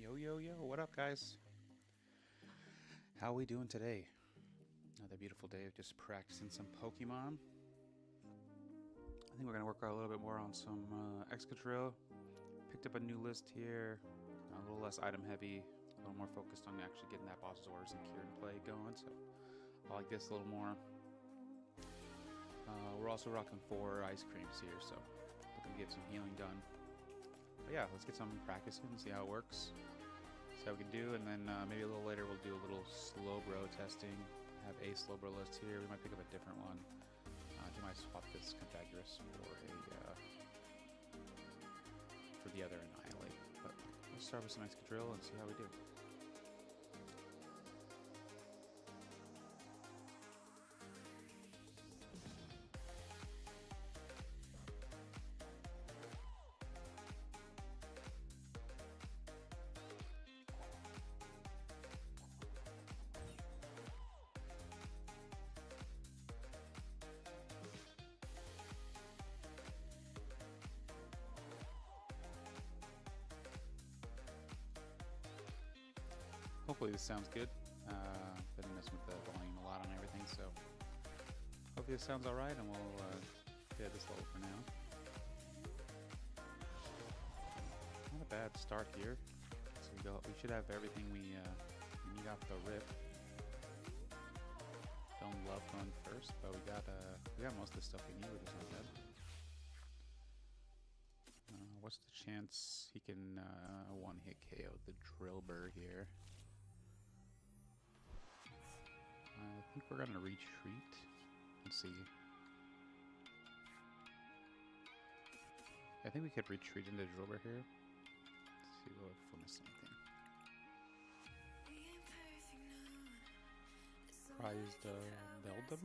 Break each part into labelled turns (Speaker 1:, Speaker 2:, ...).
Speaker 1: Yo, yo, yo, what up, guys? How we doing today? Another beautiful day of just practicing some Pokemon. I think we're gonna work a little bit more on some Excadrill. Picked up a new list here, a little less item heavy, a little more focused on actually getting that boss's orders and cure and play going, so I like this a little more. We're also rocking 4 ice creams here, so looking to get some healing done. But yeah, let's get some practicing and see how it works. See how we can do, and then maybe a little later we'll do a little Slowbro testing. Have a Slowbro list here. We might pick up a different one. I think I might swap this Excadrill for the other Annihilate. But let's start with some Excadrill and see how we do. Hopefully this sounds good. Been messing with the volume a lot on everything, so hopefully this sounds alright, and we'll get at this level for now. Not a bad start here. So we should have everything we need off the rip. Don't love going first, but we got most of the stuff we need, which is not bad. What's the chance he can one-hit KO the Drillbur here? I think we're gonna retreat. Let's see. I think we could retreat into Drillbur here. Let's see if we miss something. Prized Beldum.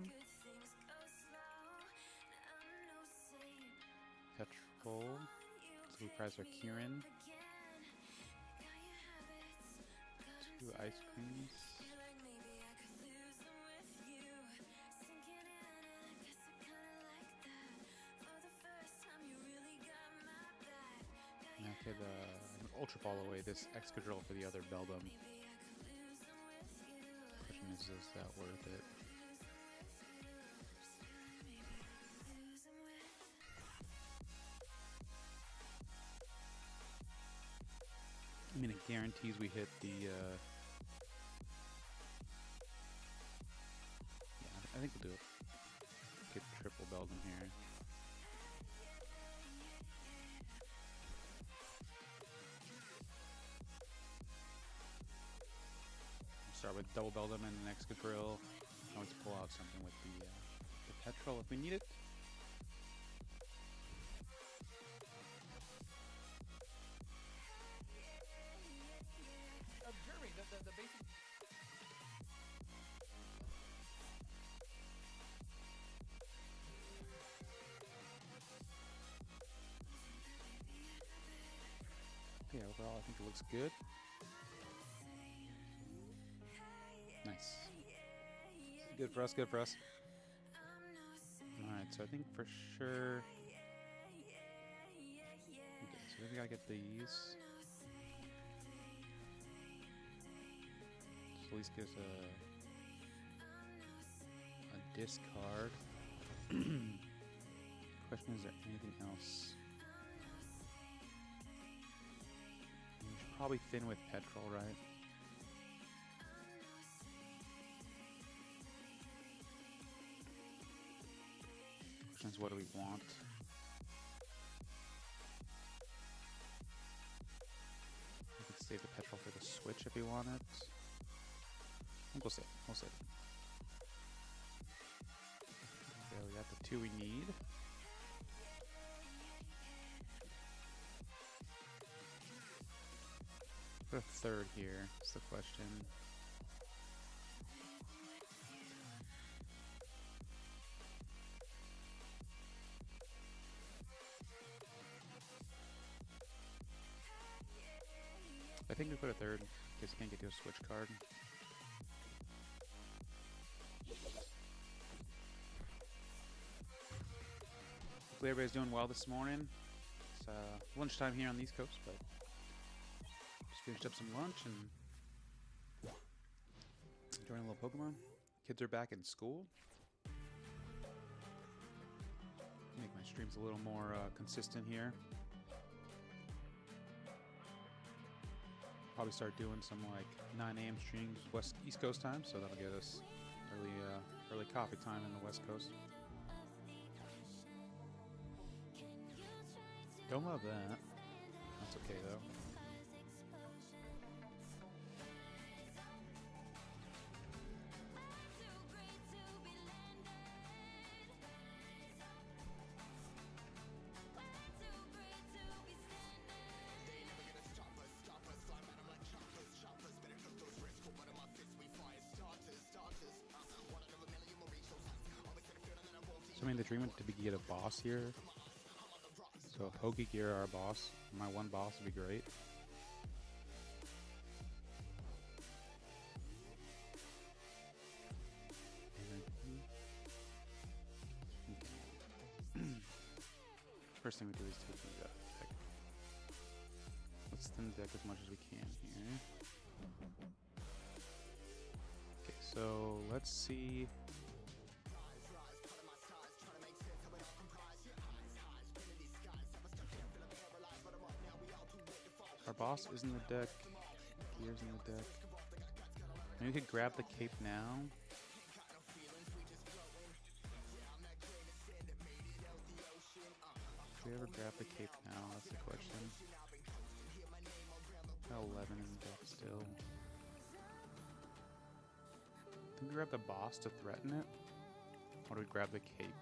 Speaker 1: Petrol. So we prize our Kieran. 2 ice creams. And I could Ultra Ball away this Excadrill for the other Beldum. Question is that worth it? I mean, it guarantees we hit the, yeah, I think we'll do it. Get triple Beldum here. Start with double Beldum and an Excadrill. Always pull out something with the Petrol if we need it.
Speaker 2: Observing the basic.
Speaker 1: Okay, overall I think it looks good. Nice. Good for us, good for us. Alright, so I think for sure... Okay, so we gotta get these. So at least gives a discard. Question is there anything else? We should probably thin with Petrol, right? Question is what do we want? We could save the Petrol for the switch if we want it. I think we'll save. We'll save. Okay, we got the 2 we need. Put a 3rd here. That's the question. I think we put a 3rd in case we can't get to a switch card. Hopefully everybody's doing well this morning. It's lunchtime here on the East Coast, but just Finished up some lunch and enjoying a little Pokemon. Kids are back in school. Make my streams a little more consistent here. Probably start doing some like 9 a.m. streams East Coast time, so that'll get us early coffee time in the West Coast. Don't love that. That's okay though. So I mean, the dream would be to get a boss here. So Pokegear, our boss. My one boss would be great. First thing we do is take the deck. Let's thin the deck as much as we can here. Okay, so let's see. Our boss is in the deck. Gear's in the deck. Maybe we could grab the cape now. Should we ever grab the cape now? That's the question. Got 11 in the deck still. I think we grab the boss to threaten it. Or do we grab the cape?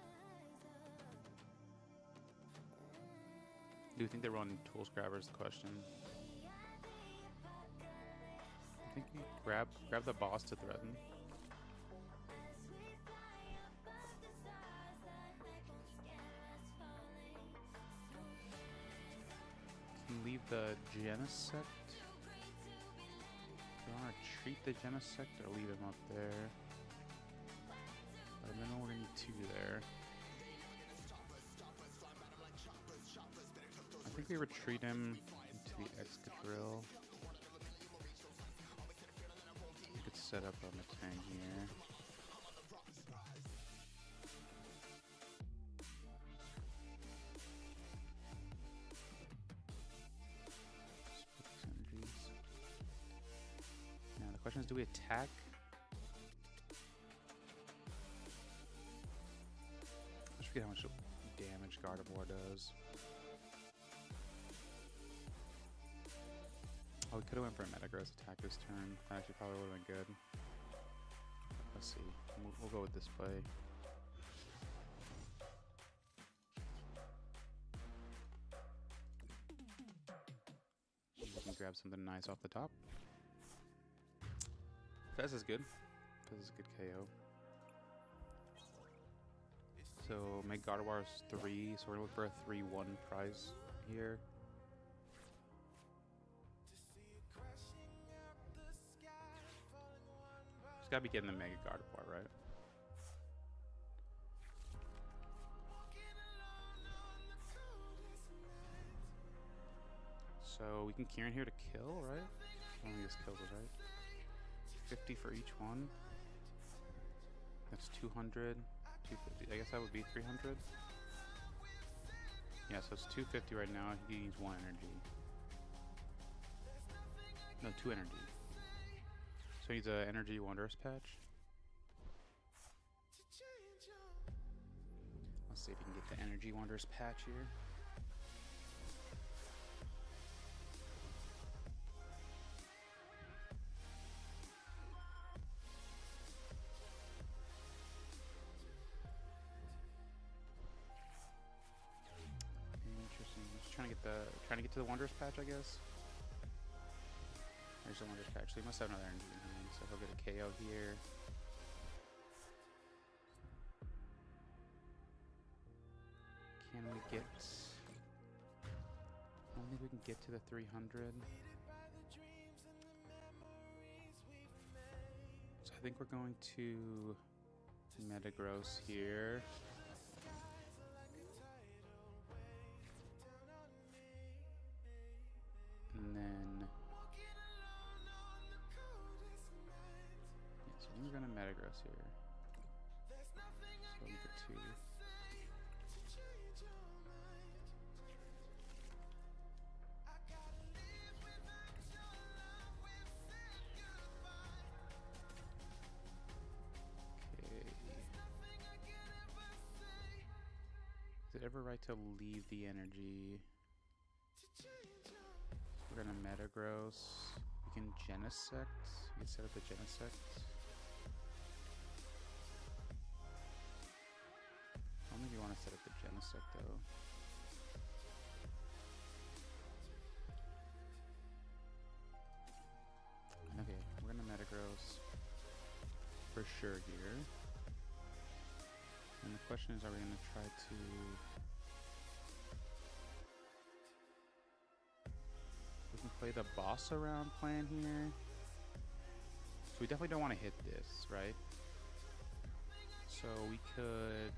Speaker 1: Do you think they run Tools Grabber is the question. I think you grab the boss to threaten. Can leave the Genesect. Do you want to treat the Genesect or leave him up there? But I know we're gonna need 2 there. I think we retreat him into the Excadrill. We could set up on the Tang here. Now the question is, do we attack? I forget how much damage Gardevoir does. Oh, we could have went for a Metagross attack this turn. That actually probably would have been good. Let's see. We'll go with Display. We can grab something nice off the top. Fez is good. Fez is a good KO. So make Gardevoir's 3. So we're gonna look for a 3-1 prize here. Just gotta be getting the Mega Gardevoir, right? So we can Kieran here to kill, right? I think this kills us, right? 50 for each one. That's 200, 250. I guess that would be 300. Yeah, so it's 250 right now. He needs 1 energy. No, 2 energy. So he needs an energy Wondrous patch. Let's see if we can get the energy Wondrous patch here. Interesting. Just trying to get to the Wondrous patch, I guess. There's a Wondrous patch. So he must have another energy in hand, so he'll get a KO here. Can we get... I don't think we can get to the 300. So I think we're going to Metagross here. And then Misplays here. So for 2. Is it ever right to leave the energy? We're gonna Metagross. We can Genesect. We can set up the Genesect. I don't think you want to set up the Genesect though. Okay, we're gonna Metagross for sure here. And the question is, are we gonna try to... We can play the boss around plan here. So we definitely don't want to hit this, right? So we could...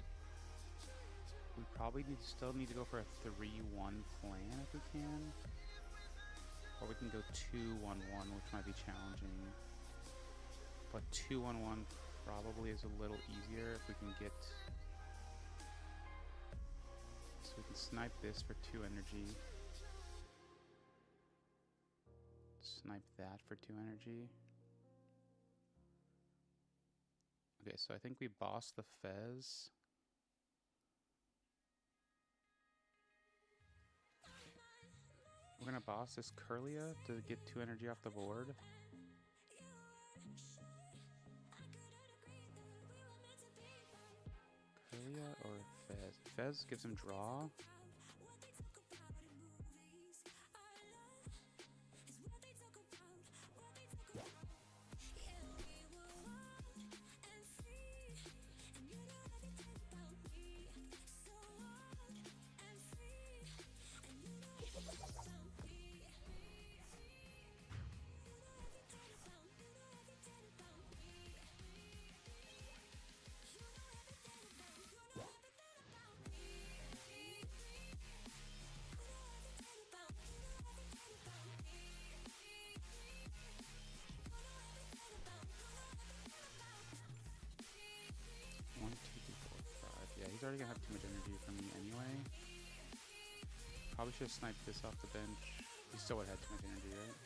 Speaker 1: We probably still need to go for a 3-1 plan if we can. Or we can go 2-1-1, which might be challenging. But 2-1-1 probably is a little easier if we can get... So we can snipe this for 2 energy. Snipe that for 2 energy. Okay, so I think we boss the Fez. We're gonna boss this Curlia to get 2 energy off the board. Curlia or Fez? Fez gives him draw. He's already gonna have too much energy for me anyway. Probably should have sniped this off the bench. He still would have had too much energy, right?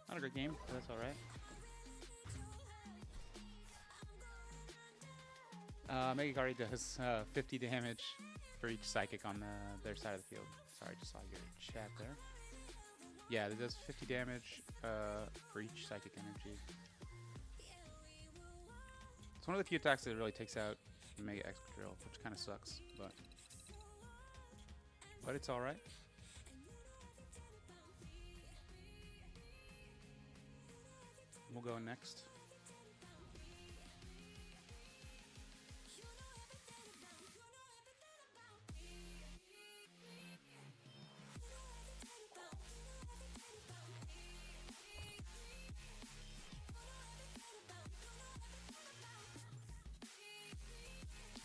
Speaker 1: Not a great game, but that's alright. Megagari does 50 damage for each psychic on their side of the field. Sorry, I just saw your chat there. Yeah, it does 50 damage for each psychic energy. It's one of the few attacks that really takes out Mega Excadrill, which kind of sucks, but it's alright. We'll go next.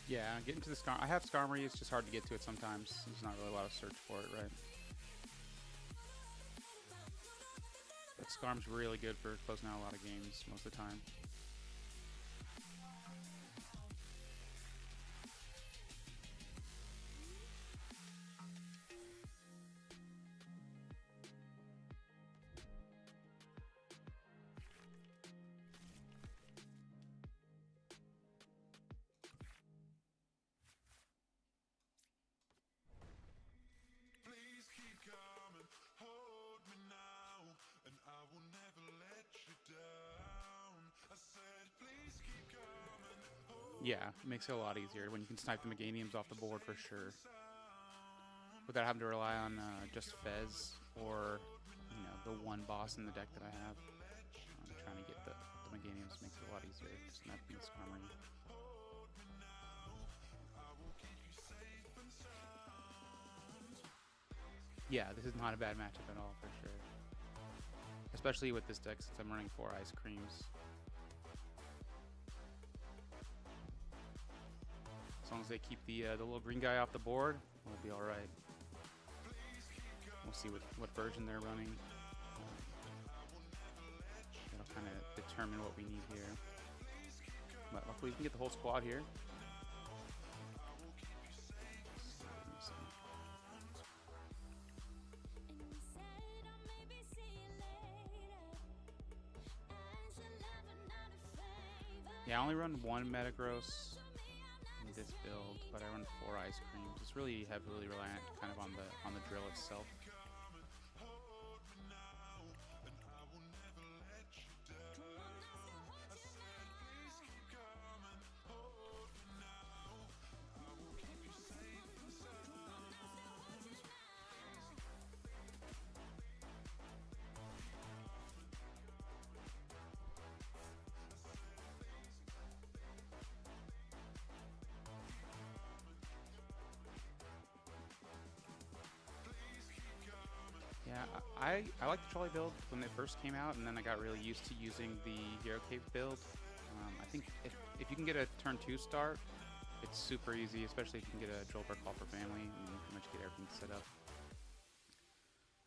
Speaker 1: Yeah, getting to the Skarmory. I have Skarmory, it's just hard to get to it sometimes. There's not really a lot of search for it, right? But Skarm's really good for closing out a lot of games most of the time. Yeah, it makes it a lot easier when you can snipe the Meganiums off the board for sure. Without having to rely on just Fez or, you know, the one boss in the deck that I have. I'm trying to get the Meganiums makes it a lot easier to snipe the Skarmory. Yeah, this is not a bad matchup at all for sure. Especially with this deck since I'm running 4 Ice Creams. As long as they keep the little green guy off the board, we'll be all right. We'll see what version they're running. determine what we need here. But luckily, we can get the whole squad here. Yeah, I only run one Metagross in this build, but I run 4 ice creams. It's really heavily reliant kind of on the drill itself. Yeah, I like the trolley build when they first came out, and then I got really used to using the Hero Cave build. I think if you can get a turn 2 start, it's super easy, especially if you can get a Drillbur Call for Family, and you can pretty much get everything set up.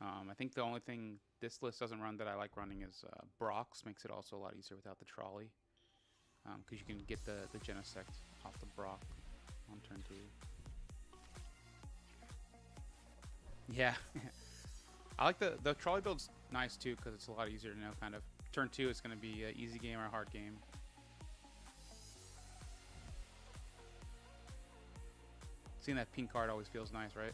Speaker 1: I think the only thing this list doesn't run that I like running is Brock's. Makes it also a lot easier without the trolley, because you can get the Genesect off the Brock on turn 2. Yeah. I like the trolley build's nice too, because it's a lot easier to know kind of. Turn 2 is going to be an easy game or a hard game. Seeing that pink card always feels nice, right?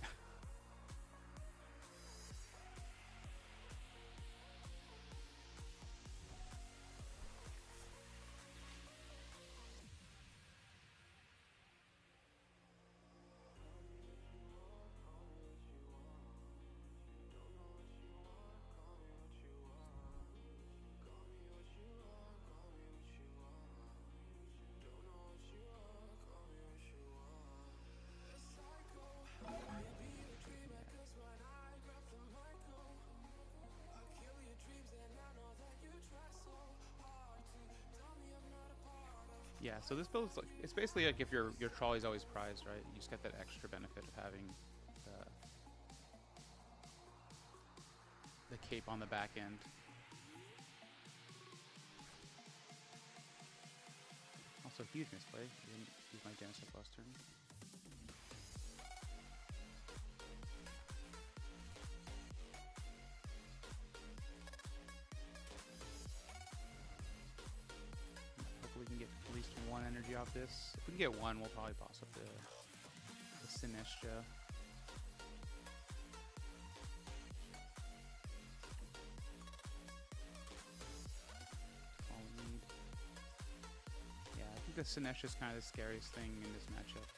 Speaker 1: Yeah, so this build is like, it's basically like if your trolley's always prized, right? You just get that extra benefit of having the cape on the back end. Also, huge misplay. I didn't use my Genesect last turn. We can get at least 1 energy off this. If we can get 1, we'll probably boss up the Sinestro. All we need. Yeah, I think the Sinestro is kind of the scariest thing in this matchup.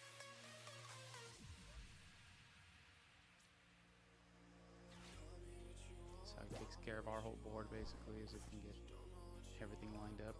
Speaker 1: So it takes care of our whole board basically, as if we can get everything lined up.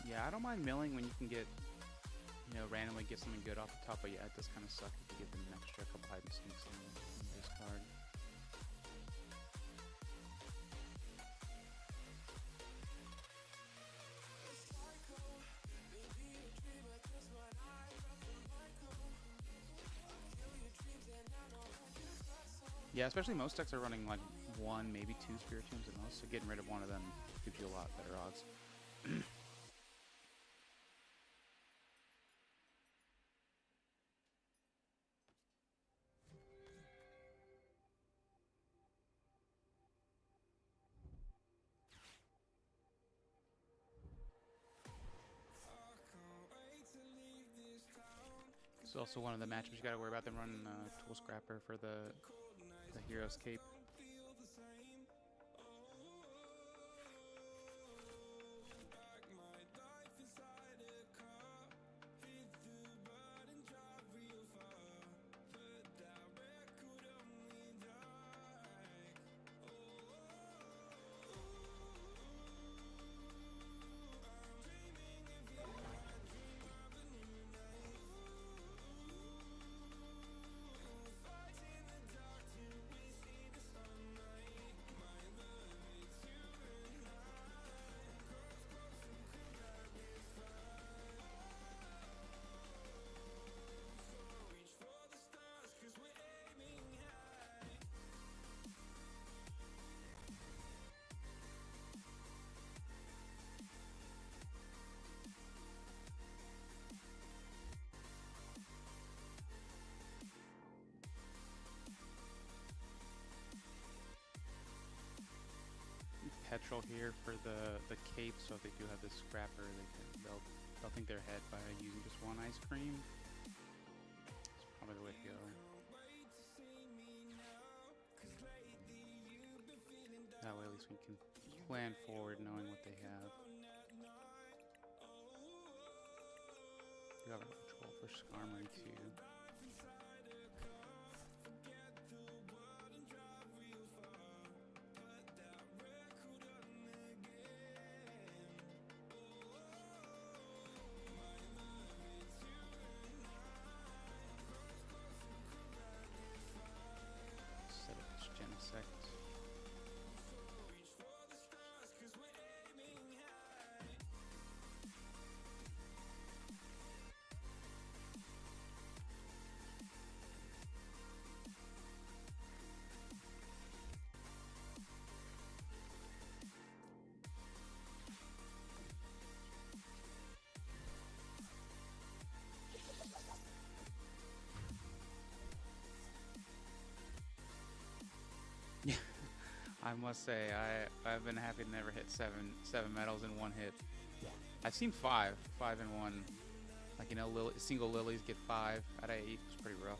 Speaker 1: Yeah, I don't mind milling when you can get, randomly get something good off the top, but yeah, it does kind of suck if you get them an extra couple hide and sneaks on this card. Yeah, especially most decks are running like 1, maybe 2 Spiritombs at most, so getting rid of one of them gives you a lot better odds. It's also one of the matchups you gotta worry about them running Tool Scrapper for the Hero's Cape. Petrol here for the cape, so if they do have this scrapper, they'll think they're ahead by using just one ice cream. That's probably the way to go. That way at least we can plan forward knowing what they have. You have a control for Skarmory too. Yeah, I must say I've been happy to never hit seven medals in one hit. I've seen five in one. Like, you know, single lilies get 5 out of 8. It's pretty rough.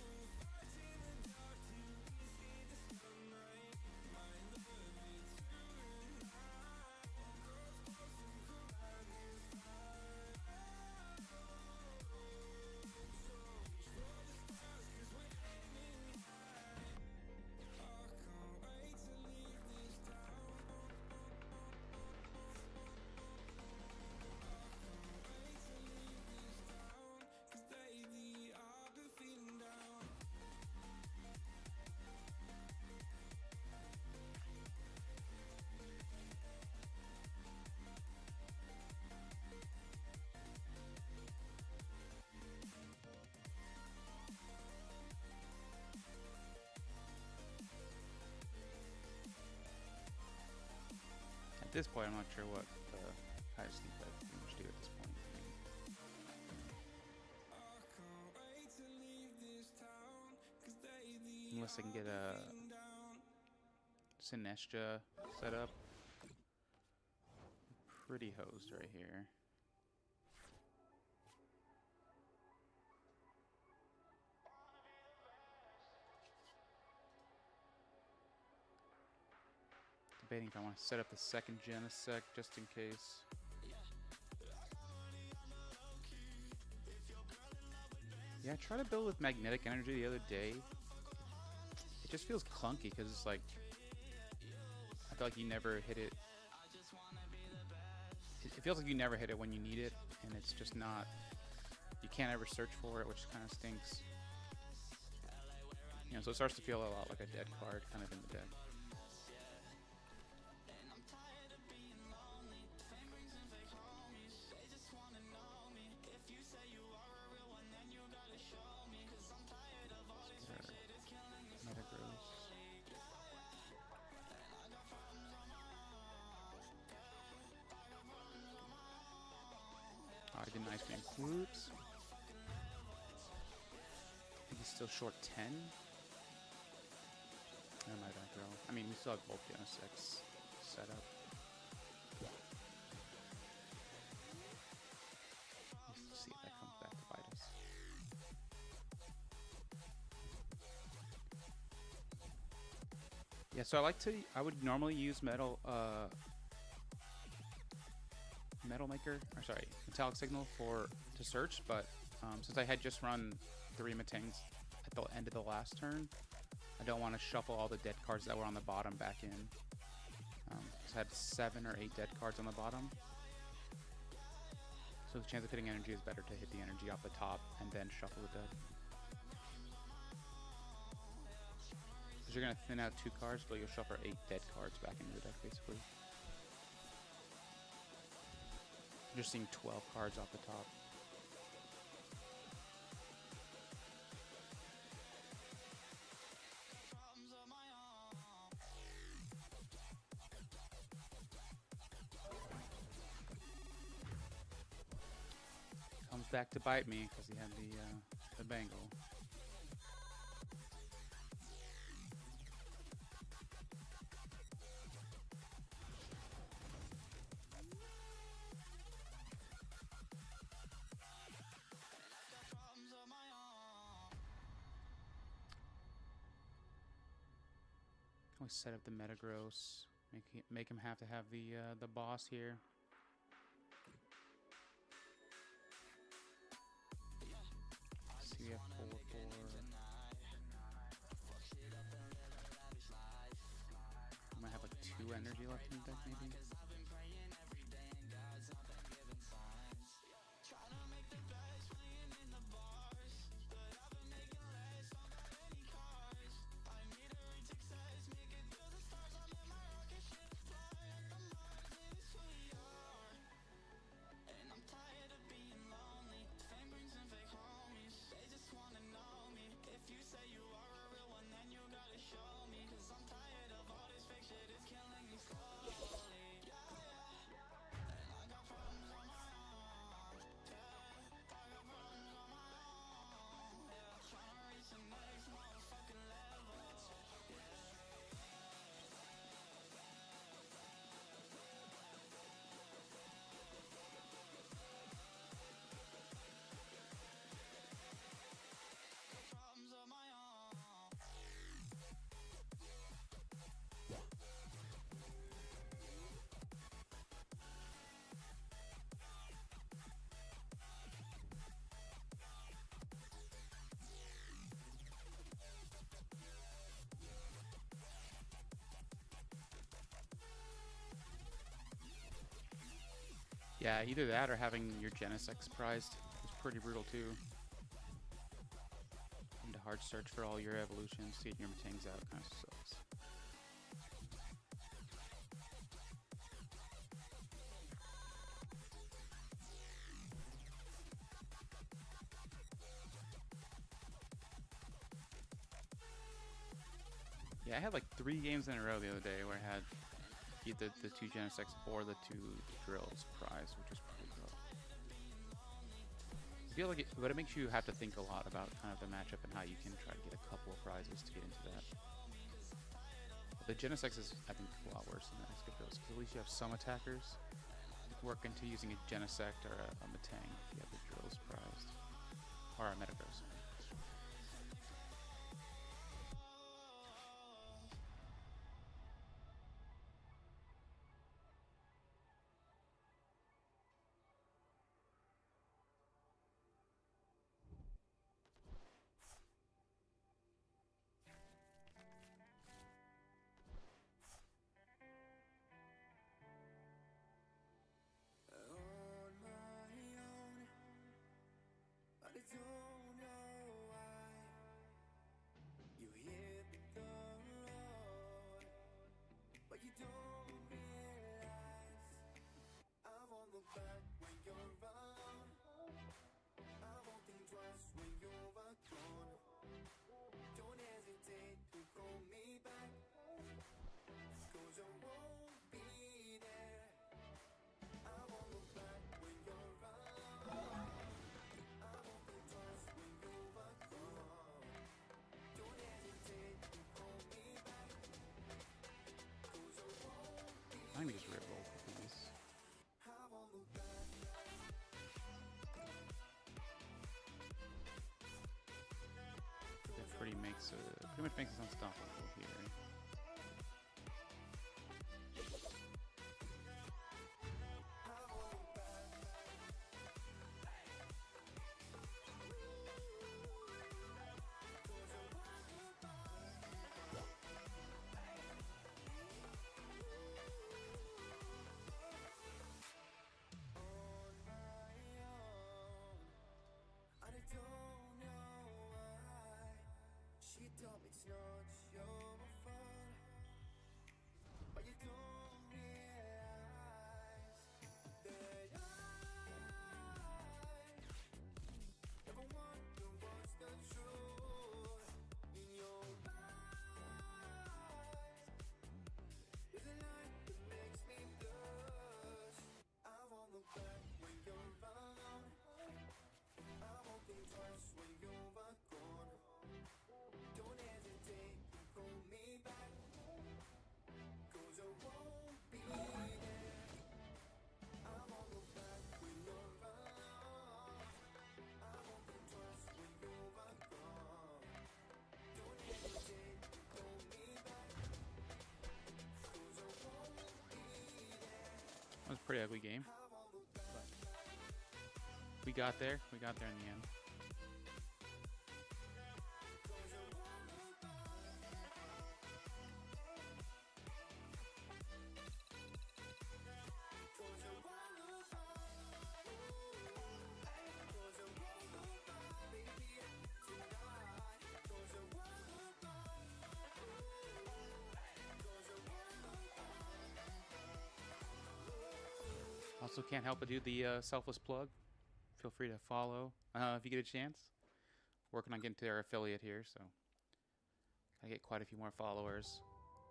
Speaker 1: At this point, I'm not sure what the highest speed that we should do at this point. Unless I can get a Sinestro set up. Pretty hosed right here. Debating if I want to set up the second Genesect just in case. Yeah, I tried to build with Magnetic Energy the other day. It just feels clunky because it's like, I feel like you never hit it. It feels like you never hit it when you need it, and it's just not, you can't ever search for it, which kind of stinks. You know, so it starts to feel a lot like a dead card kind of in the deck. I did nice game. Whoops. I think he's still short 10. Never mind, I mean, we still have both Genesects set up. Let's see if that comes back to bite us. so I would normally use metal maker, or sorry, metallic signal to search, but since I had just run 3 Matangs at the end of the last turn, I don't want to shuffle all the dead cards that were on the bottom back in. So I had 7 or 8 dead cards on the bottom. So the chance of hitting energy is better to hit the energy off the top and then shuffle the dead. Because you're going to thin out 2 cards, but you'll shuffle 8 dead cards back into the deck, basically. You're just seeing 12 cards off the top. Comes back to bite me because he had the bangle. We set up the Metagross, make him have to have the boss here. CF4. I might have like 2 energy left in the deck, maybe. Yeah, either that or having your Genesect prized is pretty brutal too. And to hard search for all your evolutions, see your Matangs out kind of sucks. Yeah, I had like 3 games in a row the other day where I had either the 2 Genesects or the 2 drills prize, which was pretty cool. I feel like but it makes you have to think a lot about kind of the matchup and how you can try to get a couple of prizes to get into that. But the Genesects is, I think, a lot worse than the Excadrills, because at least you have some attackers. You can work into using a Genesect or a Matang if you have the drills prized. Or a Metagross. I think we just roll these. It pretty much makes us unstoppable here. Pretty ugly game. But we got there. We got there in the end. Also, can't help but do the selfless plug. Feel free to follow if you get a chance. Working on getting to their affiliate here, so I get quite a few more followers.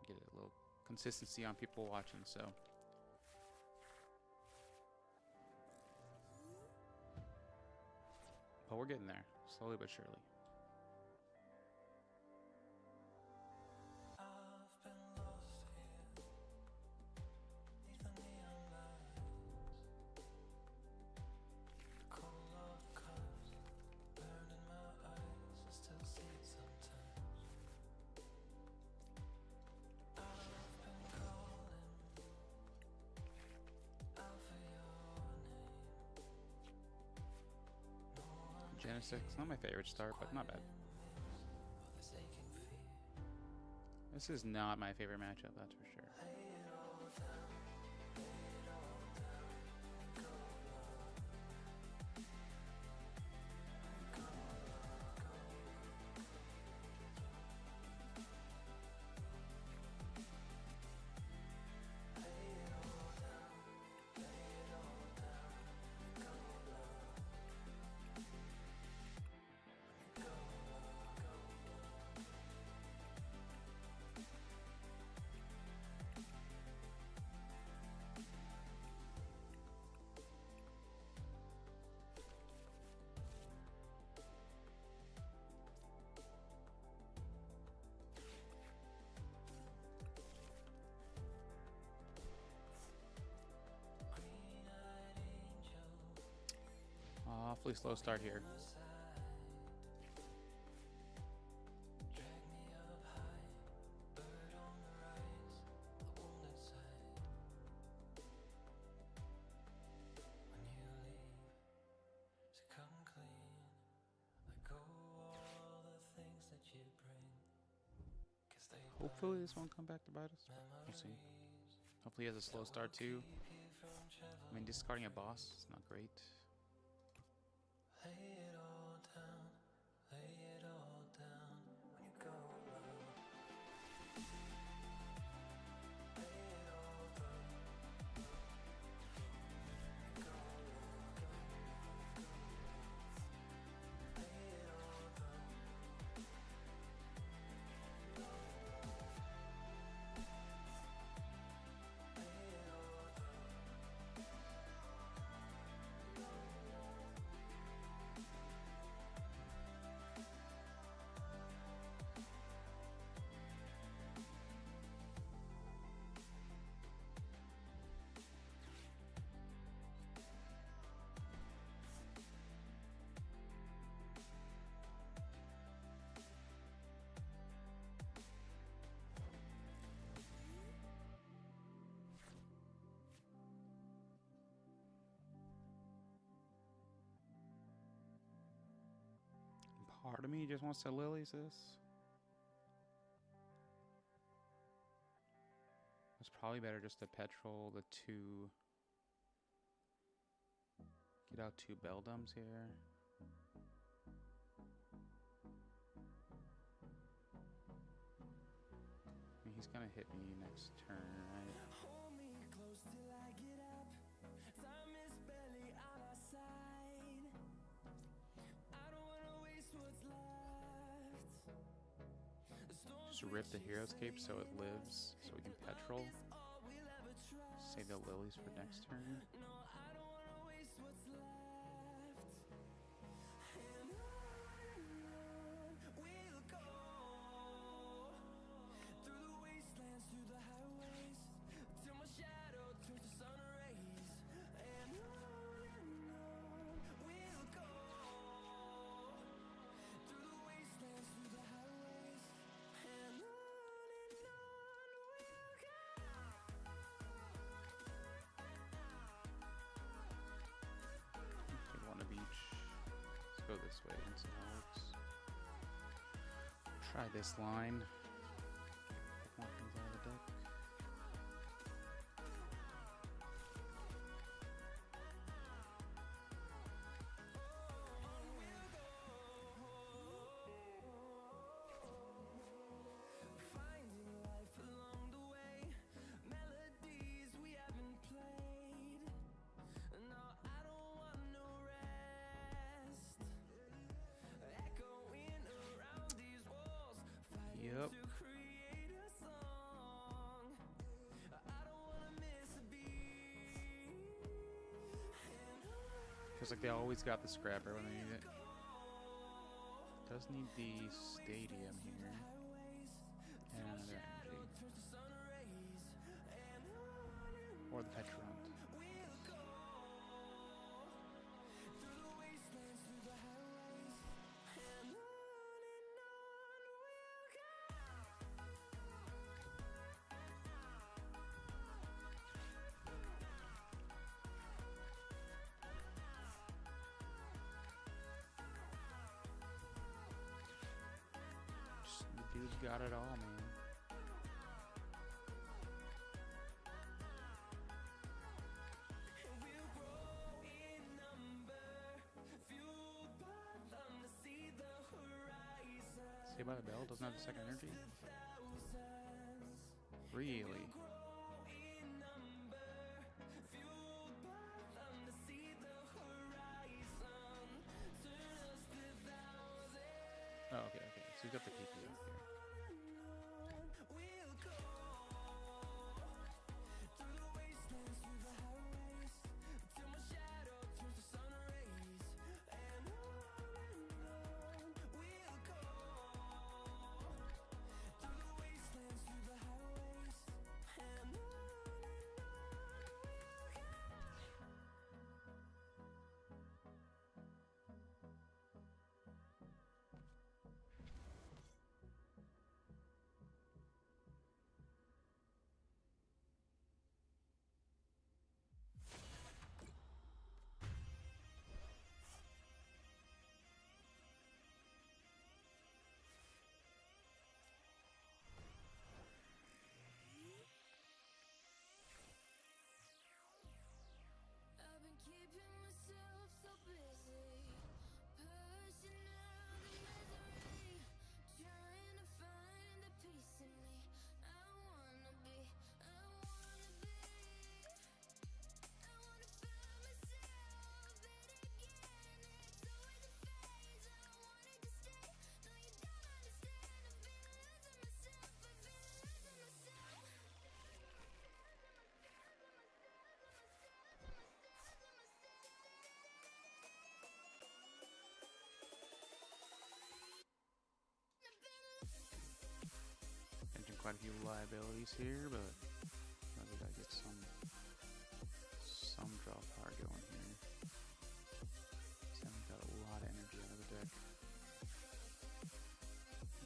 Speaker 1: Get a little consistency on people watching, so. But we're getting there, slowly but surely. Genesis, not my favorite start, but not bad. This is not my favorite matchup, that's for sure. Awfully slow start here. Hopefully this won't come back to bite us. We'll see. Hopefully he has a slow start too. I mean, discarding a boss is not great. Part of me just wants to lilies this. It's probably better just to petrol the two. Get out two Beldums here. I mean, he's gonna hit me next turn, right?
Speaker 2: Hold me close till I get up. Time is barely on our side. I don't wanna waste what's left.
Speaker 1: Just rip the hero's cape so it lives, so we can petrol. Save the lilies for next turn.
Speaker 2: No, I don't wanna waste what's left. And on we'll go. Through the wastelands, through the highways, till my shadow turns to sun rays. And on we'll go. Through the wastelands, through the highways, and on we'll go.
Speaker 1: this way and see how it works. Try this line. Get more things out of the deck.
Speaker 2: Finding life along the way, melodies we haven't played. No, I don't want no rest. Echoing around these walls, fighting
Speaker 1: Yep.
Speaker 2: to create a song. I don't wanna miss a beat.
Speaker 1: Feels like they always got the scrapper when they need it. Does need the stadium here. And another energy. Or the Petrunt. The dude's got it all, man. See about the bell? Doesn't have the second energy? Really? Oh, okay, okay. So you got the PP up here.
Speaker 2: I've been keeping myself so busy, pushing out the misery, trying to find the peace in me. I wanna be, I wanna be, I wanna find myself, but again, it's always a phase. I wanted to stay, no you don't understand. I've been losing myself, I've been losing myself.
Speaker 1: Mentioned quite a few liabilities here, but we gotta get some draw power going here. Sam's got a lot of energy out of the deck.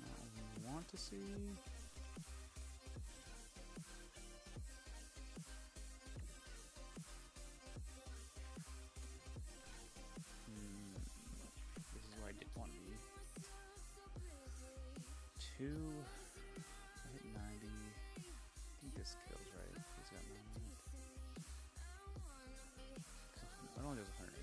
Speaker 1: Not what we want to see. This is where I didn't want to be. 2. I hit 90. I think this kills, right? He's got 9 on it. It only does 180.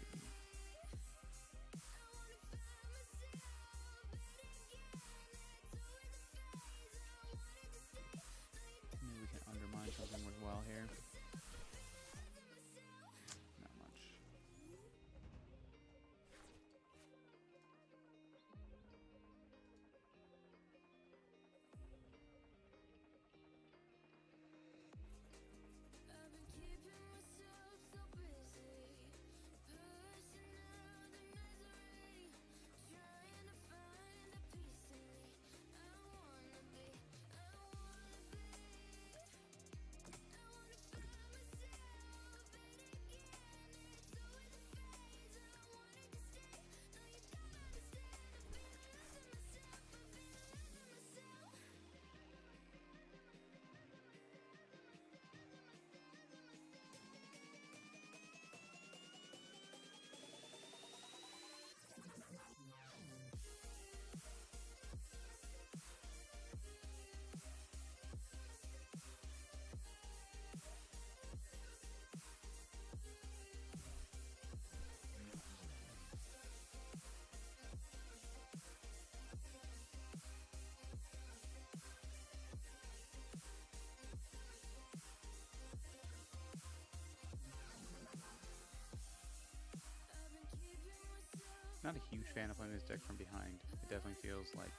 Speaker 1: Not a huge fan of playing this deck from behind. It definitely feels like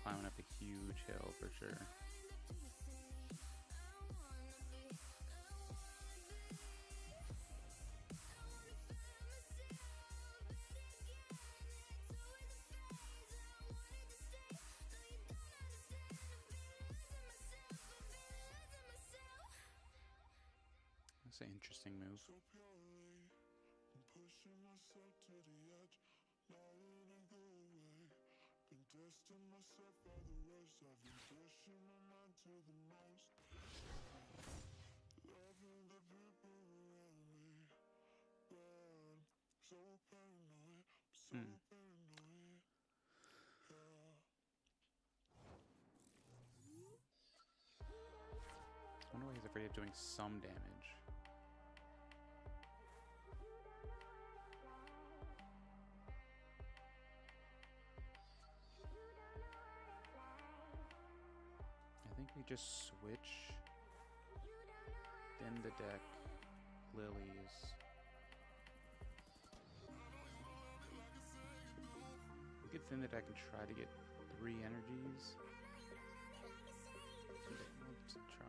Speaker 1: climbing up a huge hill for sure. That's an interesting move. I wonder why he's afraid of doing some damage. I think we just switch. Then the deck, lilies. We could thin the deck and try to get 3 energies. Let's try.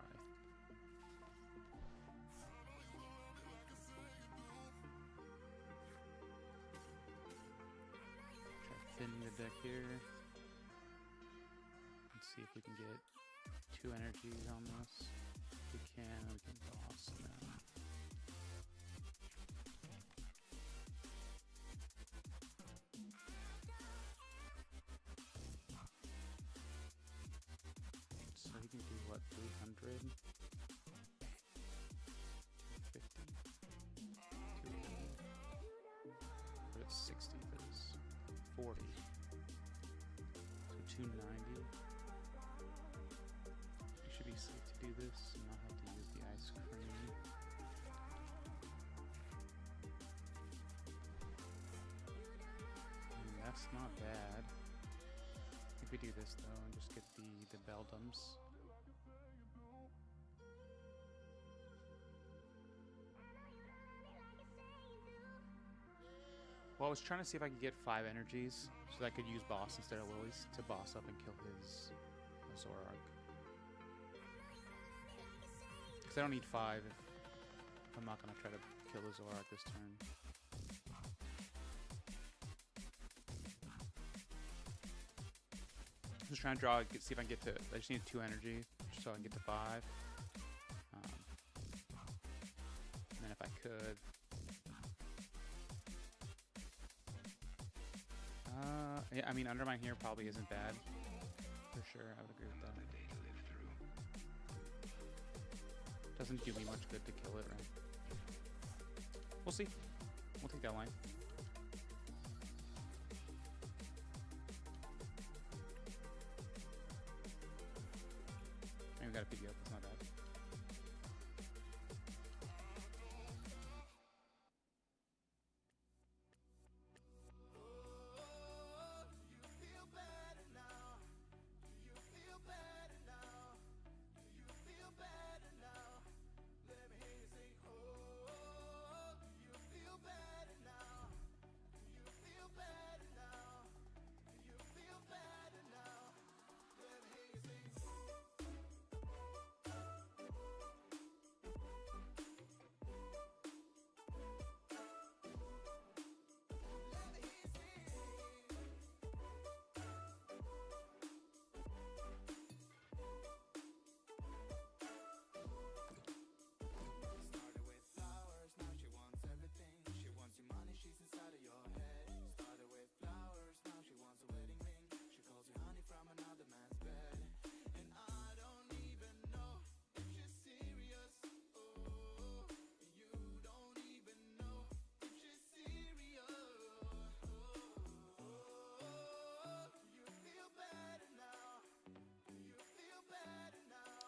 Speaker 1: Try thinning the deck here. Let's see if we can get 2 energies on this. If we can boss them. So he can do what, 300? 250? 280? What is 60 for this? 40. So 290. It should be safe to do this and not have to use the ice cream. That's not bad. I think we do this though and just get the Beldums. Well, I was trying to see if I could get 5 energies so that I could use boss instead of lilies to boss up and kill his Zorak. Because I don't need 5 if I'm not going to try to kill the Zorak this turn. Just trying to draw, see if I can get to, I just need 2 energy just so I can get to 5. And then if I could, yeah, I mean, Undermine here probably isn't bad. For sure, I would agree with that. Doesn't do me much good to kill it, right? We'll see. We'll take that line. And we got a PB up, that's not bad.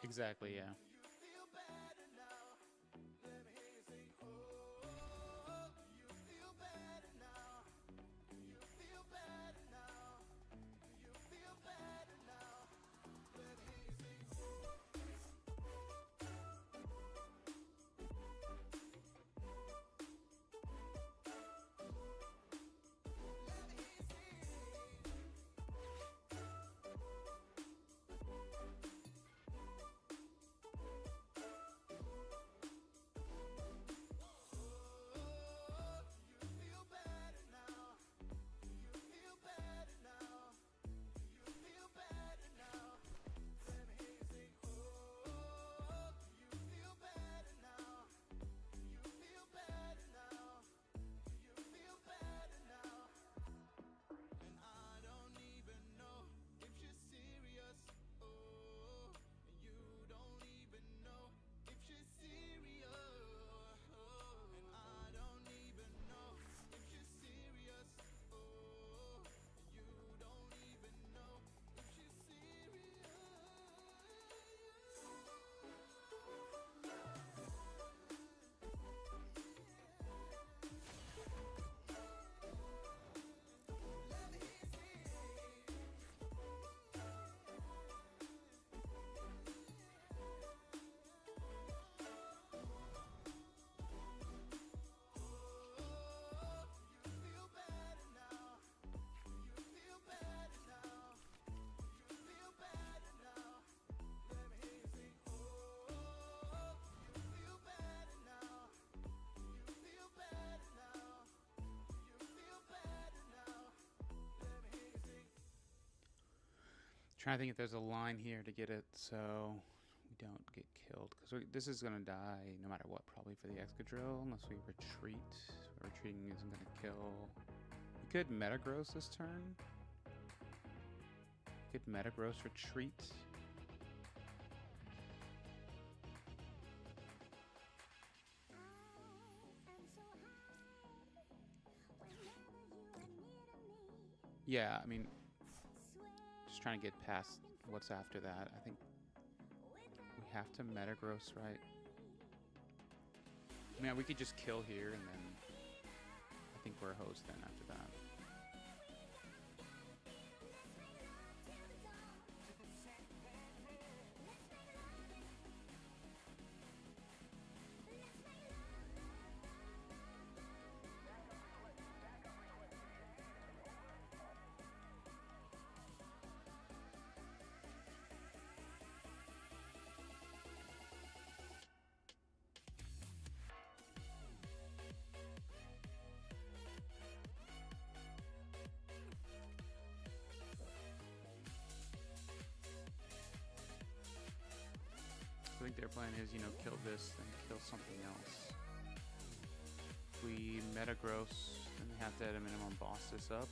Speaker 1: Exactly, yeah. Trying to think if there's a line here to get it so we don't get killed. Because this is going to die no matter what, probably for the Excadrill, unless we retreat. Retreating isn't going to kill. We could Metagross this turn. We could Metagross retreat. Yeah, I mean, just trying to get past what's after that. I think we have to Metagross, right? I mean, we could just kill here, and then I think we're a host then after that. I think their plan is, you know, kill this, then kill something else. If we Metagross, then we have to at a minimum boss this up.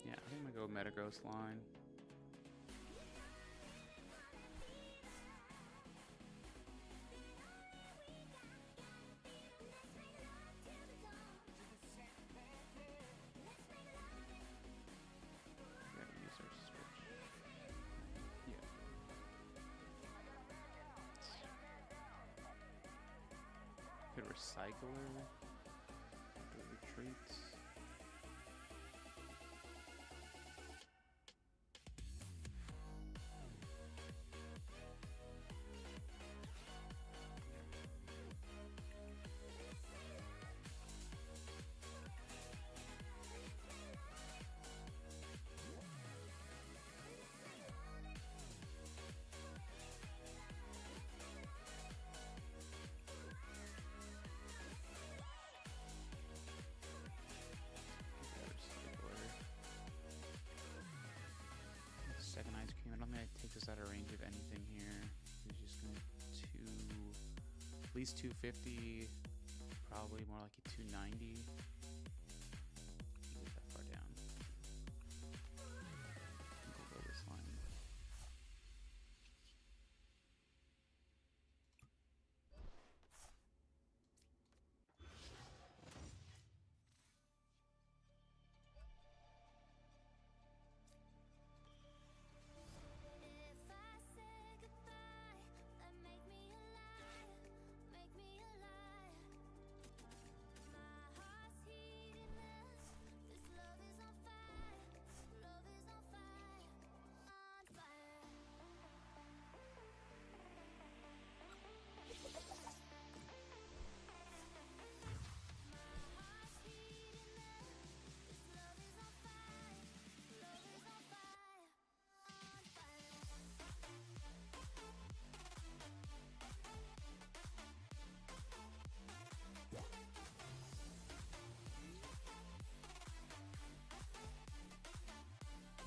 Speaker 1: Yeah, I think I'm gonna go Metagross line. Gotta use our switch. Yeah. Could recycler after retreats. Second ice cream. I don't think it takes us out of range of anything here. He's just going to at least 250, probably more like a 290. Get that far down. I think we'll go this line.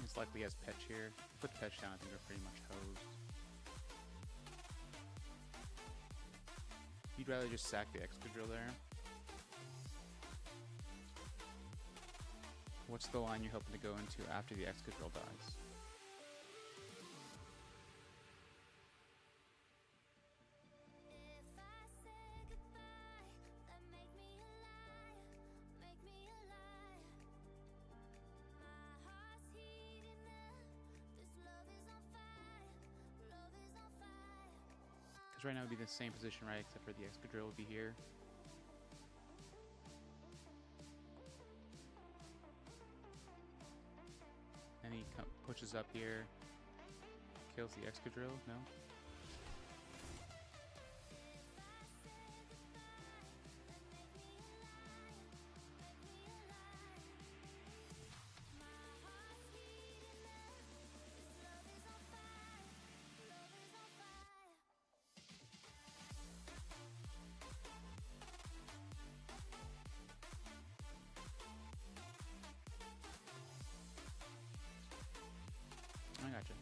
Speaker 1: It's likely he has Petch here. Put Petch down, I think we're pretty much hosed. You'd rather just sack the Excadrill there. What's the line you're hoping to go into after the Excadrill dies? Because right now it would be the same position, right? Except for the Excadrill would be here. pushes up here, kills the Excadrill. No. I gotcha.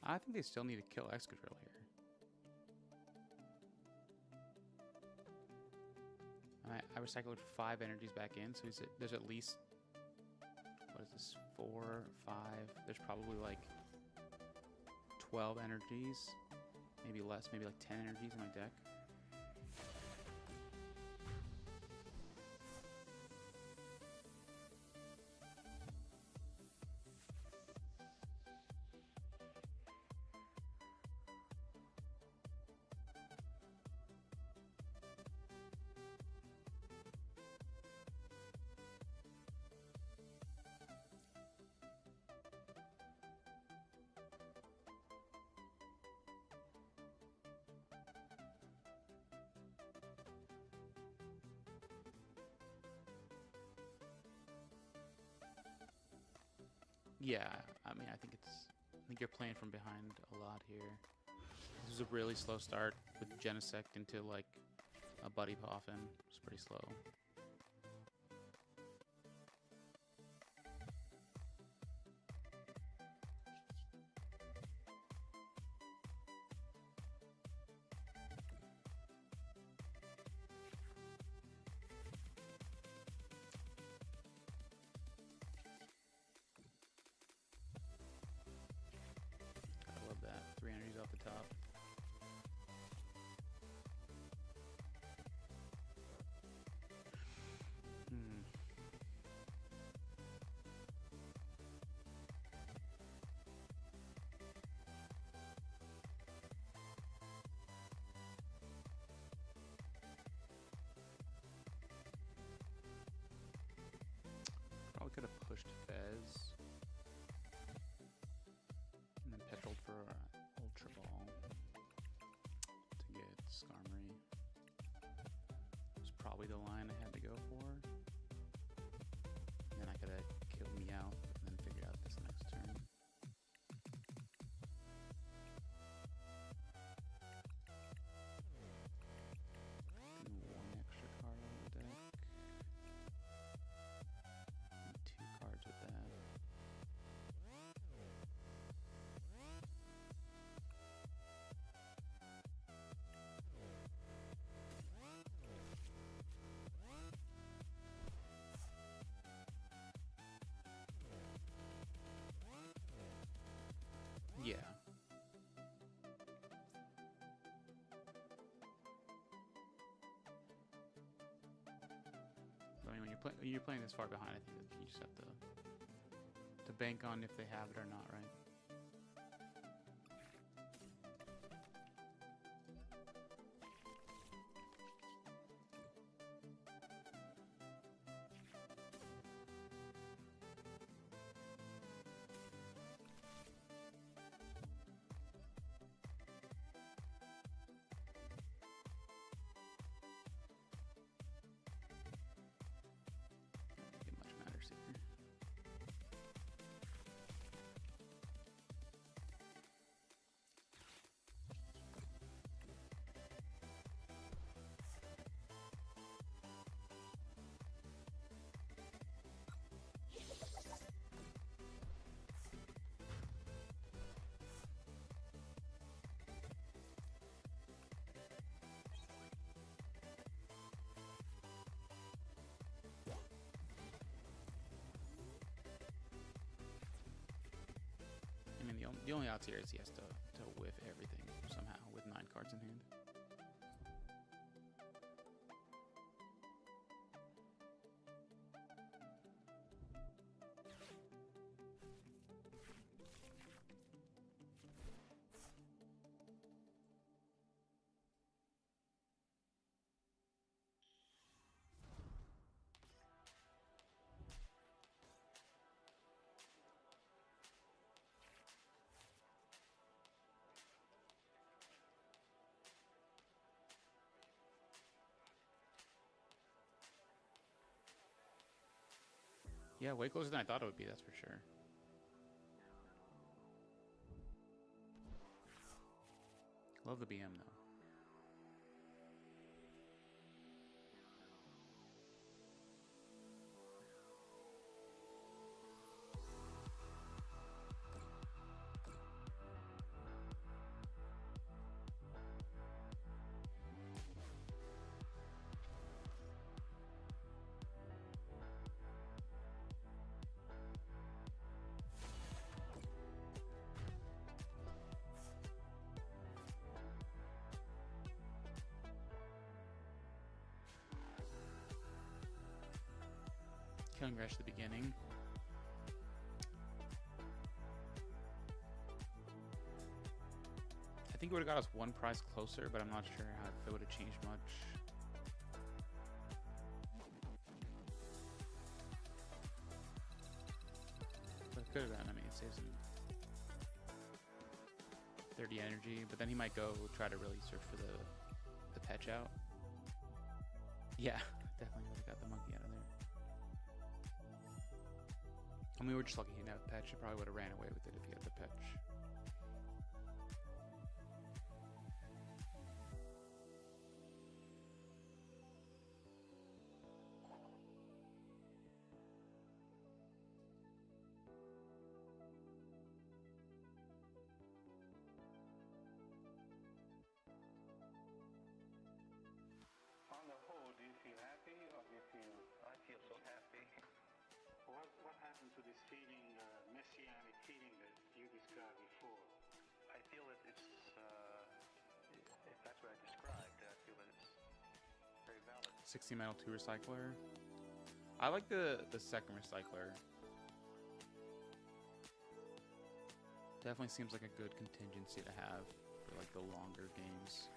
Speaker 1: I think they still need to kill Excadrill here. I recycled 5 energies back in, so there's at least, what is this, 4, 5, there's probably like 12 energies, maybe less, maybe like 10 energies in my deck. Yeah, I mean, I think you're playing from behind a lot here. This was a really slow start with Genesect into like a Buddy Poffin. It's pretty slow. I love that. 3 energies off the top. Probably could have pushed Fez. And then petroled for Ultra Ball to get Skarmory. Was probably the line I had to go for. And then I could have killed Meowth and then figured out this next turn. And 1 extra card on the deck. And 2 cards with that. Yeah. I mean, when you're playing this far behind, I think that you just have to bank on if they have it or not, right? It much matters here. The only outs here is he has to whiff everything somehow with 9 cards in hand. Yeah, way closer than I thought it would be, that's for sure. Love the BM, though. Killing Rush at the beginning. I think it would have got us 1 prize closer, but I'm not sure how if it would have changed much. But it could have been. I mean, it saves him 30 energy, but then he might go try to really search for the patch out. Yeah, definitely would have got the monkey out of there. I mean, we were just lucky he didn't have a patch. He probably would have ran away with it if he had the patch.
Speaker 3: On the whole, do you feel happy or do you feel...
Speaker 4: I feel so happy.
Speaker 3: What happened to this feeling, messianic feeling that you described before?
Speaker 4: I feel that it's, if that's what I described, I feel that it's very valid.
Speaker 1: 60 metal 2 recycler. I like the second recycler. Definitely seems like a good contingency to have for like the longer games.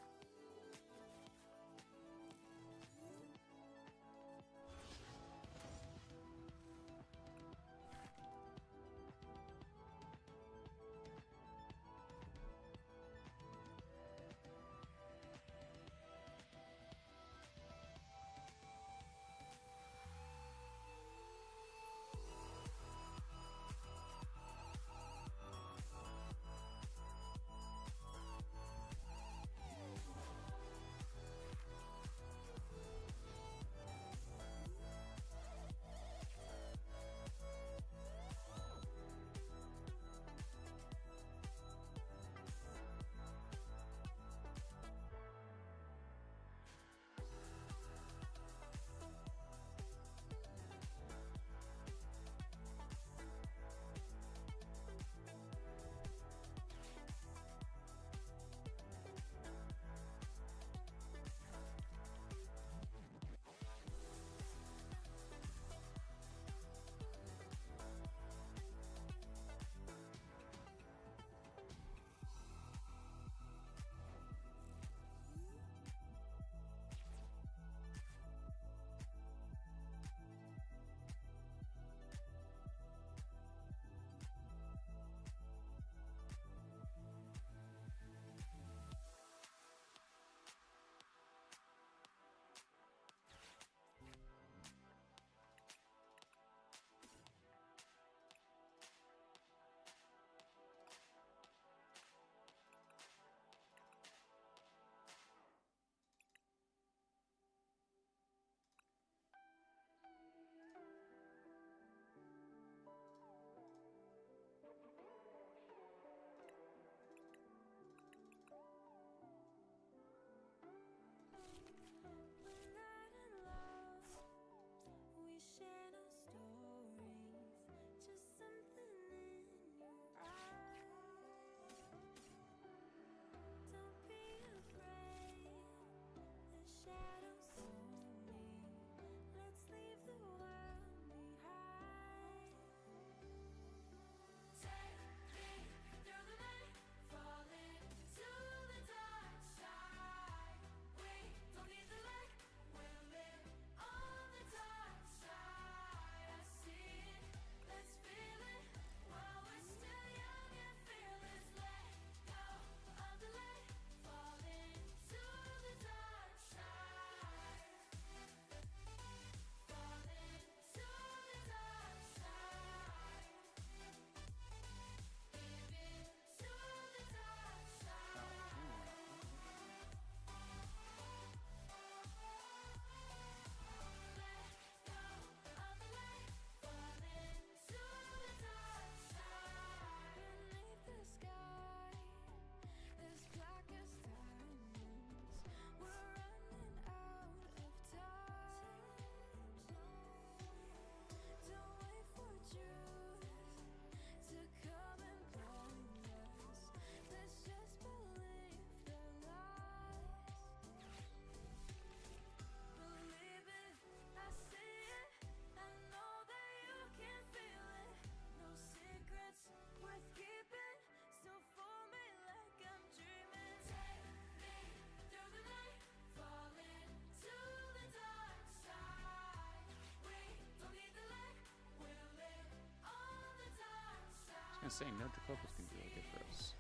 Speaker 1: gonna say Nerdrocopus can be really good for us.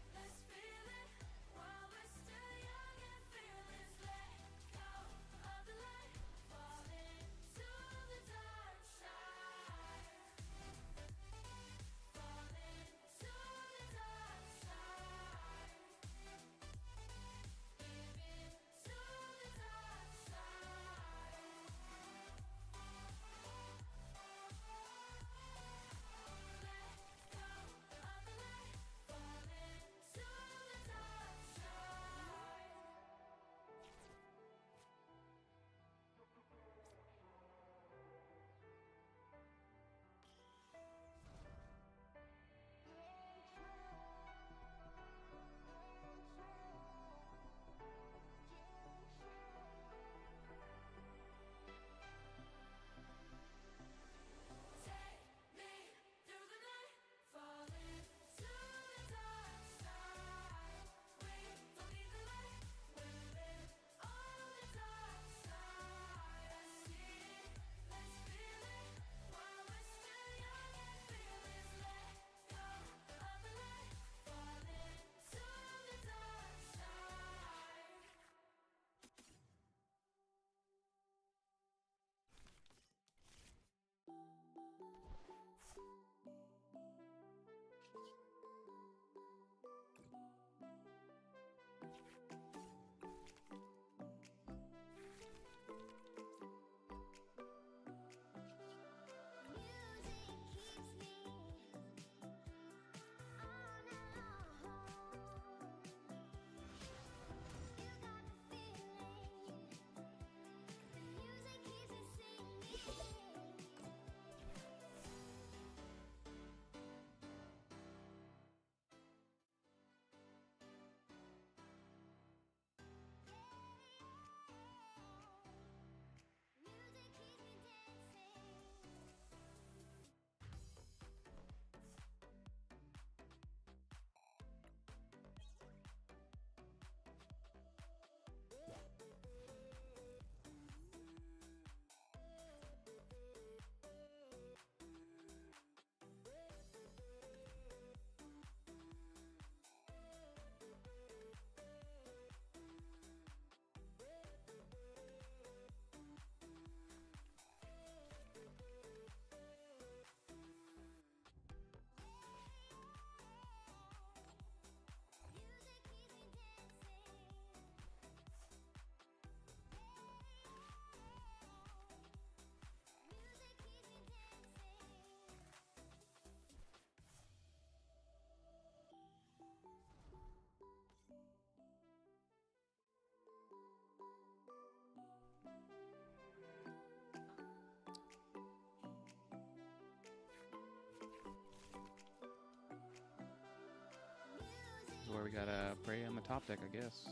Speaker 1: This is where we got a Prey on the top deck, I guess.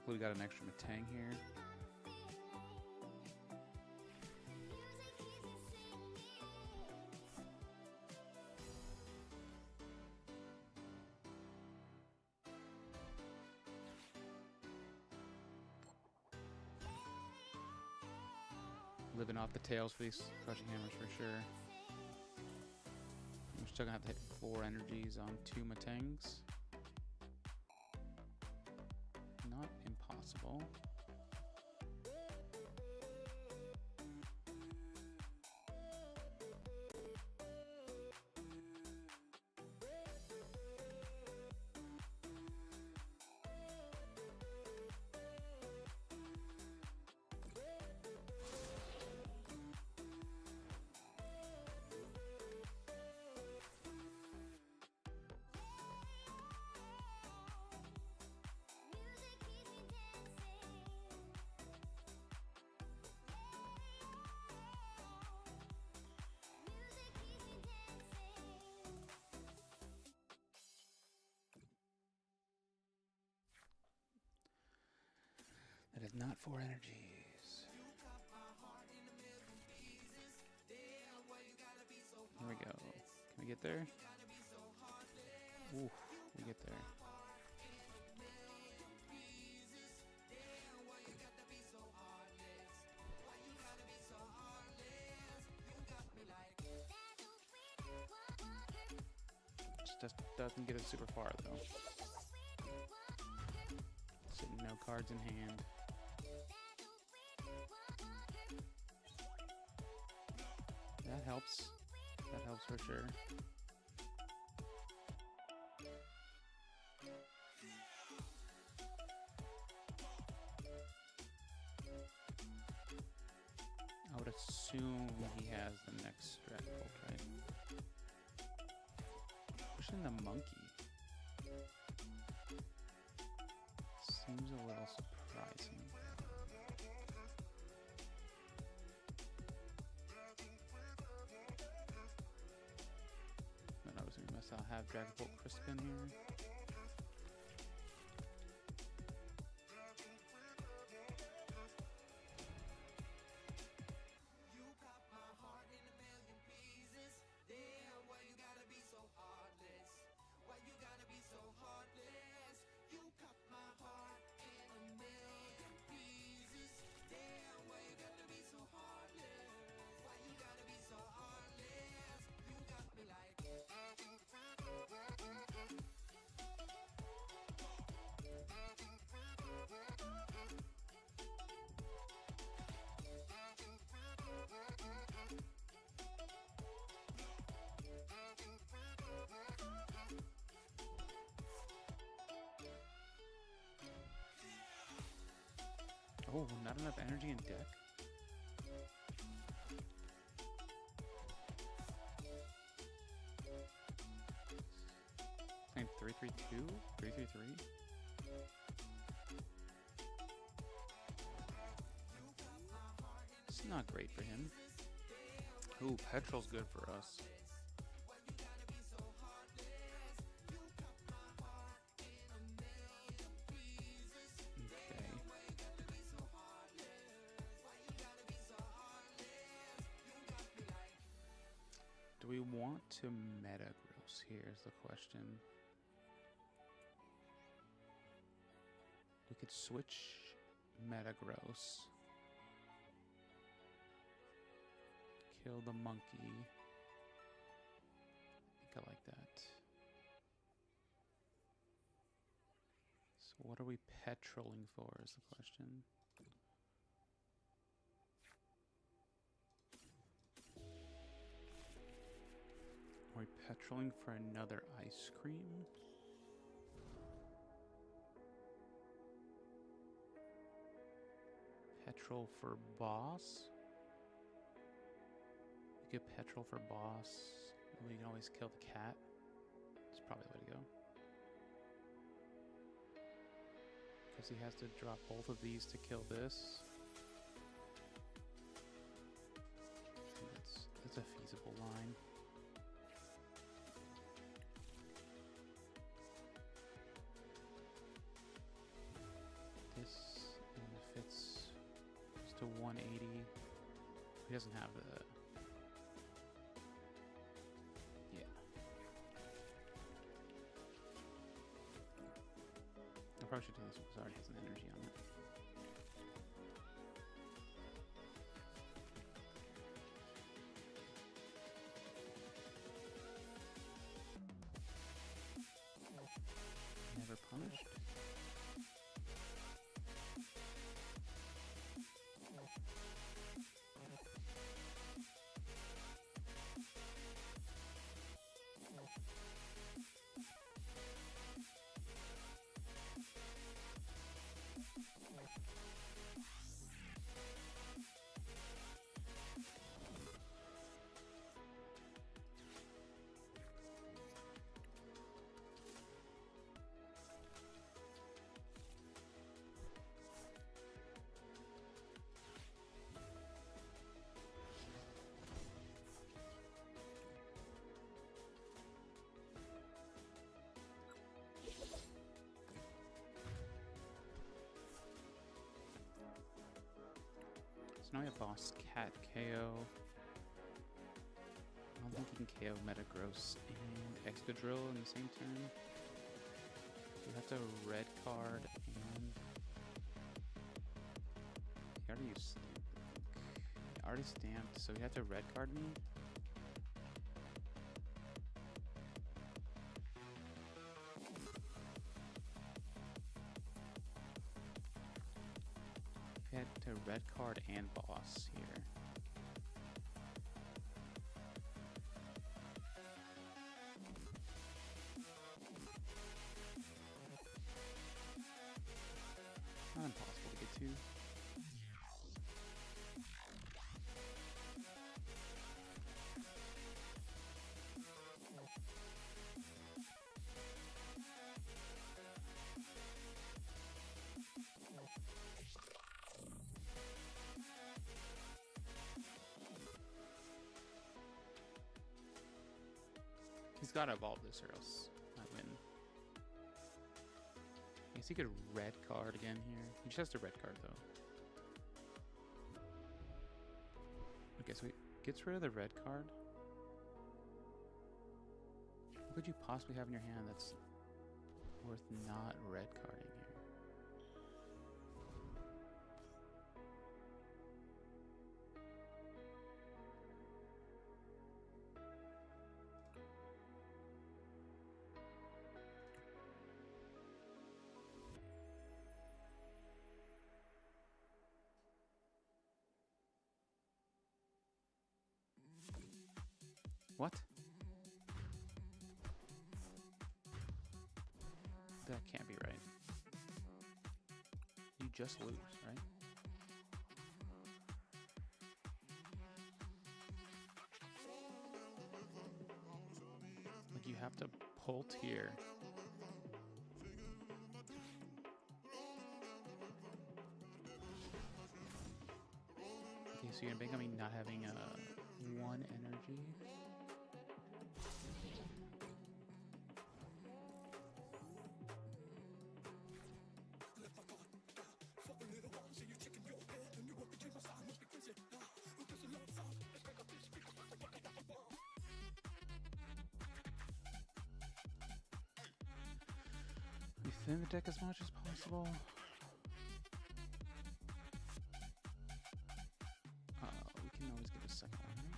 Speaker 1: We got an extra Matang here. Living off the tails for these crushing hammers for sure. We're still gonna have to hit 4 energies on 2 Matangs. Not impossible. That is not 4 energies. Here we go. Can we get there? Ooh, we get there. Just doesn't get us super far though. So no cards in hand. That helps. That helps for sure. I would assume he has the next Dragapult, right? Pushing the monkey. Seems a little surprising. Then I was gonna mess. I'll have Dragapult Crispin here. Oh, not enough energy in deck? Playing 3-3-2? 3-3-3? It's not great for him. Ooh, Petrol's good for us. Do we want to Metagross? Here's the question. We could switch Metagross. Kill the monkey. I think I like that. So what are we petroling for is the question. Are we petroling for another ice cream? Petrol for boss? We could petrol for boss. We can always kill the cat. That's probably the way to go. Because he has to drop both of these to kill this. That's a feasible line. This fits just to 180. He doesn't have the... Yeah. I probably should do this because it already has an energy on it. Never punished. So now we have boss cat KO. I don't think he can KO Metagross and Excadrill in the same turn. We have to red card and he already used already stamped, so we have to red card me. head to red card and boss here. Not impossible to get to. He's got to evolve this or else I win. I guess he could red card again here. He just has to red card though. Okay, so he gets rid of the red card. What could you possibly have in your hand that's worth not red carding here? What? That can't be right. You just lose, right? Like you have to pull tier. Okay, so you're gonna bank on me not having one energy. We thin the deck as much as possible. We can always get a second one, right?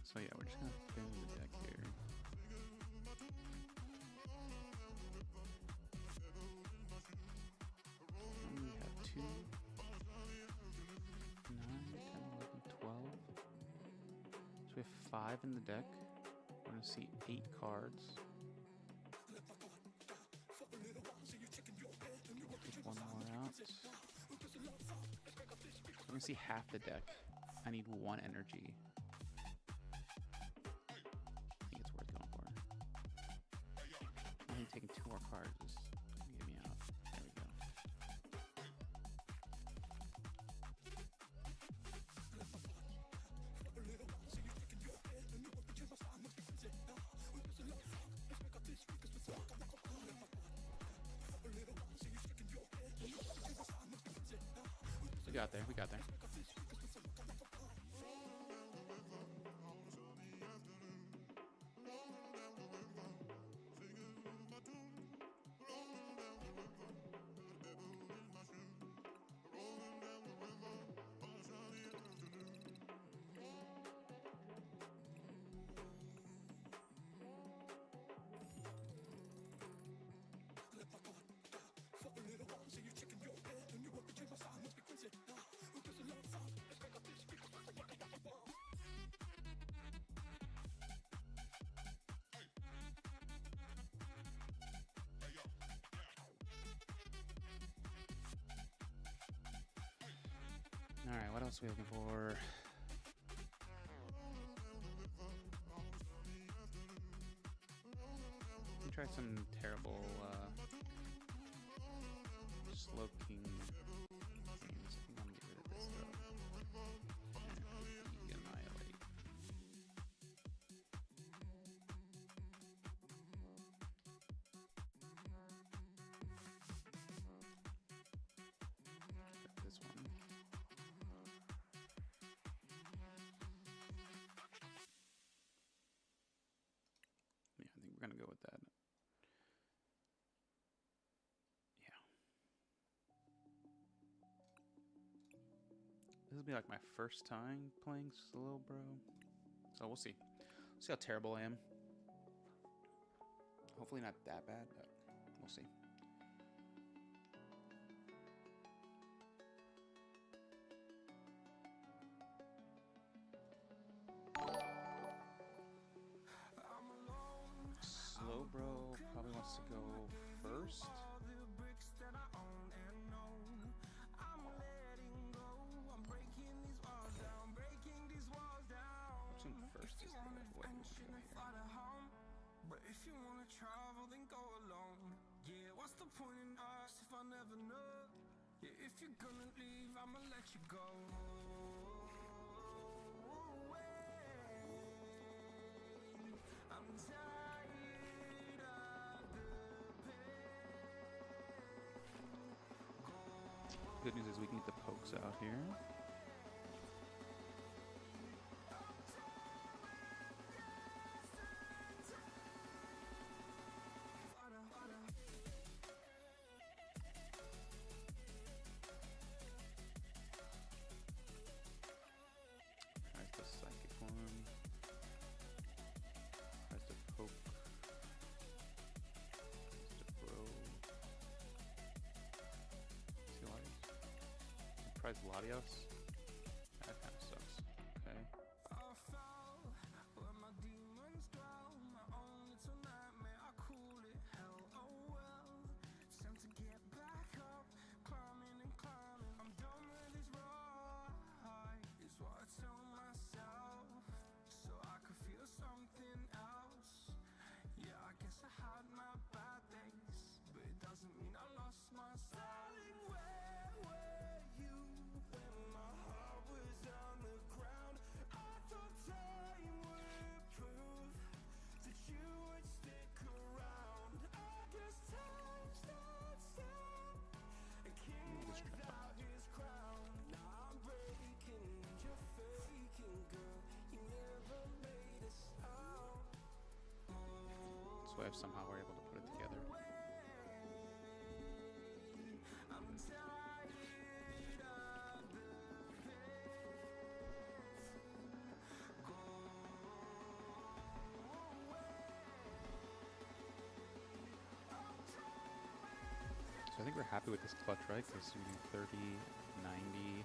Speaker 1: So yeah, we're just gonna thin the deck here. We have 2, 9, 10, 11, 12. So we have 5 in the deck. We're gonna see 8 cards. Take one more out. We're gonna see half the deck. I need 1 energy. I think it's worth going for. I think taking 2 more cards is gonna get me out. There we go. We got there, we got there. Alright, what else are we looking for? Let me try some terrible slow king games. I think I'm gonna get rid of this though. And annihilate. Got this one. Yeah, I think we're gonna go with that. Yeah. This will be like my first time playing Slowbro. So we'll see. See how terrible I am. Hopefully not that bad, but We'll see. Slowbro probably wants to go first. Assume first is the way we want to go here.
Speaker 5: But if you wanna travel, then go alone. Yeah, what's the point in us if I never know? Yeah, if you're gonna leave, I'ma let you go. I'm tired of the pain.
Speaker 1: Good news is we can get the pokes out here. Tries the psychic one. Tries the poke. Tries to throw. Tries Latios. That kind of sucks. Okay.
Speaker 5: I fell where my demons dwell. My own little nightmare, I call it hell. Oh well, it's time to get back up. Climbing and climbing, I'm done with this ride, is what I tell myself, so I could feel something else. Yeah, I guess I had my bad days, but it doesn't mean I lost my styling. Where were you when my heart was on the ground? I thought time would prove that you would stick around. I guess time stands still, a king without his crown. Now I'm breaking, you're faking, girl. You never made a sound.
Speaker 1: So I somehow were able to put it together.
Speaker 5: I'm tired of the pain. Go
Speaker 1: So I think we're happy with this clutch, right? Because we do 30, 90.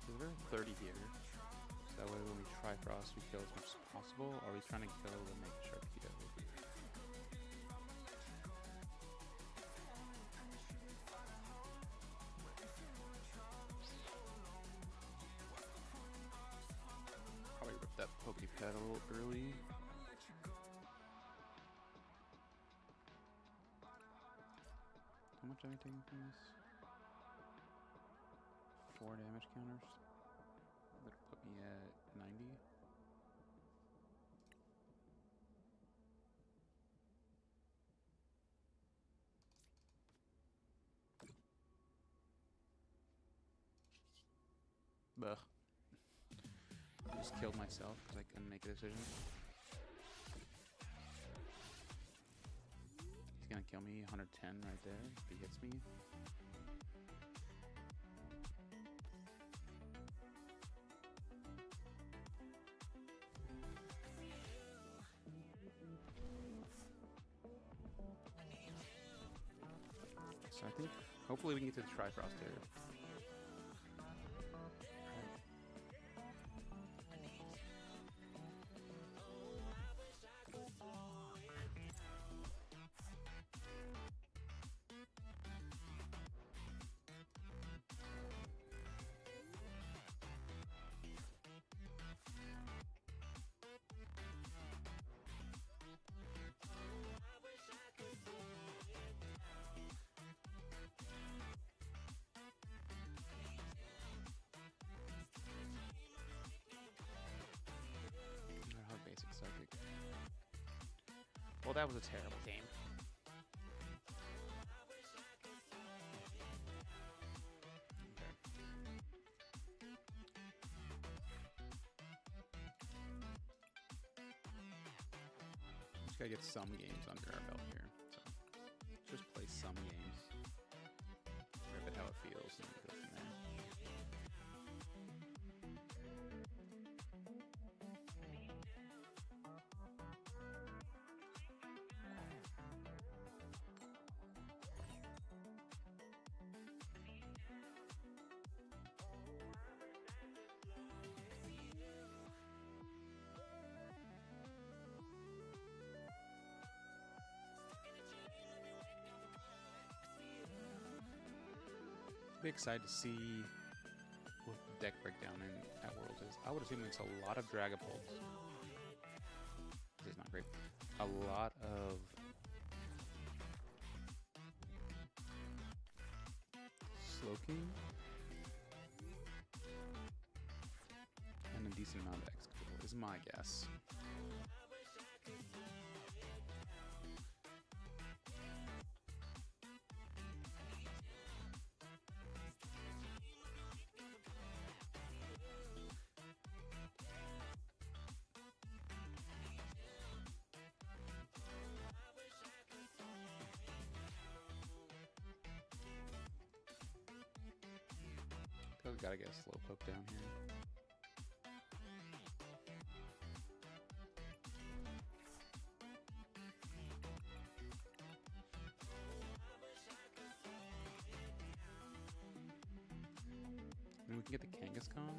Speaker 1: So we're 30 here. So that way when we try frost, we kill as much as possible. Or are we trying to kill and make Sharpedo? Probably rip that Pokey Pedal early. How much am I taking from this? 4 damage counters. That'll put me at 90. Ugh. I just killed myself because I couldn't make a decision. He's gonna kill me, 110 right there if he hits me. So I think hopefully we can get to the Trifrost here. Basic psychic. Well, that was a terrible game. Just gotta get some games under our belt here. So just play some games, rip it how it feels, and then go from there. Be excited to see what the deck breakdown in at Worlds is. I would assume it's a lot of Dragapults. This is not great. A lot of Slowking and a decent amount of Excadrill is my guess. We gotta get a Slowpoke down here. I mean, we can get the Kangaskhan.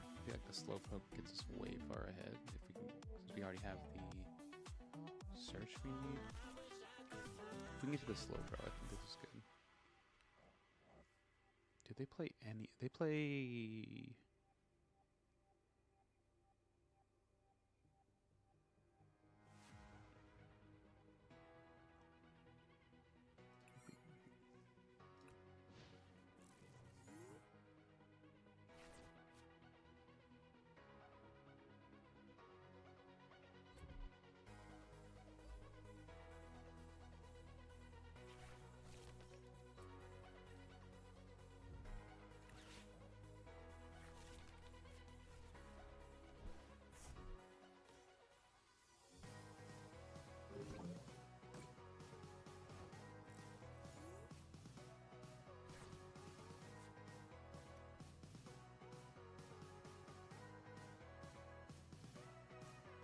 Speaker 1: I feel like the Slowpoke gets us way far ahead if we can, since we already have the search we need. If we can get to the Slowbro, I think this is good. Did they play any? They play.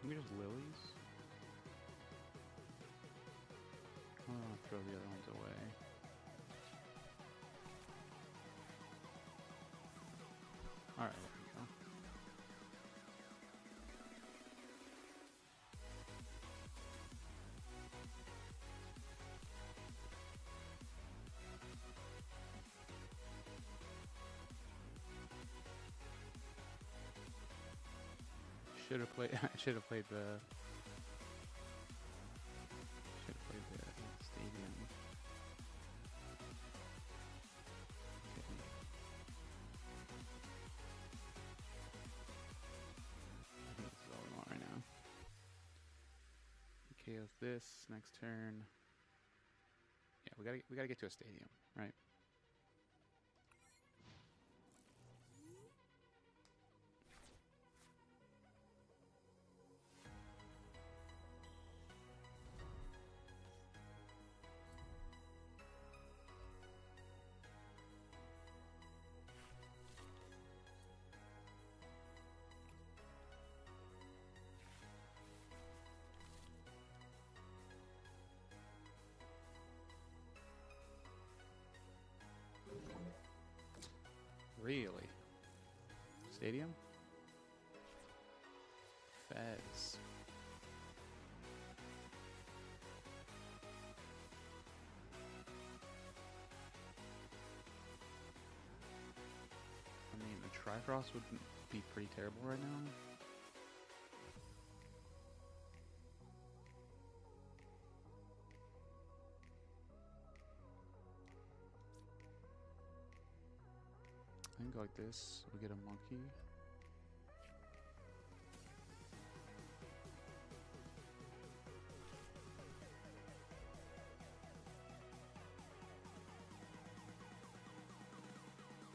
Speaker 1: Maybe just lilies? I don't want to throw the other ones away. Alright, there we go. Should have played. I should have played the. Should have played the stadium. Okay. I think this is all we want right now. KO's this next turn. Yeah, we gotta get to a stadium, right? Really? Stadium? Feds. I mean, the Trifrost would be pretty terrible right now. I can go like this. We get a monkey.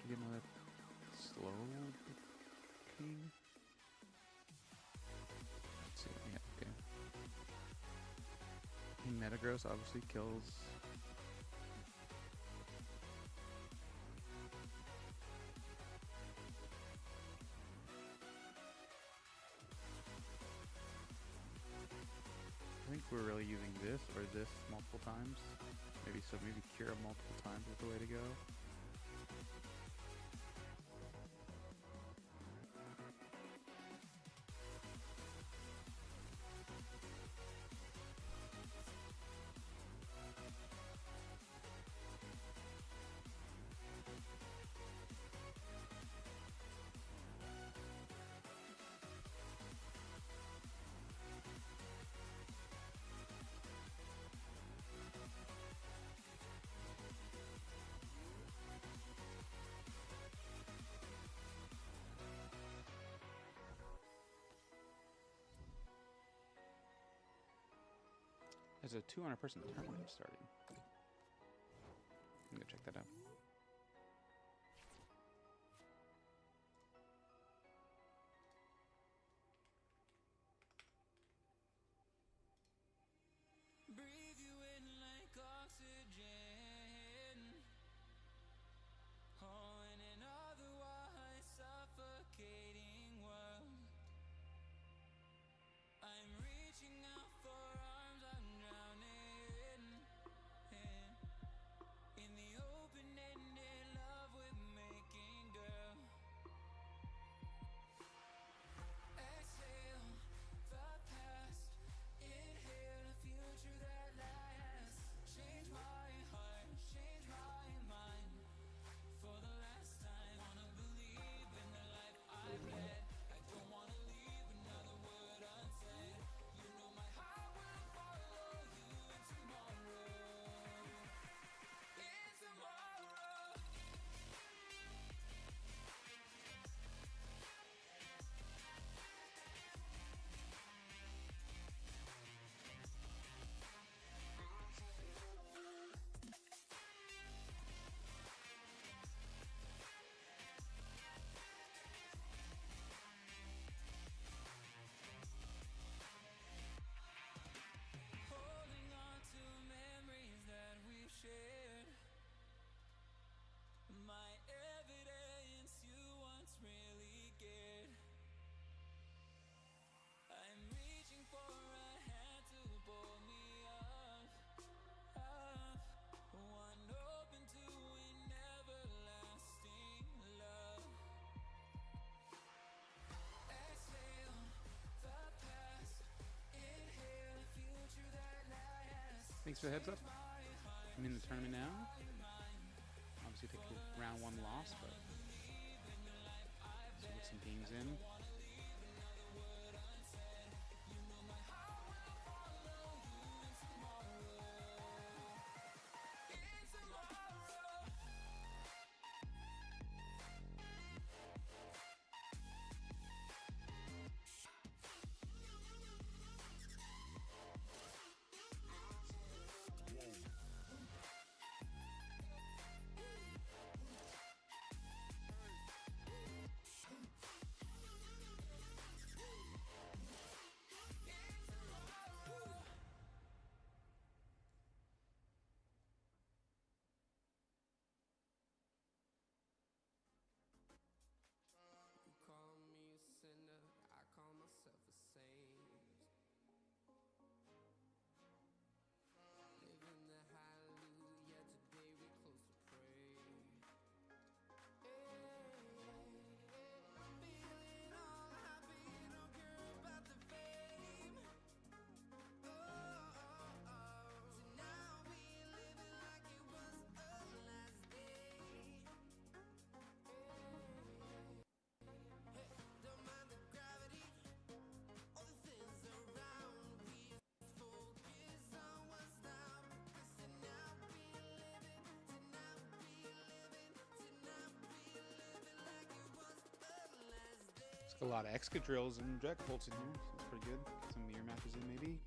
Speaker 1: Get another slow king. Metagross obviously kills. I think we're really using this or this multiple times. Maybe Cure multiple times is the way to go. There's a 200-person tournament starting. I'm gonna check that out.
Speaker 5: Breathe you in like oxygen. Oh, in an otherwise suffocating world, I'm reaching out for arms, I'm drowning in the open-ended love we're making, girl. Exhale the past, inhale a future that lasts. Change my heart, change my mind. For the last time, wanna believe in the life I've led. I don't wanna leave another word unsaid. You know my heart will follow you in tomorrow. In tomorrow. Holding on to memories that we've shared. My evidence you once really cared. I'm reaching for a hand to pull me up, one open to an everlasting love. Exhale the past, inhale a future that lasts.
Speaker 1: Thanks for the heads up. I'm in the tournament now. Obviously, take a round 1 loss, but let's get some games in.
Speaker 5: You call me a sinner, I call myself a saint. Living the hallelujah, today we close to pray. I'm feeling all happy, don't care about the fame. So now we living like it was our last day. Don't mind the gravity, all the things around. We focus on what's now, because tonight we living, tonight we living, tonight we living like it was our last day.
Speaker 1: It's got a lot of Excadrills and Dragapults in here, so that's pretty good. Some mirror matches in, maybe.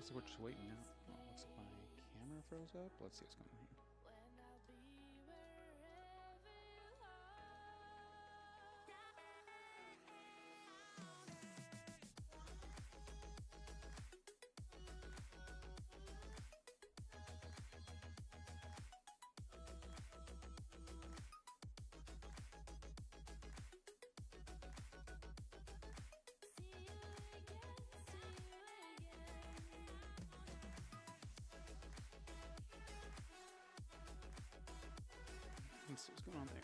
Speaker 1: Looks like we're just waiting now. Oh, looks like my camera froze up. Let's see what's going on here. Let's see what's going on there.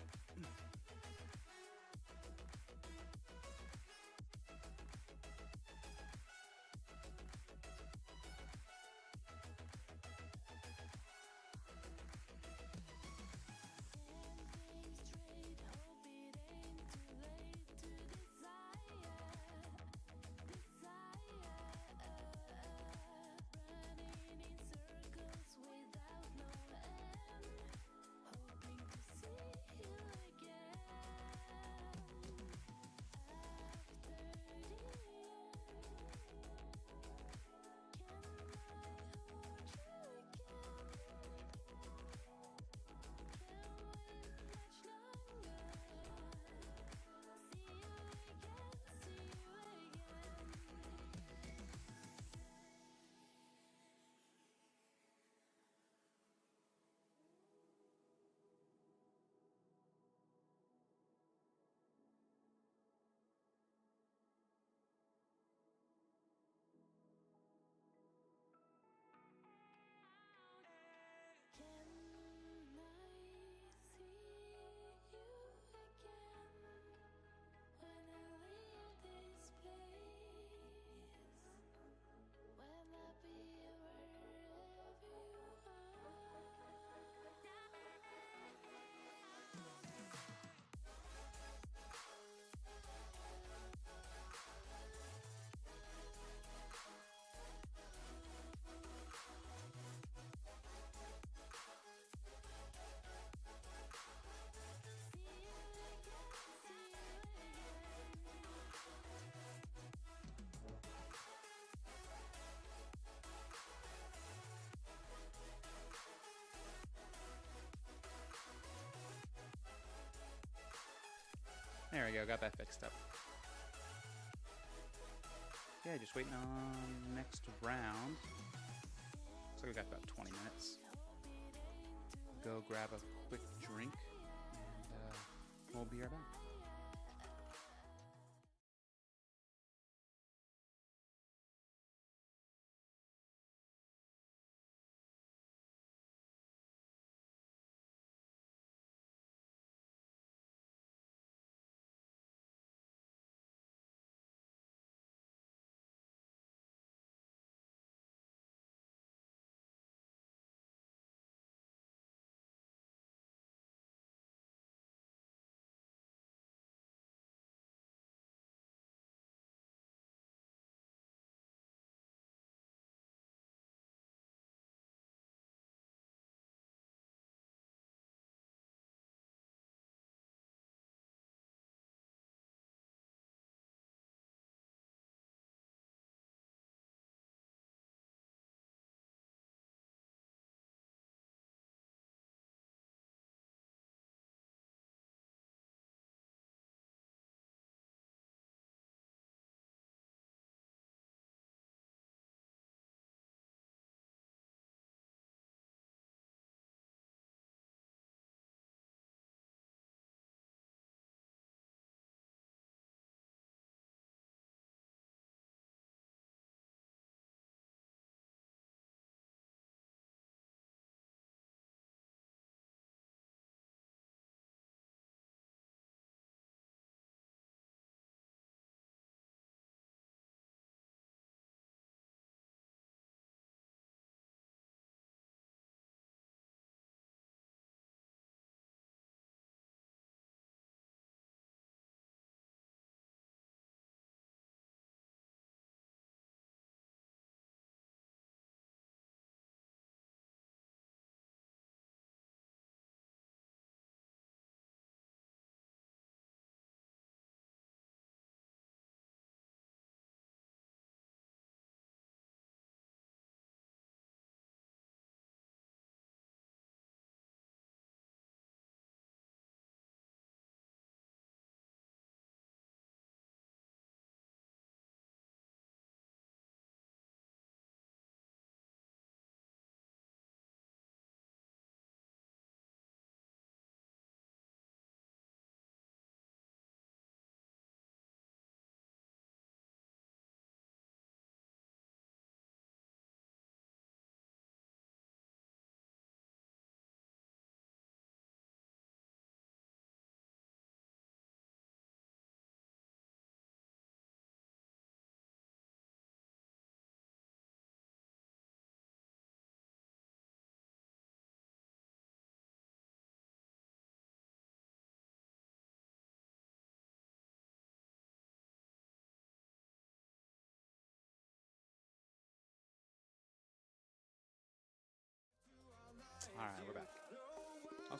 Speaker 1: There we go, got that fixed up. Yeah, just waiting on next round. Looks like we got about 20 minutes. Go grab a quick drink, and we'll be right back.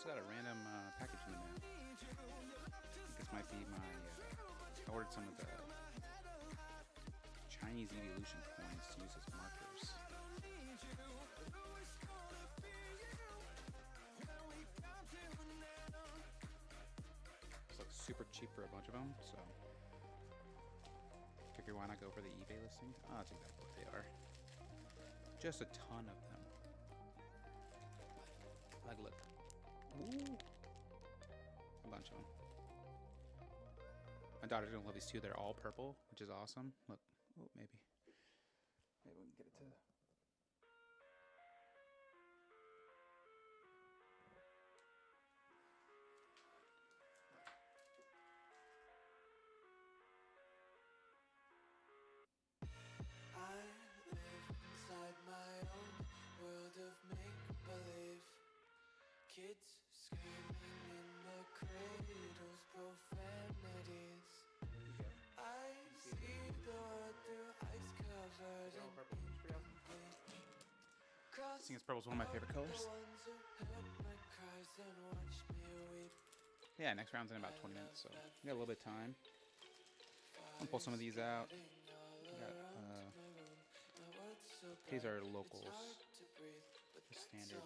Speaker 1: also got a random package in the mail. I think this might be my. I ordered some of the Chinese evolution coins to use as markers. It's like super cheap for a bunch of them, so figure why not go for the eBay listing? Oh, that's exactly what they are. Just a ton of them. Like, look. Ooh. A bunch of them. My daughter's gonna love these too. They're all purple, which is awesome. Look. Oh, maybe. Maybe we can get it to.
Speaker 5: I live inside my own world of make-believe. Kids screaming in the cradles, profanities. I see the world through ice covered in bleach.
Speaker 1: I think this purple's one of my favorite colors.
Speaker 5: The ones who heard my cries and watched me weep.
Speaker 1: Yeah, next round's in about 20 minutes, so we got a little bit of time. I'll pull some of these out. We got, these are locals. The standard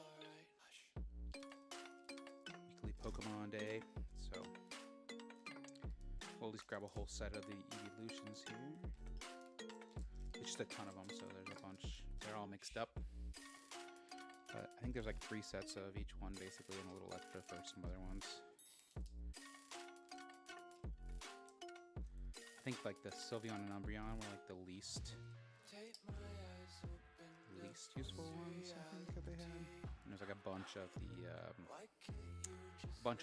Speaker 1: weekly Pokemon day. So we'll at least grab a whole set of the evolutions here. It's just a ton of them, so there's a bunch. They're all mixed up. But I think there's like 3 sets of each one basically, and a little extra for some other ones. I think like the Sylveon and Umbreon were like the least useful ones I think that they had. And there's like a bunch of the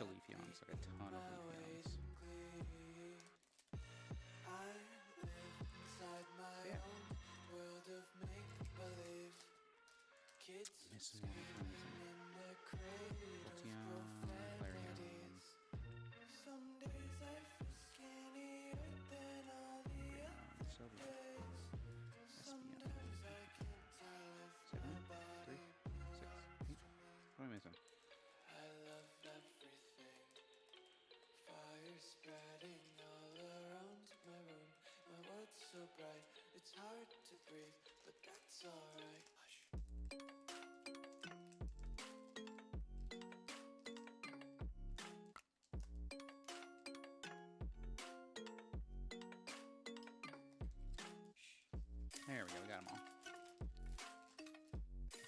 Speaker 1: Leafeons, like a ton of Leafeons. Yeah. Missing one of them. Leafeon, Flareon.
Speaker 5: Some days I feel skinnier than all the other days. Sometimes I can't tell if my body belongs to me.
Speaker 1: What am I missing?
Speaker 5: I love everything. Fire spreading all around my room. My world's so bright, it's hard to breathe, but that's alright. Hush.
Speaker 1: There we go, we got them all.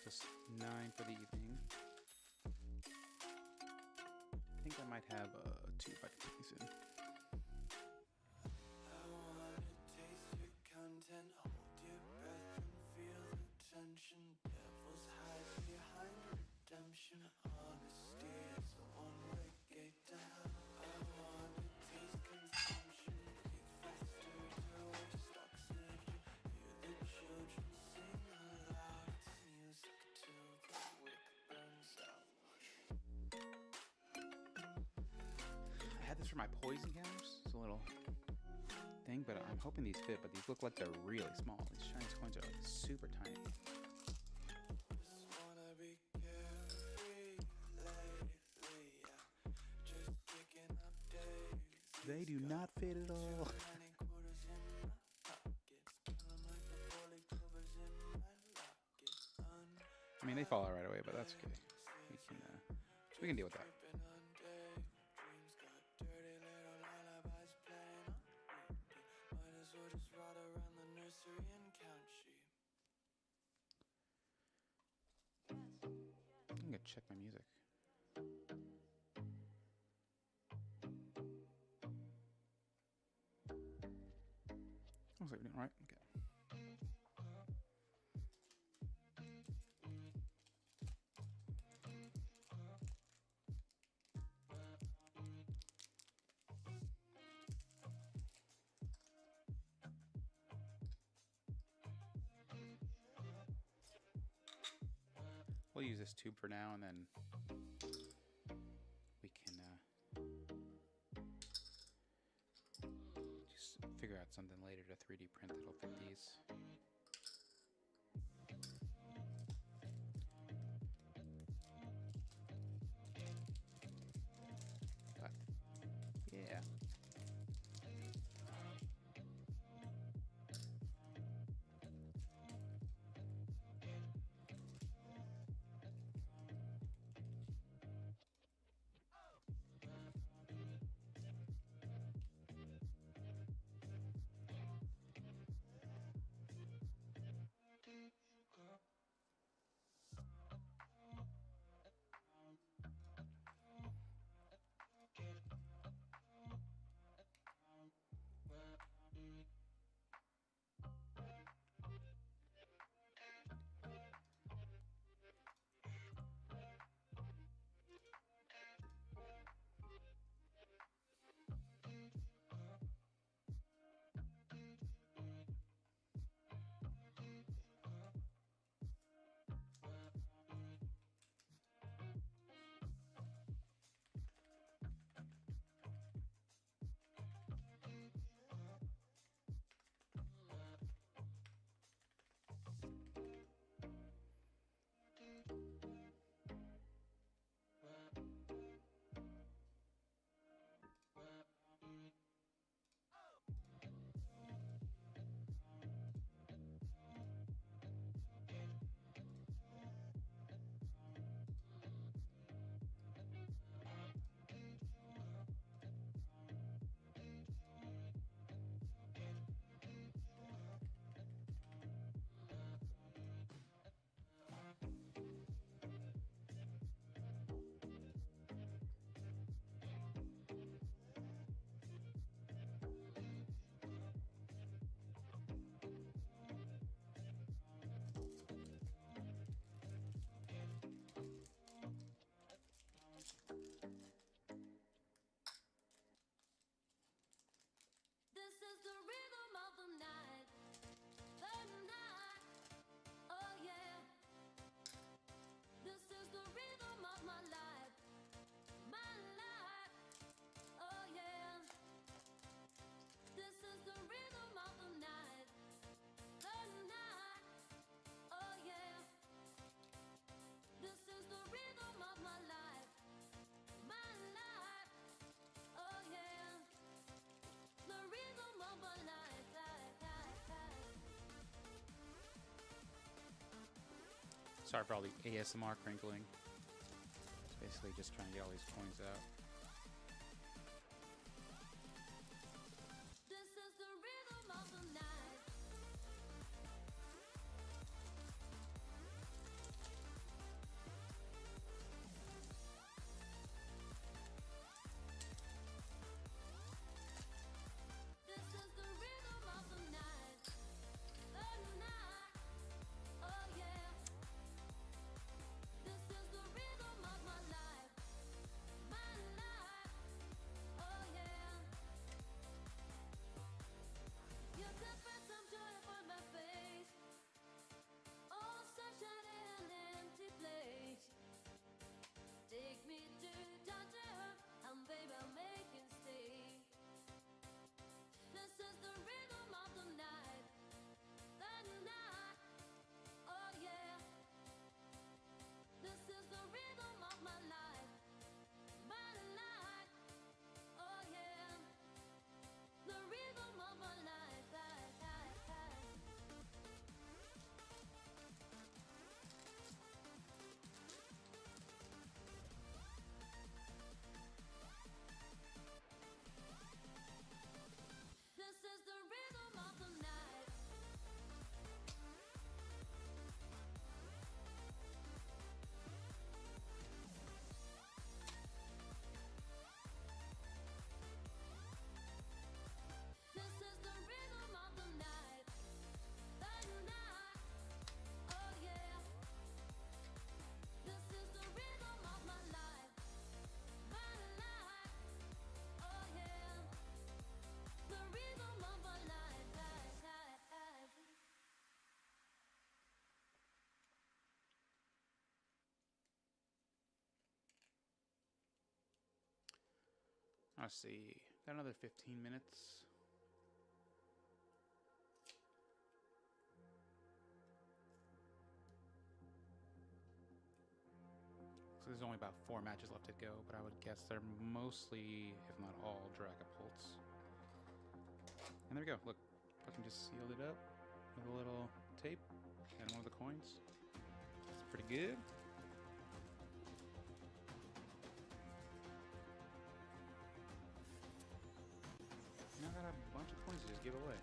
Speaker 1: Just 9 for the evening. I think I might have 2 if I can take these in.
Speaker 5: I wanna taste your content, hold your breath and feel the tension. Devils hide behind redemption. Honesty is a one-way gate to hell. I wanna taste consumption, breathe faster to waste oxygen. Hear the children sing aloud. It's music till the wick burns out.
Speaker 1: I had this for my poison counters. It's a little thing, but I'm hoping these fit, but these look like they're really small. These Chinese coins are like super tiny.
Speaker 5: Just wanna be carefree lately, yeah. Just kicking up days.
Speaker 1: They do not fit at all.
Speaker 5: Many quarters in my pockets. Kill 'em like the four-leaf clovers in my locket.
Speaker 1: I mean, they fall out right away, but that's okay. We can deal with that.
Speaker 5: Creeping on day. Dreams got dirty little lullabies playing on repeat. Might as well just ride around the nursery and count sheep.
Speaker 1: I'm gonna check my music. Looks like we're doing right. Okay. We'll use this tube for now, and then we can just figure out something later to 3D print that'll fit these. Sorry for all the ASMR crinkling. It's basically just trying to get all these coins out.
Speaker 2: This is the rhythm of the night. This is the rhythm of the night. The night. Oh yeah. This is the rhythm of my life. My life. Oh yeah. You can find some joy upon my face. Oh, sunshine in an empty place. Take me to danger, and baby, I'll make it stay. This is the rhythm of the night. The night. Oh yeah. This is the rhythm of my life. My life. Oh yeah. The rhythm of my life. This is the rhythm of the night. This is the rhythm of the night. The night. Oh yeah. This is the rhythm of my life. My life. Oh yeah. The rhythm of my life.
Speaker 1: Let's see. Got another 15 minutes. So there's only about 4 matches left to go, but I would guess they're mostly, if not all, Dragapults. And there we go. Look, fucking just sealed it up with a little tape and one of the coins. It's pretty good. Now I got a bunch of coins to just give away.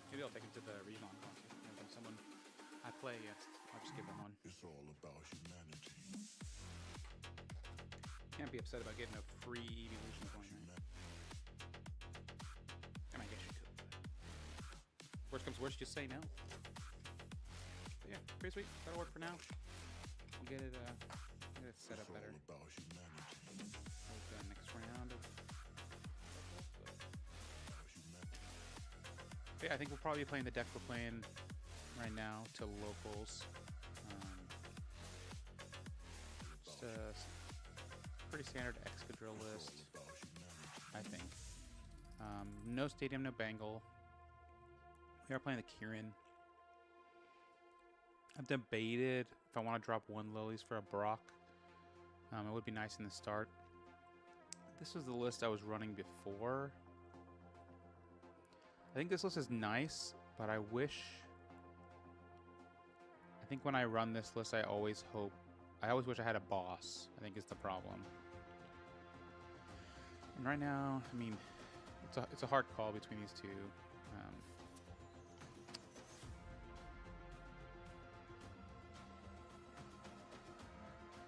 Speaker 1: Maybe I'll take him to the Revon concert. You know, when someone I play against, I'll just give them one.
Speaker 6: It's all about humanity.
Speaker 1: Can't be upset about getting a free evolution coin, right? I mean, I guess you could. But worst comes to worst, just say no. But yeah, pretty sweet. That'll work for now. We'll get it set up
Speaker 6: It's
Speaker 1: better.
Speaker 6: all about humanity.
Speaker 1: With the next round of. Yeah, I think we'll probably be playing the deck we're playing right now to locals. Just a pretty standard Excadrill list, I think. No Stadium, no Bangle. We are playing the Kieran. I've debated if I want to drop 1 Lilies for a Brock. It would be nice in the start. This was the list I was running before. I think this list is nice, but I wish... I think when I run this list, I always wish I had a boss, I think is the problem. And right now, I mean, it's a hard call between these two.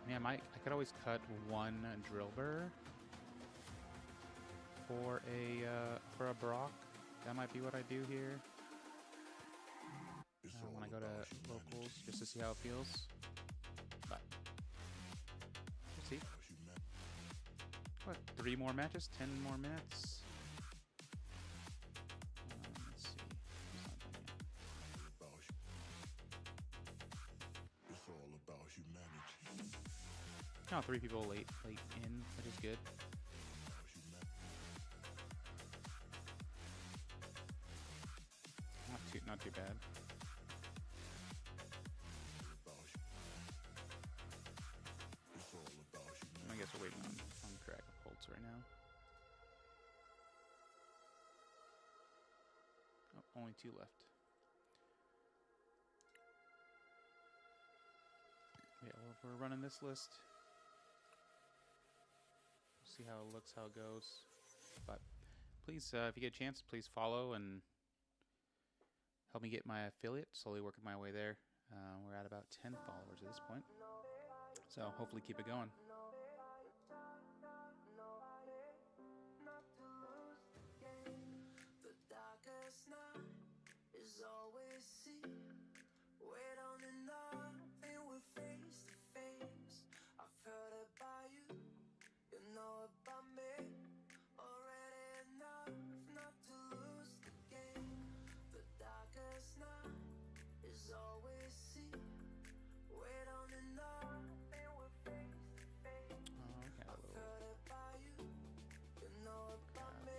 Speaker 1: I mean, I could always cut 1 Drillbur for a Brock. That might be what I do here. When I go to locals, just to see how it feels. But we'll see. What? 3 more matches? 10 more minutes? Let's see. It's not done yet.
Speaker 6: It's all about humanity.
Speaker 1: Oh, 3 people late in, which is good. Not too bad. I guess we're waiting on Dragapults right now. only 2 left. Yeah, well, we're running this list. See how it looks, how it goes. But please, if you get a chance, please follow and help me get my affiliate. Slowly working my way there. We're at about 10 followers at this point. So hopefully keep it going.
Speaker 5: The darkest night is always seen. Wait on nothing, we're face to face. I've heard about you, you know about me. Already enough not to lose the game. The darkest night is always seen. Wait on nothing, we're face to face.
Speaker 1: Okay,
Speaker 5: I've heard about you, you know about me.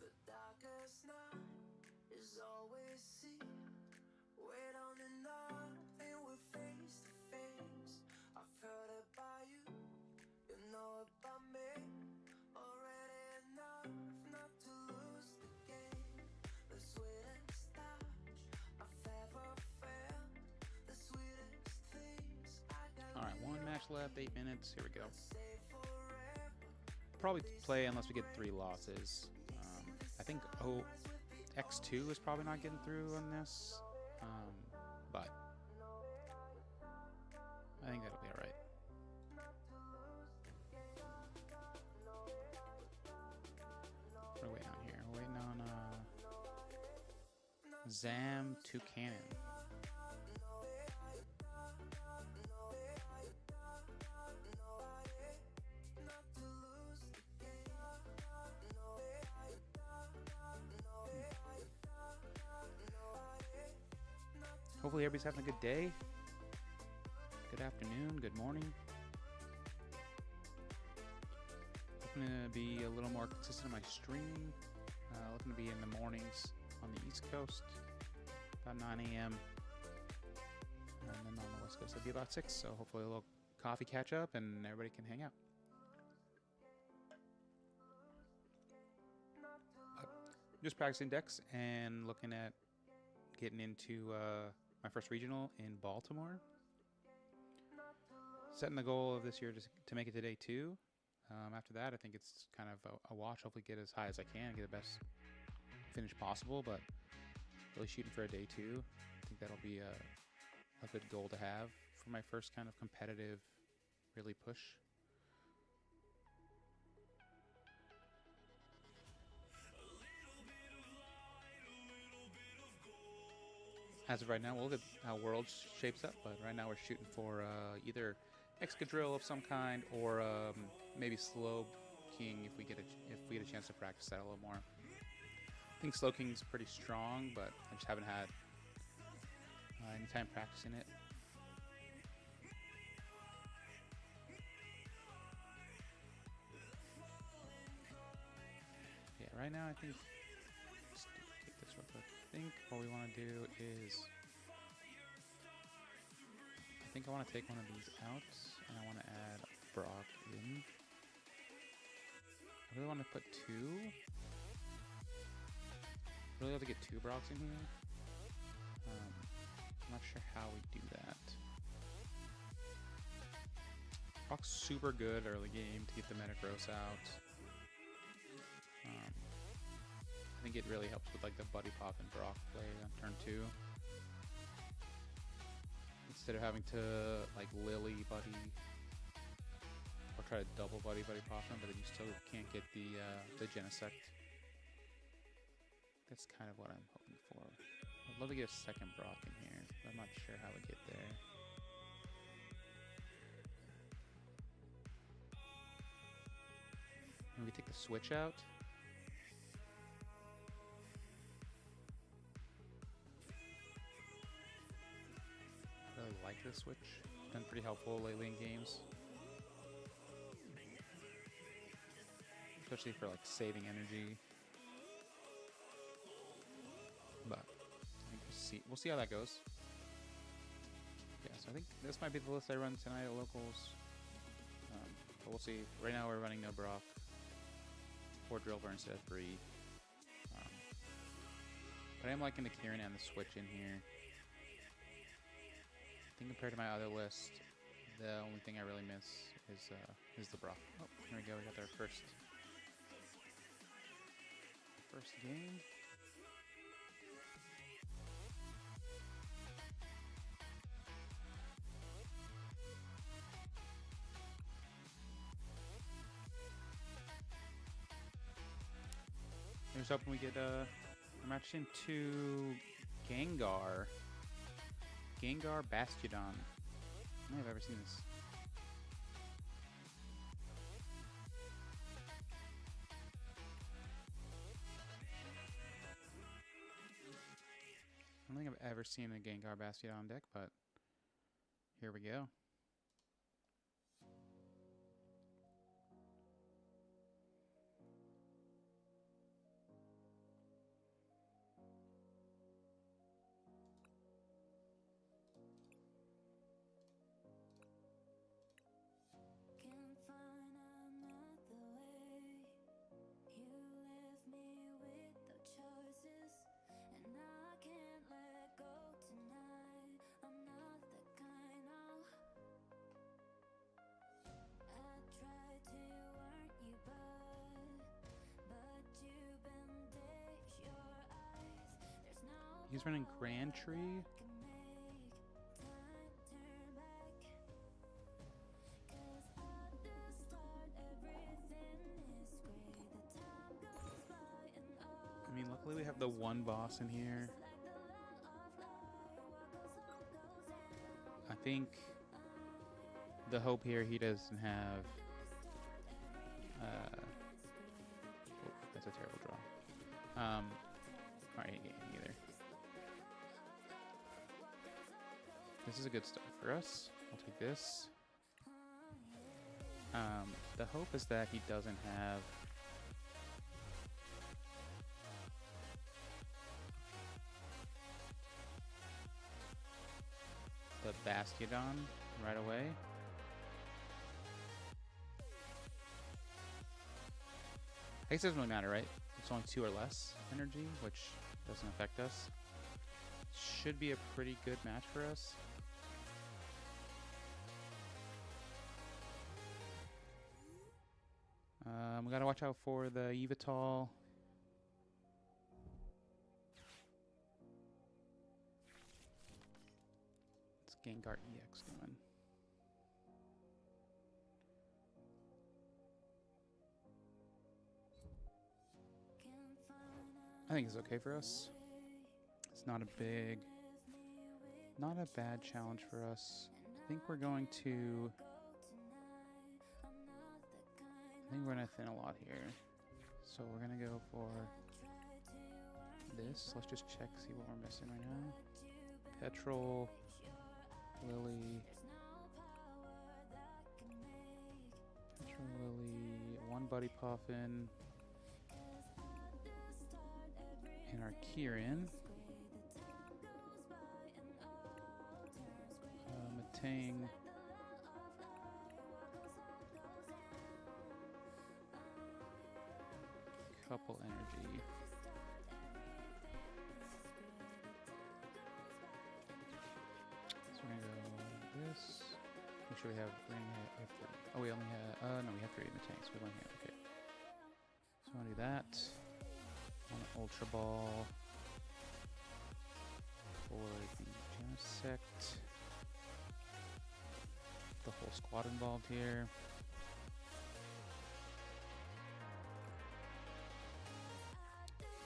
Speaker 5: The darkest night is always seen. Wait on nothing, we're face to face. I've heard about you, you know about me. Already enough not to lose the game. The sweetest touch I've ever felt. The sweetest things I got.
Speaker 1: All right, 1 match left, 8 minutes. Here we go.
Speaker 5: Say forever.
Speaker 1: Probably play unless we get 3 losses. I think X2 is probably not getting through on this, but I think that'll be all right. What are we waiting on here? We're waiting on Zam Toucanon. Hopefully everybody's having a good day, good afternoon, good morning. Looking to be a little more consistent in my streaming. Looking to be in the mornings on the East Coast, about 9 a.m. And then on the West Coast it'll be about 6, so hopefully a little coffee catch up and everybody can hang out. Just practicing decks and looking at getting into my first regional in Baltimore. Setting the goal of this year to make it to day 2. After that, I think it's kind of a watch. Hopefully get as high as I can, get the best finish possible, but really shooting for a day 2. I think that'll be a good goal to have for my first kind of competitive really push. As of right now, we'll look at how Worlds shapes up, but right now we're shooting for either Excadrill of some kind or maybe Slow King if we get a chance to practice that a little more. I think Slow King's pretty strong, but I just haven't had any time practicing it. Yeah, right now I think. Let's take this real quick. I think what we want to do is, I think I want to take one of these out and I want to add Brock in. I really want to put 2. Really have to get 2 Brocks in here. I'm not sure how we do that. Brock's super good early game to get the Metagross out. I think it really helps with like the Buddy Pop and Brock play on turn 2. Instead of having to like Lily Buddy or try to double Buddy Pop him, but then you still can't get the Genesect. I That's kind of what I'm hoping for. I'd love to get a second Brock in here, but I'm not sure how we get there. Maybe take the switch out. I really like this switch. It's been pretty helpful lately in games. Especially for like saving energy. But I think we'll see how that goes. Yeah, so I think this might be the list I run tonight at locals. But we'll see. Right now we're running no Brock. 4 Drillbur instead of 3. But I am liking the Kieran and the switch in here. I think compared to my other list, the only thing I really miss is the Brock. Oh, here we go. We got our first game. Here's hoping we get a match into Gengar Bastiodon. I don't think I've ever seen this. I don't think I've ever seen a Gengar Bastiodon deck, but here we go. He's running Grand Tree. I mean, luckily we have the one boss in here. I think the hope here he doesn't have. Oh, that's a terrible draw. Alright, either. This is a good start for us. I'll take this. The hope is that he doesn't have the Bastiodon right away. I guess it doesn't really matter, right? It's only 2 or less energy, which doesn't affect us. Should be a pretty good match for us. We gotta watch out for the Evital. It's Gengar EX going. I think it's okay for us. It's not a bad challenge for us. I think we're going to thin a lot here. So we're gonna go for this. Let's just check, see what we're missing right now. Petrol, Lily, 1 Buddy Puffin, and our Kieran. Matang. Couple energy. So we're gonna go this. Make sure we have 3. Oh, we only have. No, we have 3 in the tanks. We only have. Okay. So I want to do that. One Ultra Ball for the Genesect. The whole squad involved here.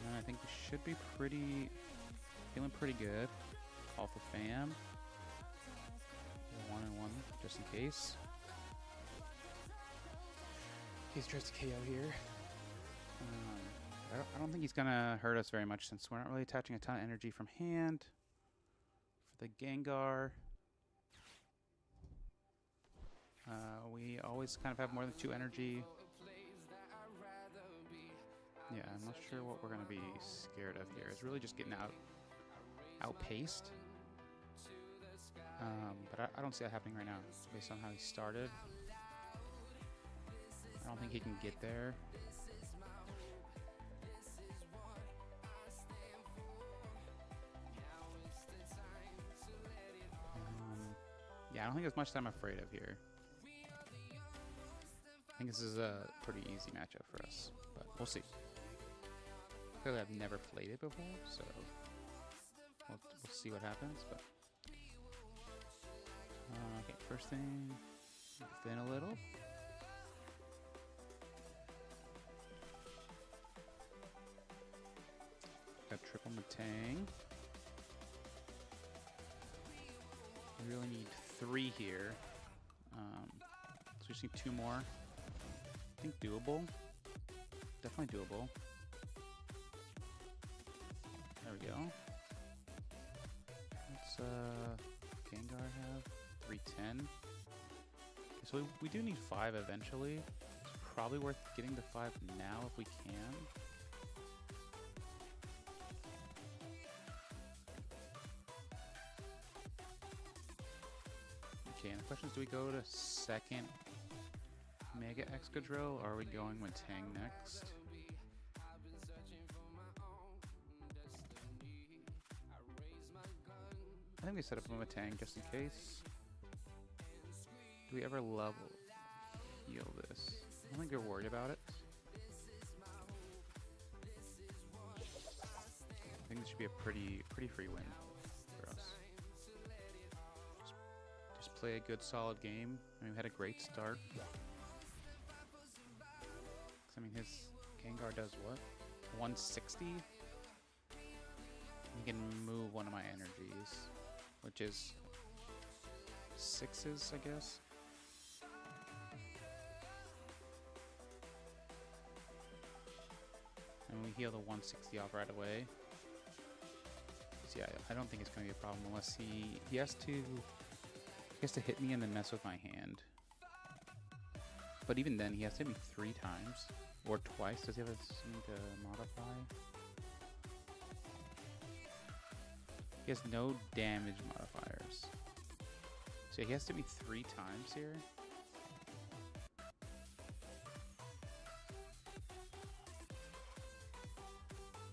Speaker 1: And I think we should be feeling pretty good. Call for fam. 1 and 1, just in case. He tries to KO here. I don't think he's gonna hurt us very much since we're not really attaching a ton of energy from hand. For the Gengar, we always kind of have more than 2 energy. Yeah, I'm not sure what we're gonna be scared of here. It's really just getting outpaced. But I don't see that happening right now based on how he started. I don't think he can get there. Yeah, I don't think there's much that I'm afraid of here. I think this is a pretty easy matchup for us, but we'll see. Clearly I've never played it before, so we'll see what happens. But okay, first thing, thin a little. Got triple Matang. We really need 3 here. So we just need 2 more. I think doable. Definitely doable. There we go. What's Gengar have? 310. So we do need 5 eventually. It's probably worth getting to 5 now if we can. Okay, and the question is, do we go to second Mega Excadrill, or are we going with Tang next? I think we set up a Tang just in case. Do we ever level heal this? I don't think we're worried about it. I think this should be a pretty free win for us. Just play a good solid game. I mean, we had a great start. I mean, his Gengar does what? 160? He can move one of my energies, which is 6s, I guess. And we heal the 160 off right away. So yeah, I don't think it's going to be a problem unless he has to hit me and then mess with my hand. But even then, he has to hit me 3 times. Or twice. Does he have something to modify? He has no damage modifiers. So he has to hit me 3 times here.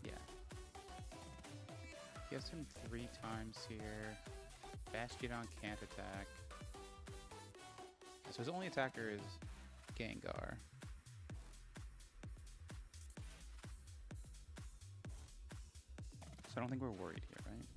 Speaker 1: Yeah. He has to hit me 3 times here. Bastiodon can't attack. So his only attacker is Gengar. So I don't think we're worried here, right?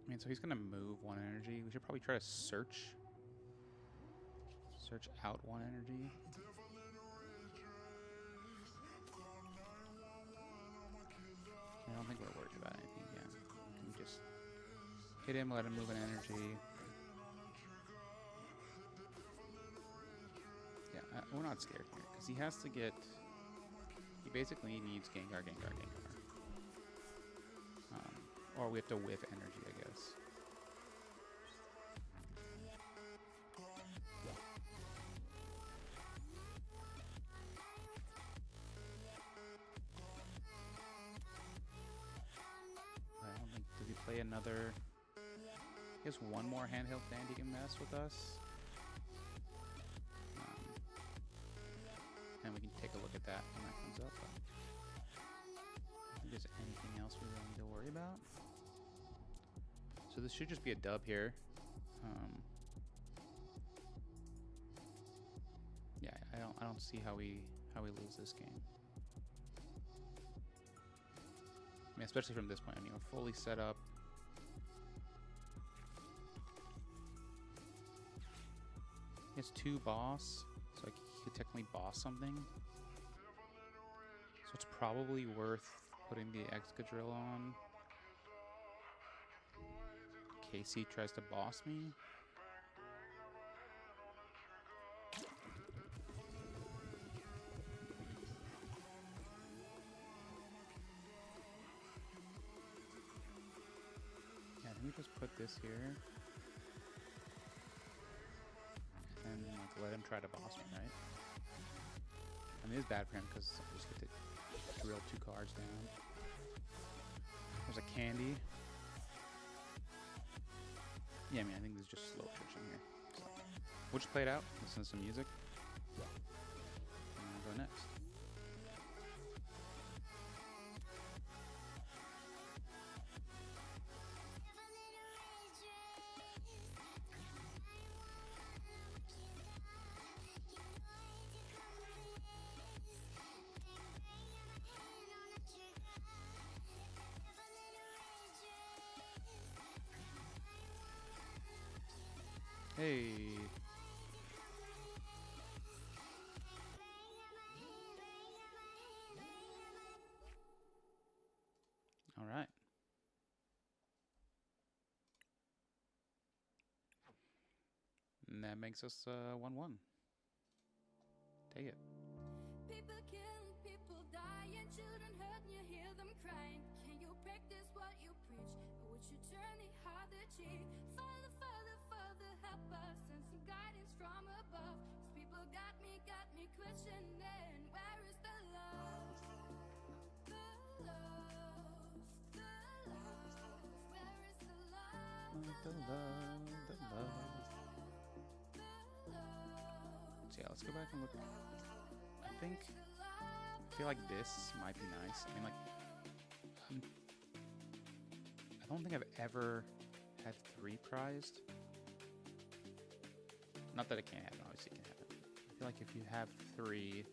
Speaker 1: I mean, so he's gonna move 1 energy. We should probably try to search out 1 energy. I don't think we're worried about anything yet. We can just hit him, let him move an energy. Yeah, we're not scared here, because he has to get... He basically needs Gengar. Or we have to whiff energy, I guess. Play another. He has 1 more handheld stand he can mess with us. And we can take a look at that when that comes up. If there's anything else we really need to worry about. So this should just be a dub here. Yeah, I don't see how we lose this game. especially from this point, I mean, I'm fully set up. It's 2 boss, so he could technically boss something. So it's probably worth putting the Excadrill on in case he tries to boss me. Yeah, let me just put this here. And like let him try to boss me, right? I mean, it's bad for him because I just get to drill 2 cards down. There's a candy. Yeah, I mean, I think there's just slow twitching here. So, we'll just play it out, listen to some music, and we'll go next. Hey. All right. And that makes us 1-1. Take it.
Speaker 2: People killing, people dying, children hurt, and you hear them crying. Can you practice what you preach? Or would you turn the other cheek? Father, Father, Father, help us, and some guidance from above. These people got me questioning, where is the love? The love, the love, where is the love?
Speaker 1: The love, the love. So yeah, let's go back and look. I feel like this might be nice. I mean, like, I don't think I've ever had 3 prized. Not that it can't happen, obviously it can happen. I feel like if you have 3...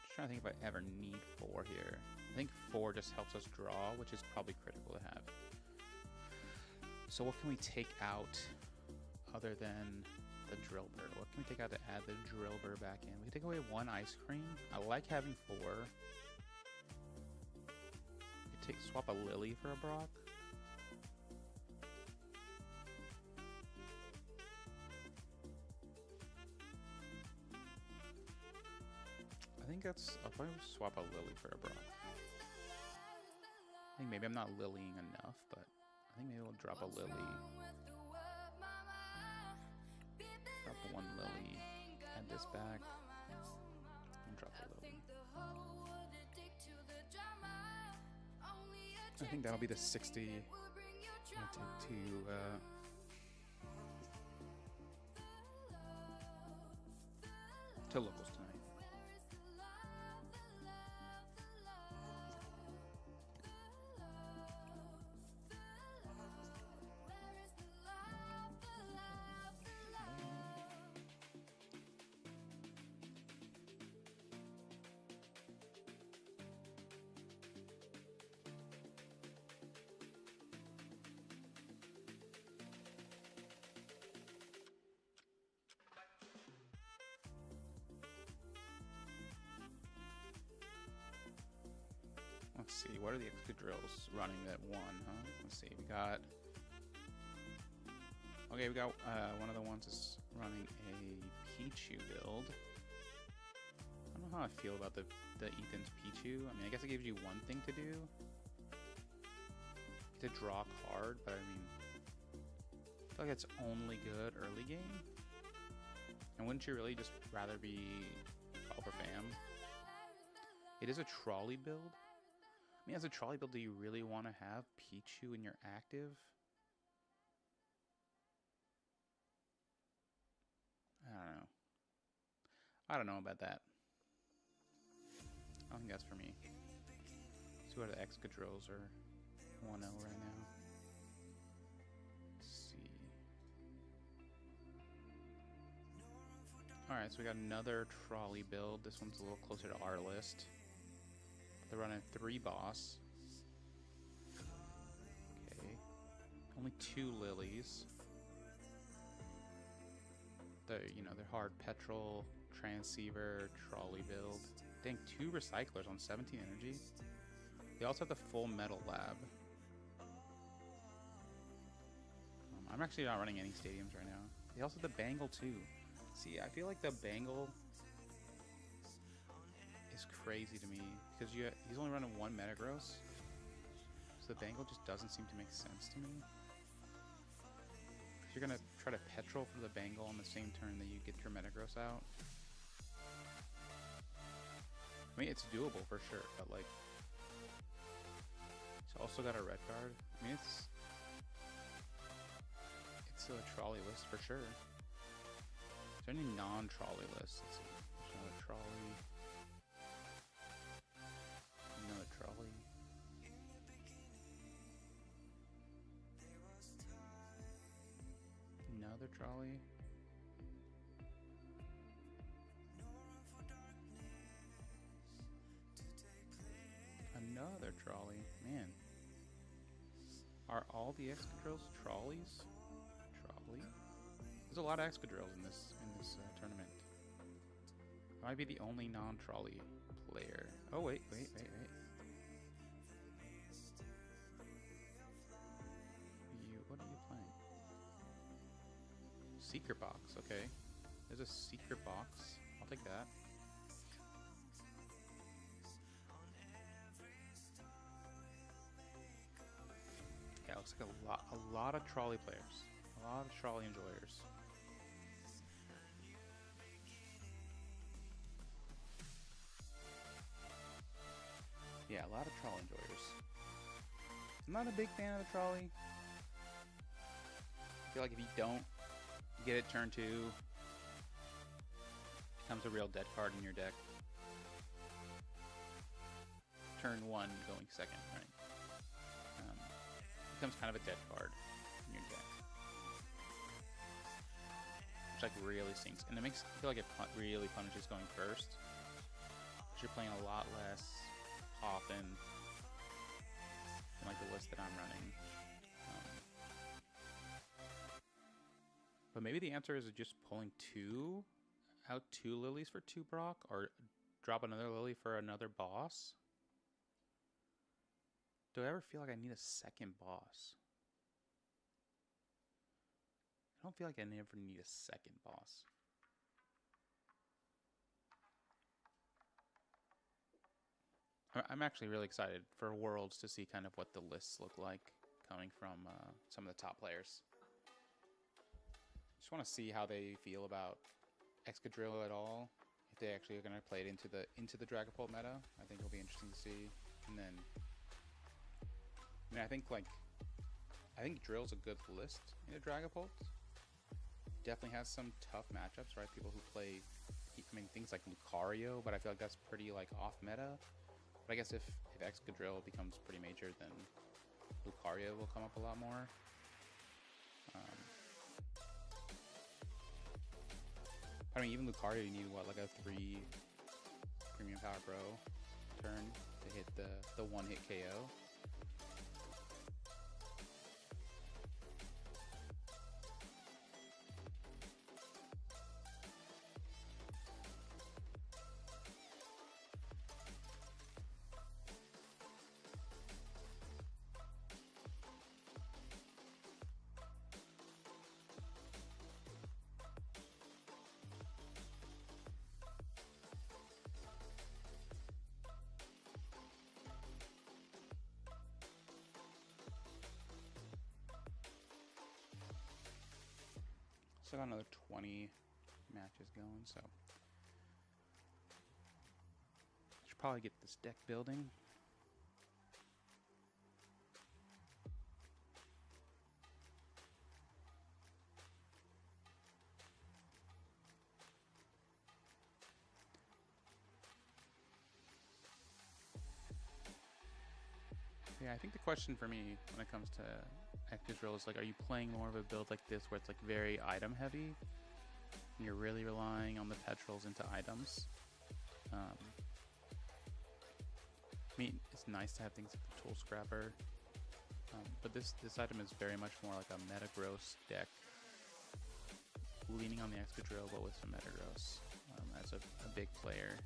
Speaker 1: Just trying to think if I ever need 4 here. I think 4 just helps us draw, which is probably critical to have. So what can we take out other than the drill burr? What can we take out to add the drill burr back in? We can take away 1 ice cream. I like having 4. We could swap a Lily for a Brock. I think I'll probably swap a Lily for a Brock. I think maybe I'm not lilying enough, but I think maybe we'll drop a Lily. Drop 1 Lily, add this back, and drop a Lily. I think that'll be the 60. I'm gonna take to locals tonight. Let's see, what are the Excadrills running at 1, huh? Let's see, we got... Okay, we got one of the ones is running a Pichu build. I don't know how I feel about the Ethan's Pichu. I mean, I guess it gives you one thing to do. To draw a card, but I mean... I feel like it's only good early game. And wouldn't you really just rather be Call for Fam? It is a trolley build. I mean, as a trolley build, do you really want to have Pichu in your active? I don't know about that. I don't think that's for me. Let's see what the Excadrills are 1-0 right now. Let's see. Alright, so we got another trolley build. This one's a little closer to our list. They're running 3 boss. Okay. Only 2 lilies. They're hard petrol, transceiver, trolley build. Dang, 2 recyclers on 17 energy. They also have the full metal lab. I'm actually not running any stadiums right now. They also have the bangle too. See, I feel like the bangle is crazy to me because he's only running 1 metagross. So the bangle just doesn't seem to make sense to me. You're gonna try to petrol for the bangle on the same turn that you get your metagross out. I mean, it's doable for sure, but like, it's also got a red card. I mean, it's a trolley list for sure. Is there any non-trolley lists? Let's see. There's another trolley. Another trolley. Another trolley. Another trolley. Man. Are all the Excadrills trolleys? Trolley? There's a lot of Excadrills in this tournament. I might be the only non-trolley player. Oh wait. You, what are you playing? Secret box, okay. There's a secret box. I'll take that. Yeah, it looks like a lot of trolley players. A lot of trolley enjoyers. Yeah, a lot of trolley enjoyers. I'm not a big fan of the trolley. I feel like if you don't get it turn 2, it becomes a real dead card in your deck. Turn 1 going second, right? Becomes kind of a dead card in your deck. Which like really stinks. And it makes I feel like it really punishes going first. Because you're playing a lot less often than like the list that I'm running. But maybe the answer is just pulling 2 lilies for 2 Brock, or drop another lily for another boss. Do I ever feel like I need a second boss? I don't feel like I never need a second boss. I'm actually really excited for Worlds to see kind of what the lists look like coming from some of the top players. Just want to see how they feel about Excadrill at all. If they actually are going to play it into the Dragapult meta, I think it'll be interesting to see. And then, I mean, I think Drill's a good list in a Dragapult. Definitely has some tough matchups, right? People who play, I mean, things like Lucario, but I feel like that's pretty like off meta. But I guess if Excadrill becomes pretty major, then Lucario will come up a lot more. I mean, even Lucario, you need what, like a 3 Premium Power Pro turn to hit the one-hit KO. So I got another 20 matches going, so should probably get this deck building. Yeah, I think the question for me when it comes to Excadrill is like, are you playing more of a build like this where it's like very item heavy? and you're really relying on the petrels into items. I mean, it's nice to have things like the tool scrapper, but this item is very much more like a metagross deck, leaning on the Excadrill but with some metagross as a big player.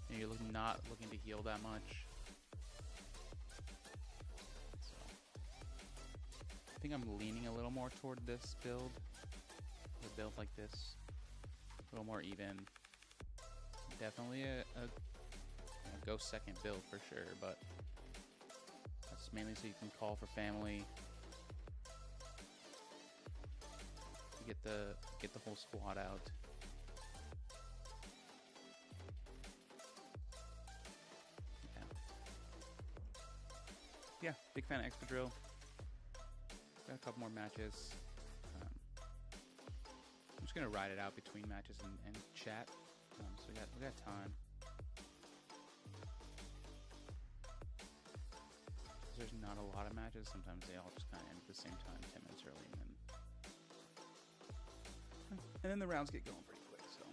Speaker 1: And you're not looking to heal that much. So, I think I'm leaning a little more toward this build. A build like this, a little more even. Definitely a go second build for sure, but that's mainly so you can call for family. Get the whole squad out. Yeah, big fan of Excadrill. Got a couple more matches. I'm just gonna ride it out between matches and chat. So we got time. There's not a lot of matches. Sometimes they all just kind of end at the same time, 10 minutes early, and then the rounds get going pretty quick. So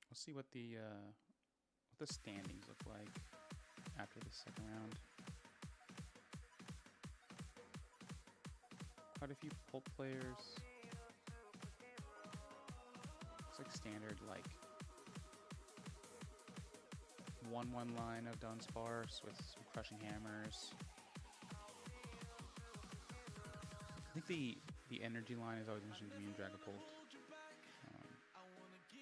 Speaker 1: we'll see what the standings look like after the second round. Quite a few pulp players. It's like standard, like 1-1 line of Dunsparce with some crushing hammers. I think the energy line is always interesting to me in Dragapult.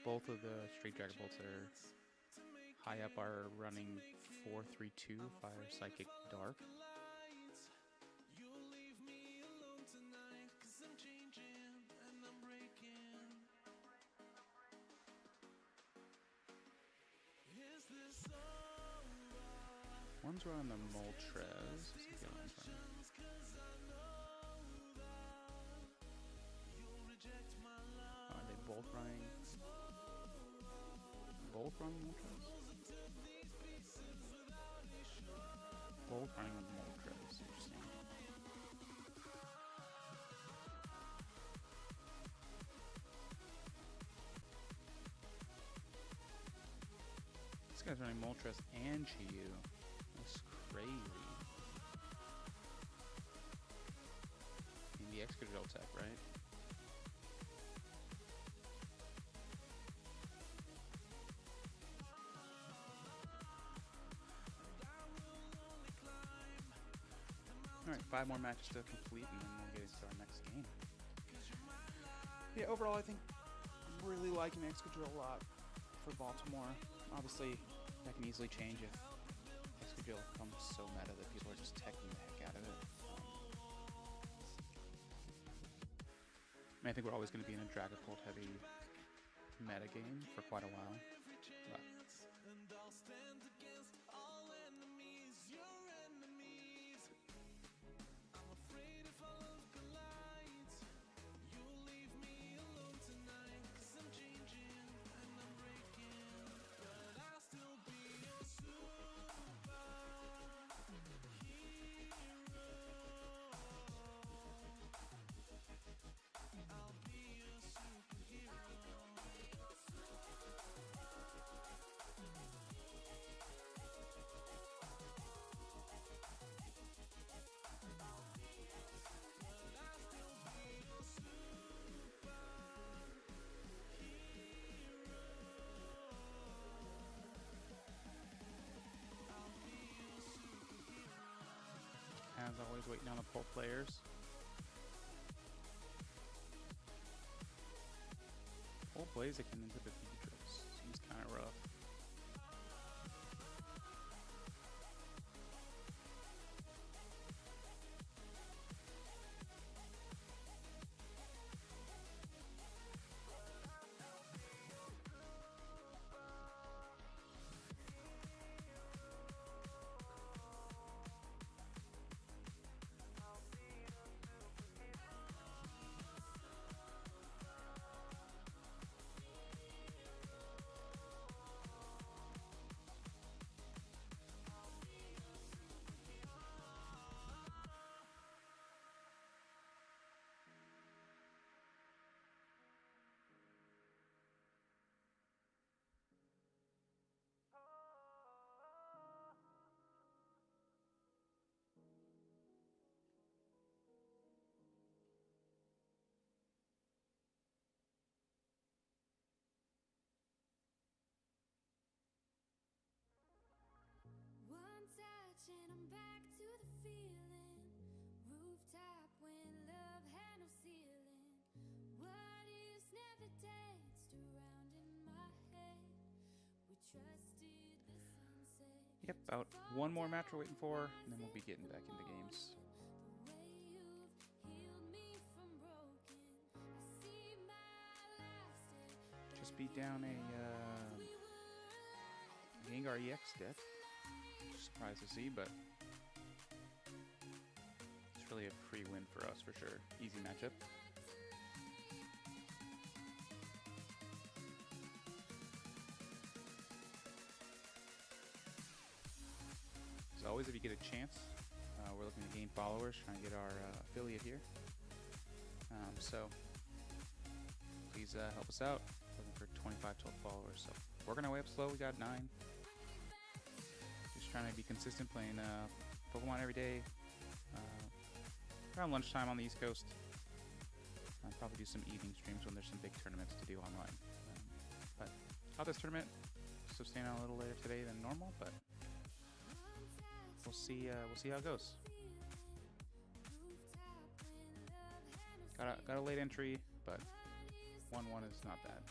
Speaker 1: Both of the straight Dragapults that are high up are running 4-3-2 Fire Psychic Dark. One's running the Moltres. Are they both running? Both running Moltres? Both running Moltres. Interesting. This guy's running Moltres and Chiyu. That's crazy. In the Excadrill tech, right? Alright, 5 more matches to complete and then we'll get into our next game. Yeah, overall I think I'm really liking Excadrill a lot for Baltimore. Obviously, that can easily change if Excadrill becomes so meta that people are just teching the heck out of it. I mean, I think we're always going to be in a Dragapult heavy meta game for quite a while. But as always, waiting on the pull players. Pull Blaziken into the Beatrice seems kind of rough.
Speaker 2: back to the feeling. Rooftop when love had no ceiling. What ifs never danced around in my head. We trusted the sunset.
Speaker 1: Yep, about one more match we're waiting for, and then we'll be getting back into games.
Speaker 2: The way you've healed me from broken. I see my life stay.
Speaker 1: Just beat down a Gengar EX deck. Surprised to see, but it's really a free win for us for sure. Easy matchup. As always, if you get a chance, we're looking to gain followers, trying to get our affiliate here. So please help us out. Looking for 25 total followers. So working our way up slow. We got 9. Just trying to be consistent, playing Pokemon every day. Around lunchtime on the East Coast. I'll probably do some evening streams when there's some big tournaments to do online. But out this tournament, so staying out a little later today than normal, but we'll see how it goes. Got a late entry, but 1-1 is not bad.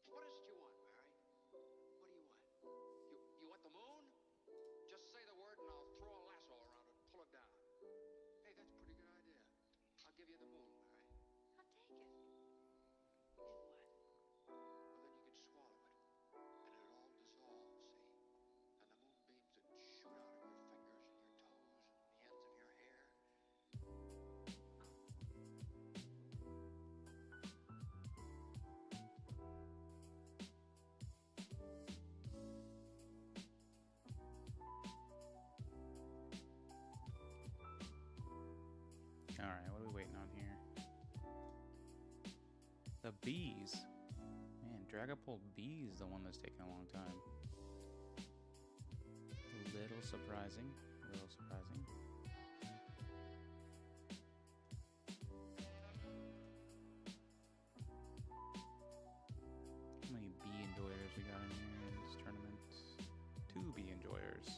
Speaker 7: What is it you want, Mary? What do you want? You want the moon? Just say the word and I'll throw a lasso around it and pull it down. Hey, that's a pretty good idea. I'll give you the moon, Mary.
Speaker 8: I'll take it. Then what?
Speaker 7: Well, then you can swallow it. And it'll all dissolve, see? And the moonbeams that shoot out of your fingers and your toes and the ends of your hair.
Speaker 1: Alright, what are we waiting on here? The bees. Man, Dragapult B is the one that's taking a long time. A little surprising. A little surprising. How many bee enjoyers we got in here in this tournament? 2 bee enjoyers.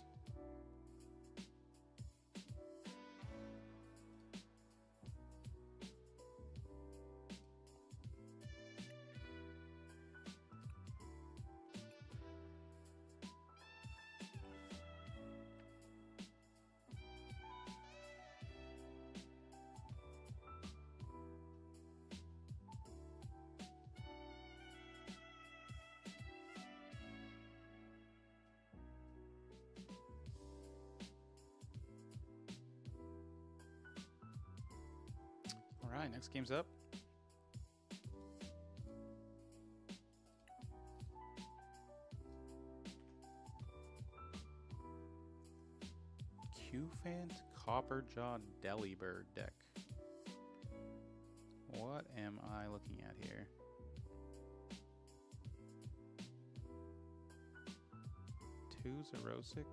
Speaker 1: Alright, next game's up. Q-Fant Copperjaw Delibird deck. What am I looking at here? Two 0-6.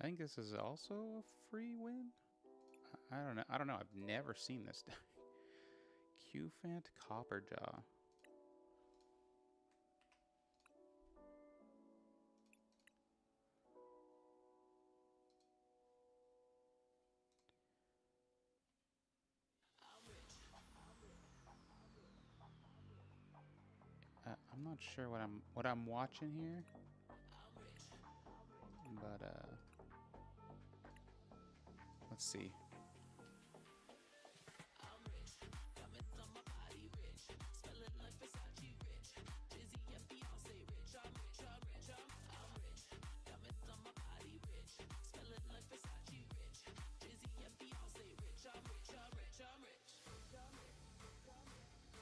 Speaker 1: I think this is also a free win. I don't know. I don't know. I've never seen this deck. Q-Fant Copperjaw. I'm not sure what I'm watching here, but let's see.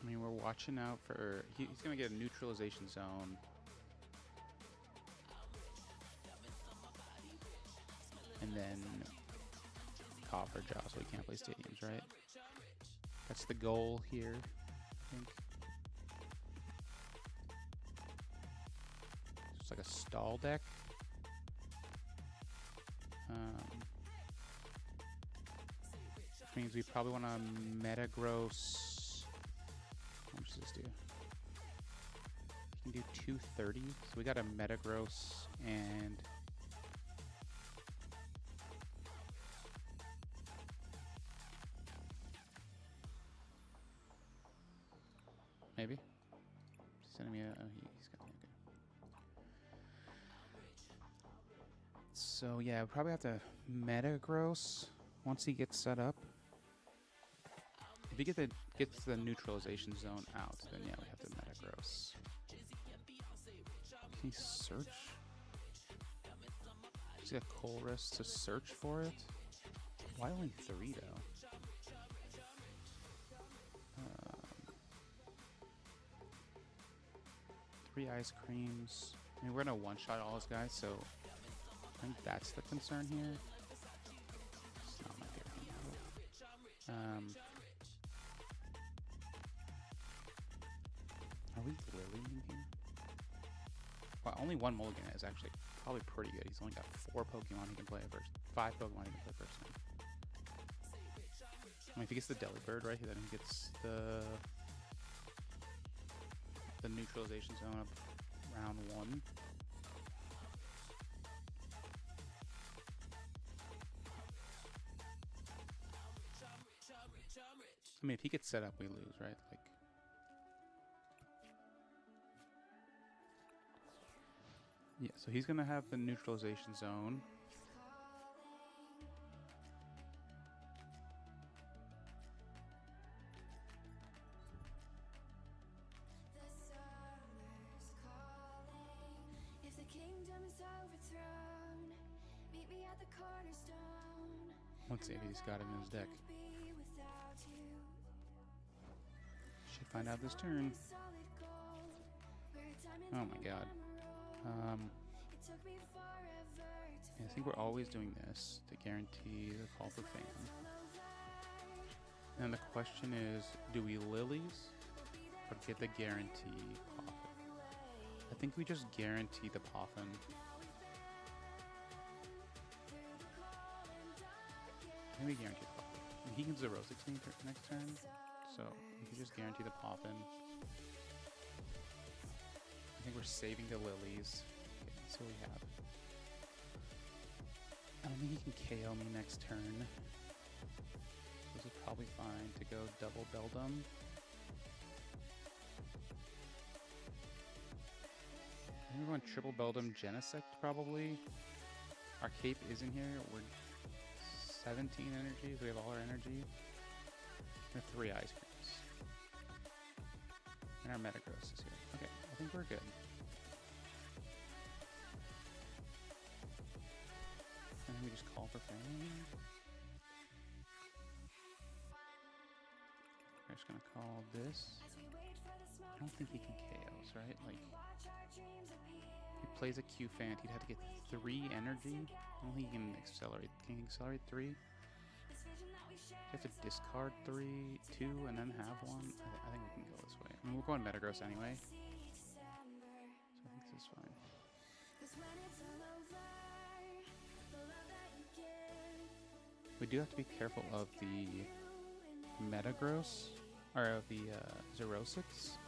Speaker 1: I mean, we're watching out for... He's going to get a neutralization zone. And then Copperjaw, so he can't play stadiums, right? That's the goal here, I think. It's like a stall deck. Which means we probably want to metagross... How much does this do? You can do 230. So we got a metagross and... Maybe. He's sending me a... Oh, he's got me. Okay. So yeah, we probably have to metagross once he gets set up. If he gets the neutralization zone out, then yeah, we have to metagross. Can he search? He's got Colress to search for it? Why only 3 though? Three ice creams. I mean, we're gonna one-shot all his guys, so I think that's the concern here. It's not my favorite thing. Are we Lilying here? Well, only one mulligan is actually probably pretty good. He's only got 4 Pokemon he can play first. 5 Pokemon he can play first. I mean, if he gets the Delibird, right, then he gets the neutralization zone of round 1. I mean, if he gets set up, we lose, right? Like, yeah, so he's gonna have the neutralization zone. Let's see if he's got it in his deck. Should find out this turn. Oh my god. I think we're always doing this to guarantee the call for fame. And the question is, do we Lilies or get the guarantee Poffin? I think we just guarantee the Poffin. Maybe guarantee the Poffin. He can 0-6 next turn, so we can just guarantee the Poffin. I think we're saving the Lilies. Okay, so we have. I don't think he can KO me next turn. This is probably fine to go double Beldum. think we're going triple Beldum Genesect probably. Our cape is in here. We're 17 energies. We have all our energy. We have 3 ice creams. And our Metagross is here. Okay, I think we're good. And then we just call for family. We're just gonna call this. I don't think he can chaos, right? Like, he plays a Q-Fant, he'd have to get 3 energy. I don't think he can accelerate. Can he accelerate 3? You have to discard 3, 2, and then have 1. I think we can go this way. I mean, we're going Metagross anyway. So I think this is fine. We do have to be careful of the Metagross, or of the Xerosix.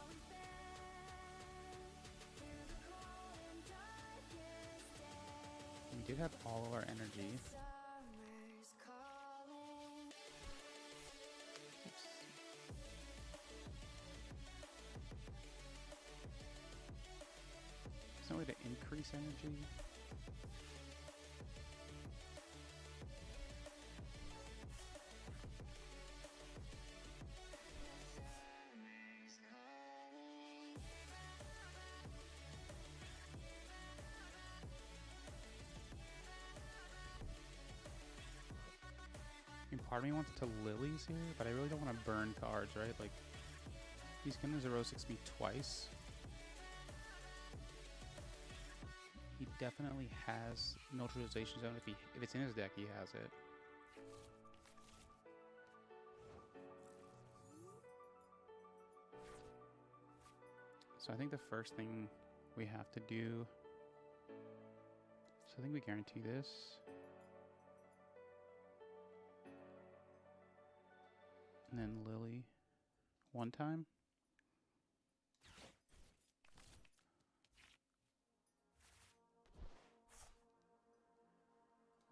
Speaker 1: We did have all of our energy. Oops. There's no way to increase energy. I mean, part of me wants to Lilies here, but I really don't want to burn cards, right? Like, he's gonna Xerosix me twice. He definitely has Neutralization Zone. If it's in his deck, he has it. So I think the first thing we have to do. So I think we guarantee this. And then Lily 1 time.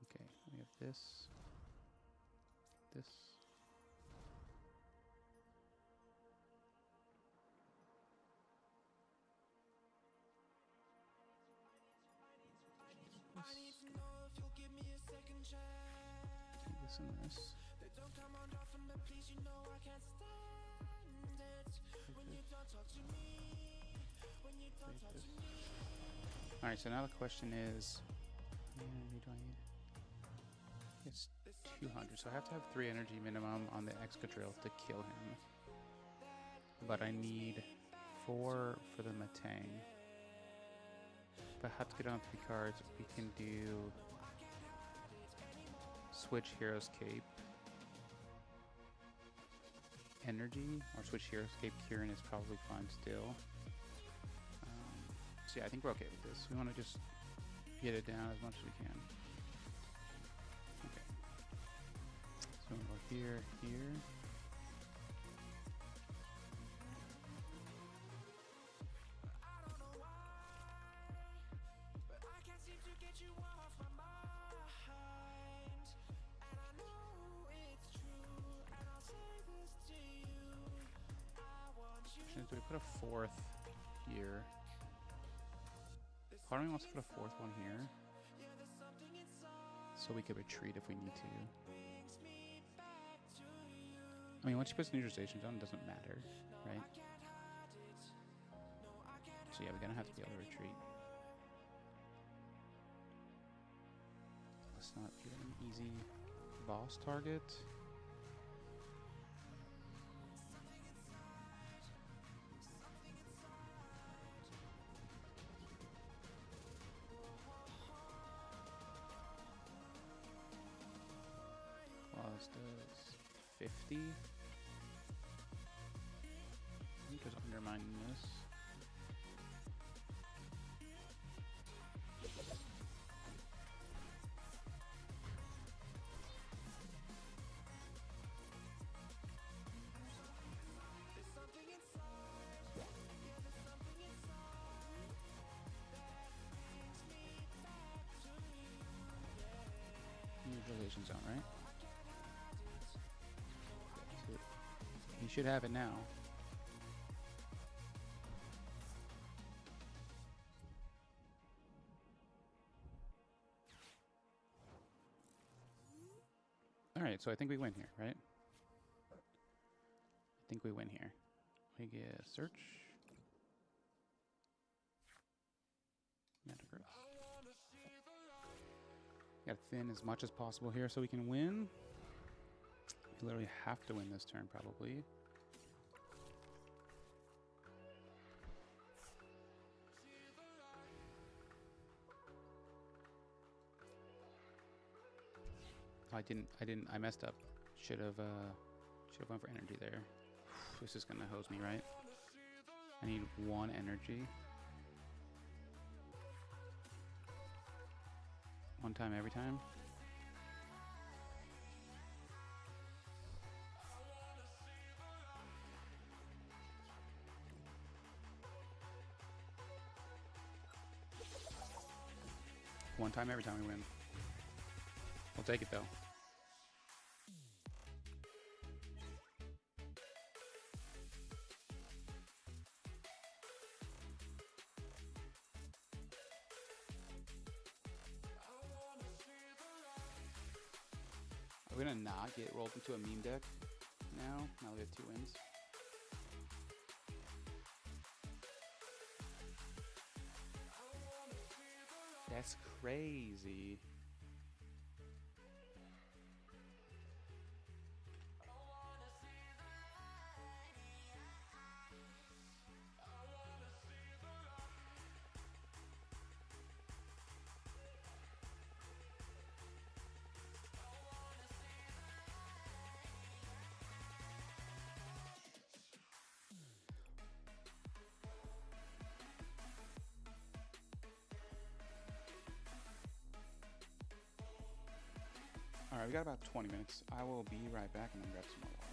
Speaker 1: Okay, we have this. This. This and this. Alright, so now the question is, how many energy do I need? It's 200, so I have to have 3 energy minimum on the Excadrill to kill him. But I need 4 for the Matang. If I have to get on 3 cards, we can do switch Hero's Cape, Energy, or switch Hero's Cape. Kieran is probably fine still. So yeah, I think we're okay with this. We want to just get it down as much as we can. Okay. So we'll go here, here. Do we put a 4th here? Part of me wants to put a 4th one here, so we could retreat if we need to. I mean, once you put neutralization zone, it doesn't matter, right? So yeah, we're gonna have to be able to retreat. Let's not get an easy boss target. Does 50. I'm just undermining this. Neutralization zone, right? You should have it now. Alright, so I think we win here, right? I think we win here. We get search. Metagross. Gotta thin as much as possible here so we can win. We literally have to win this turn, probably. I messed up. Should have went for energy there. This is gonna hose me, right? I need 1 energy. 1 time every time. One time every time we win. We'll take it though. Are we gonna not get rolled into a meme deck now? Now we have 2 wins. That's crazy. Alright, we got about 20 minutes. I will be right back and then grab some more water.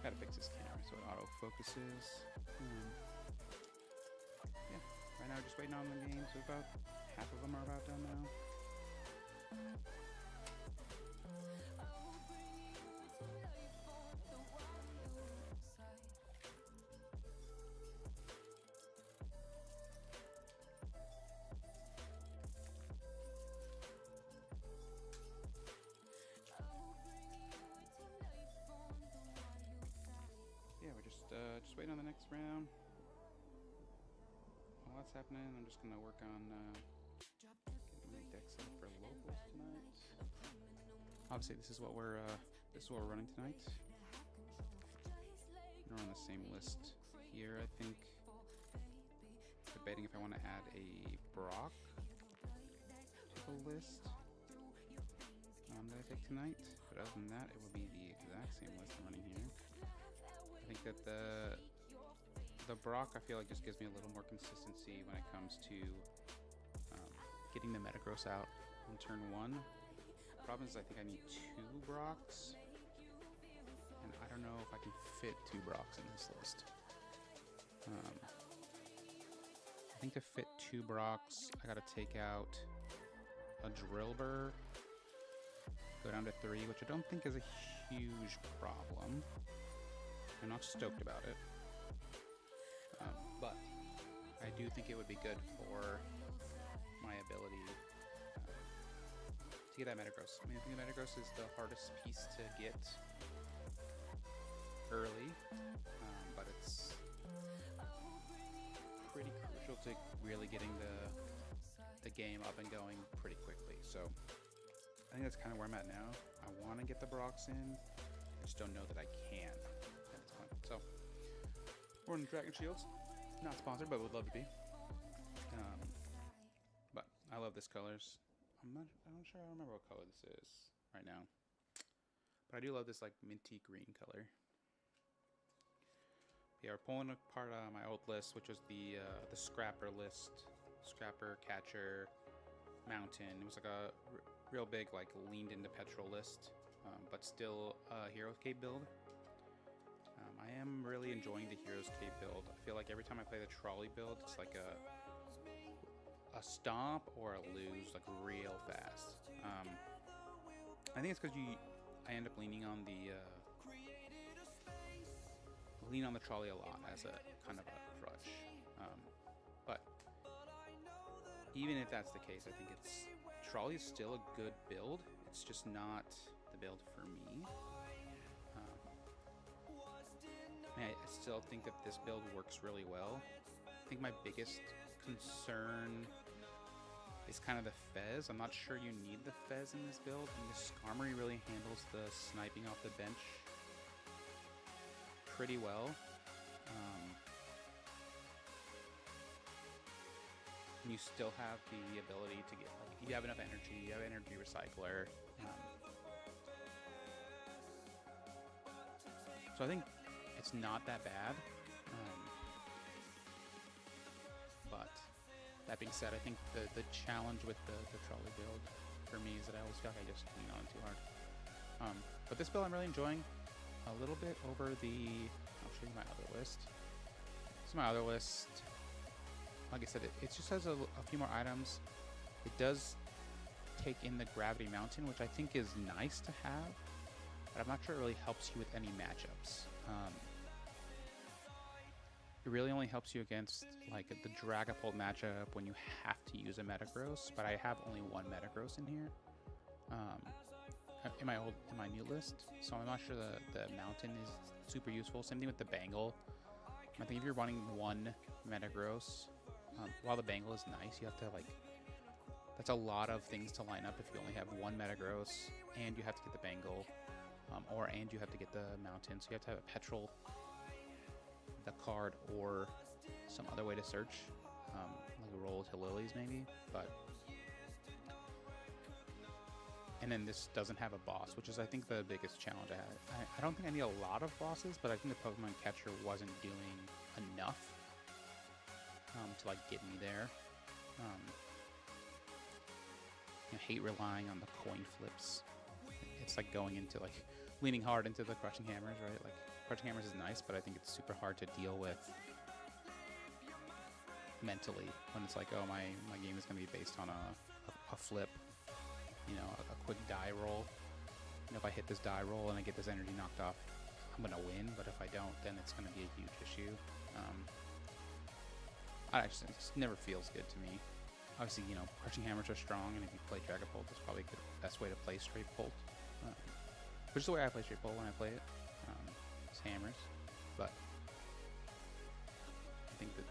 Speaker 1: gotta fix this camera so it autofocuses. Yeah, right now we're just waiting on the game, so about half of them are about done now. Yeah, we're just waiting on the next round. While that's happening, I'm just gonna work on getting my deck set up for locals tonight. Obviously, this is what we're running tonight. We're on the same list here. I think debating if I want to add a Brock to the list that I take tonight. But other than that, it will be the exact same list I'm running here. I think that the Brock, I feel like, just gives me a little more consistency when it comes to getting the Metagross out on turn 1. The problem is I think I need 2 Brocks, and I don't know if I can fit 2 Brocks in this list. I think to fit 2 Brocks, I gotta take out a Drillbur, go down to 3, which I don't think is a huge problem. I'm not stoked about it. But I do think it would be good for my ability to get that Metagross. I mean, I think the Metagross is the hardest piece to get early, but it's pretty crucial to really getting the game up and going pretty quickly. So I think that's kind of where I'm at now. I want to get the Brocks in, I just don't know that I can at this point. So we're in Dragon Shields. Not sponsored, but would love to be. But I love this colors. I'm not sure I remember what color this is right now. But I do love this like minty green color. Yeah, we're pulling apart my old list, which was the Scrapper list. Scrapper, Catcher, Mountain. It was like a real big like leaned into petrol list, but still a Heroes Cape build. I am really enjoying the Heroes Cape build. I feel like every time I play the trolley build, it's like a stomp or a lose, like real fast. I think it's because I end up leaning on the trolley a lot as a kind of a crutch. But even if that's the case, I think trolley is still a good build. It's just not the build for me. I still think that this build works really well. I think my biggest concern is kind of the Fez. I'm not sure you need the Fez in this build, and this Armory really handles the sniping off the bench pretty well. And you still have the ability to get, like, if you have enough energy, you have energy recycler. So I think it's not that bad, but that being said, I think the challenge with the trolley build for me is that I always feel like I just lean on it too hard. But this build I'm really enjoying a little bit over I'll show you my other list. This is my other list. Like I said, it just has a few more items. It does take in the Gravity Mountain, which I think is nice to have, but I'm not sure it really helps you with any matchups. It really only helps you against like the Dragapult matchup when you have to use a Metagross, but I have only one Metagross in here in my new list, so I'm not sure the Mountain is super useful. Same thing with the Bangle. I think if you're running one Metagross, while the Bangle is nice, you have to that's a lot of things to line up if you only have one Metagross and you have to get the Bangle, and you have to get the Mountain, so you have to have a Petrol, the card, or some other way to search, like a roll to Lilies maybe, and then this doesn't have a boss, which is I think the biggest challenge I had. I don't think I need a lot of bosses, but I think the Pokemon Catcher wasn't doing enough to like get me there. I hate relying on the coin flips. It's like going into leaning hard into the crushing hammers, right? Like crouching hammers is nice, but I think it's super hard to deal with mentally when it's like, oh, my game is going to be based on a flip, you know, a quick die roll. You know, if I hit this die roll and I get this energy knocked off, I'm going to win, but if I don't, then it's going to be a huge issue. It just never feels good to me. Obviously, you know, crouching hammers are strong, and if you play Dragapult, that's probably the best way to play straight Pult. Which is the way I play straight Pult when I play it. It's hammers. But I think that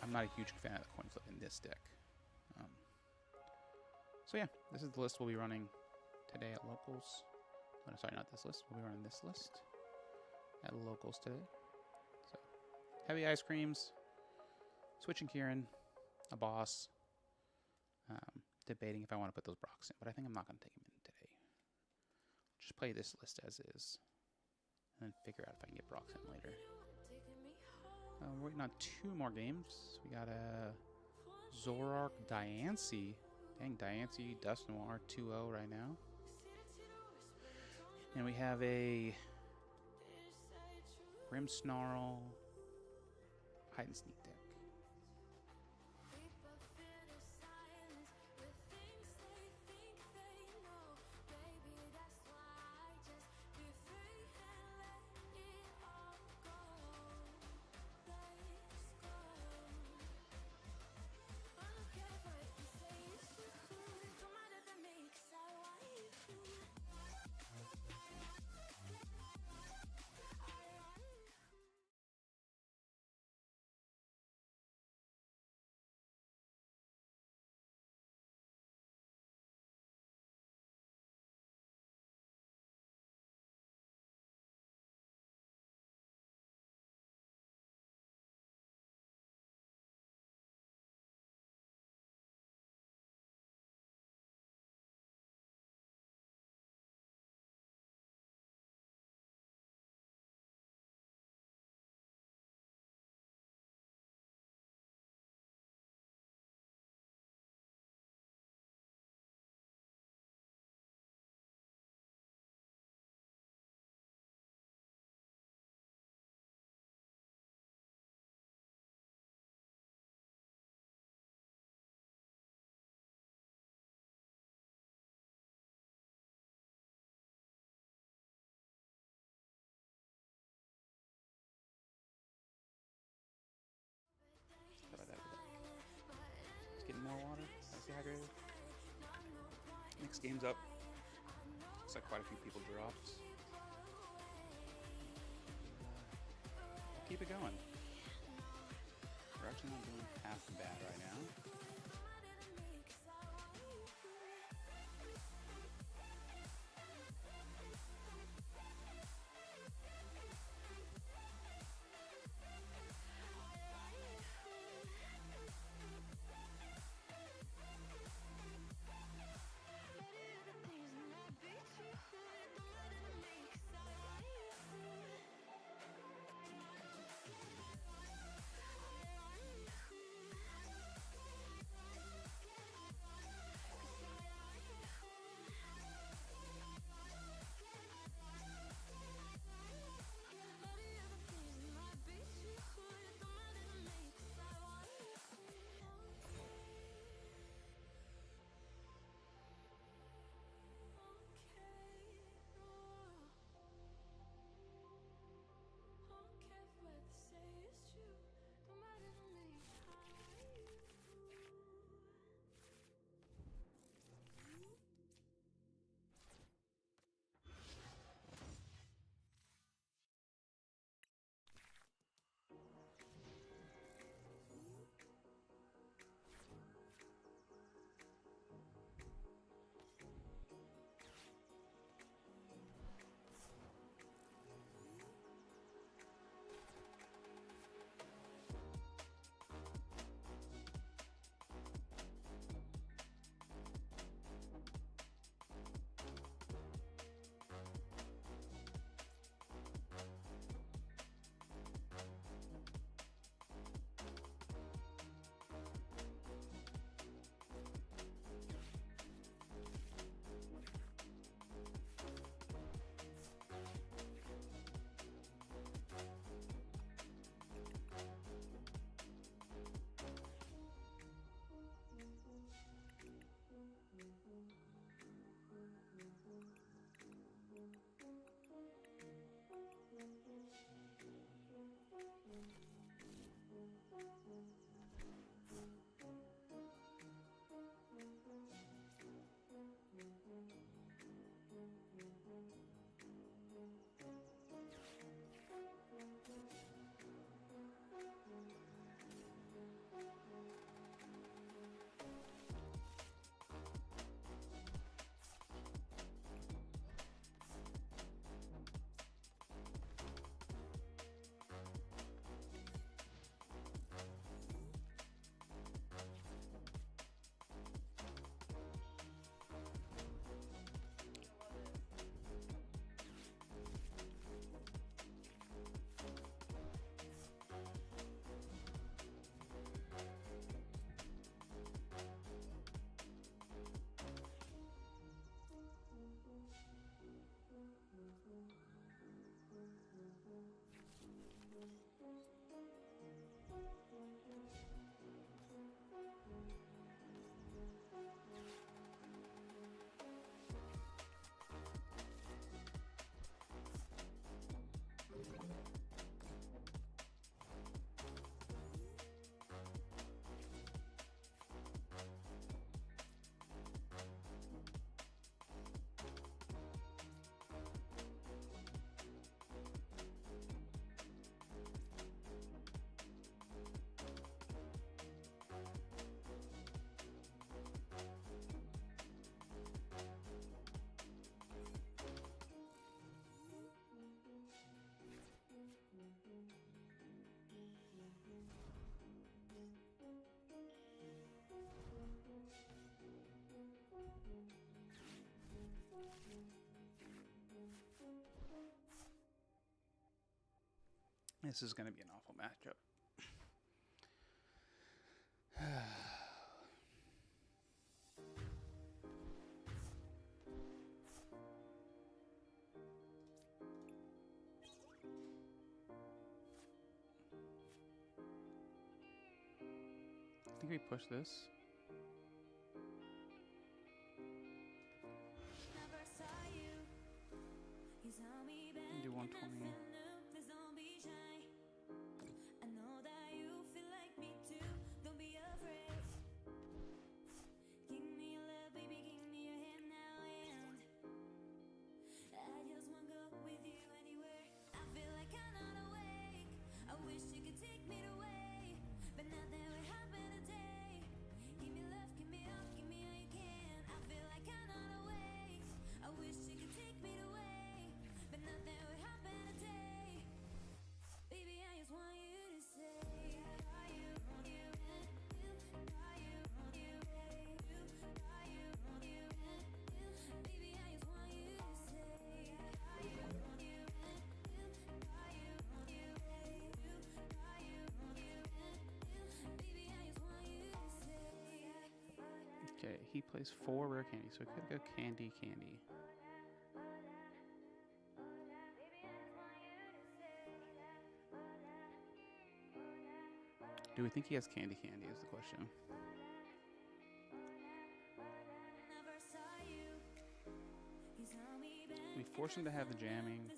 Speaker 1: I'm not a huge fan of the coin flip in this deck. So yeah, this is the list we'll be running today at locals. Oh, sorry, not this list. We'll be running this list at locals today. So, heavy ice creams, switching Kieran, a boss. Debating if I want to put those Brocs in, but I think I'm not going to take them in today. Just play this list as is, and then figure out if I can get Brocs in later. We're waiting on 2 more games. We got a Zoroark Diancie. Dang, Diancie Dust Noir 2-0 right now. And we have a Grimmsnarl Hide and Sneak deck. Just getting more water. Let's get hydrated. Next game's up. Looks like quite a few people dropped. Keep it going. We're actually not doing half bad right now. This is going to be an awful matchup. I think we push this. Do 120. Okay, he plays 4 rare candy, so we could go candy. Do we think he has candy is the question. We force him to have the jamming. I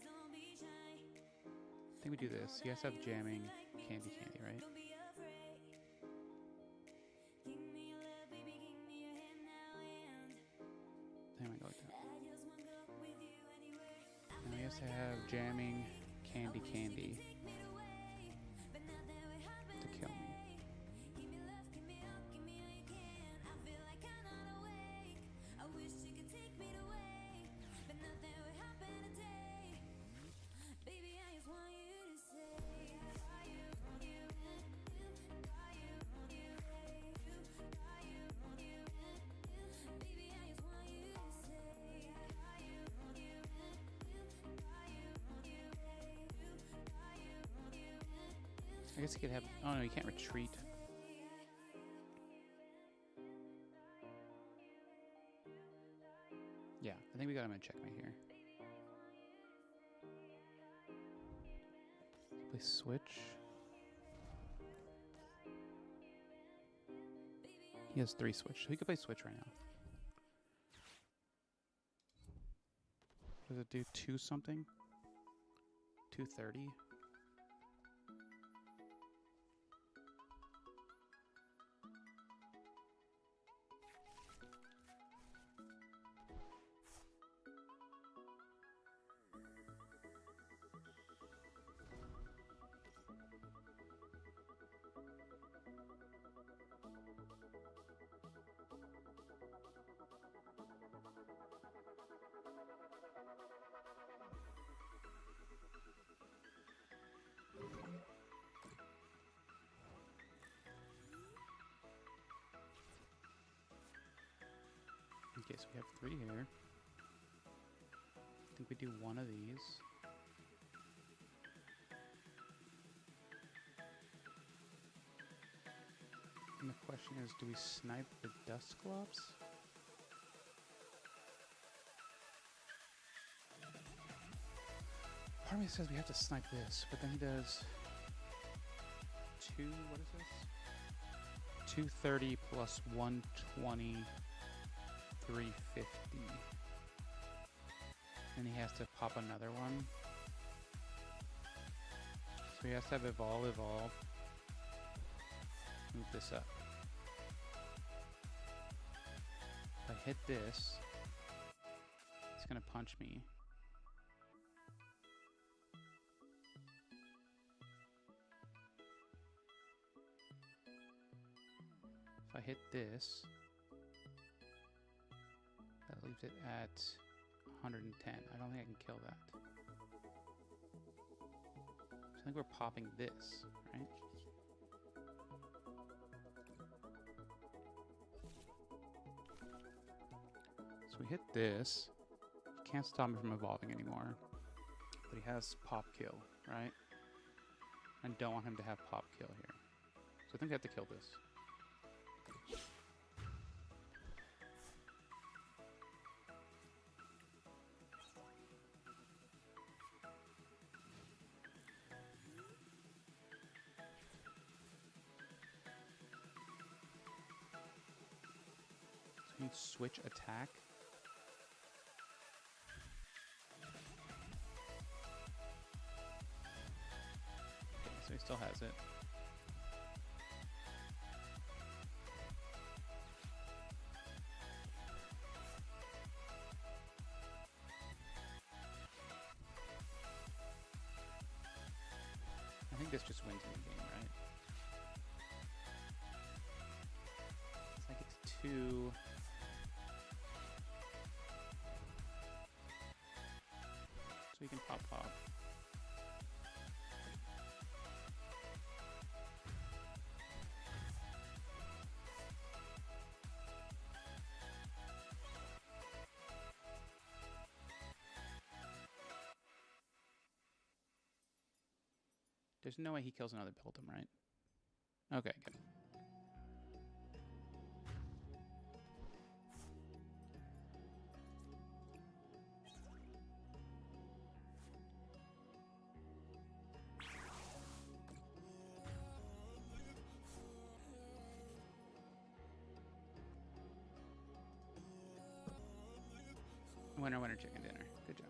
Speaker 1: think we do this. He has to have jamming, candy, right? There we go with that. Now he has to have jamming, candy to kill me. I guess he could have... Oh, no, he can't retreat. Yeah, I think we got him in checkmate here. Play switch. He has 3 switch, so he could play switch right now. Does it do 2 something? 230? Okay, so we have 3 here. I think we do 1 of these. And the question is, do we snipe the dust gloves? Part of me says we have to snipe this, but then he does 2, what is this? 230 plus 120, 350. And he has to pop another one. So he has to have evolve. Move this up. If I hit this, it's gonna punch me. If I hit this, that leaves it at 110. I don't think I can kill that. So I think we're popping this, right? So we hit this. can't stop him from evolving anymore. But he has pop kill, right? I don't want him to have pop kill here. So I think I have to kill this. So we need to switch attack. Okay, so he still has it. I think this just wins in the game, right? It's like it's 2. So you can pop. There's no way he kills another Beldum, right? Okay, good. Winner, winner, chicken dinner. Good job.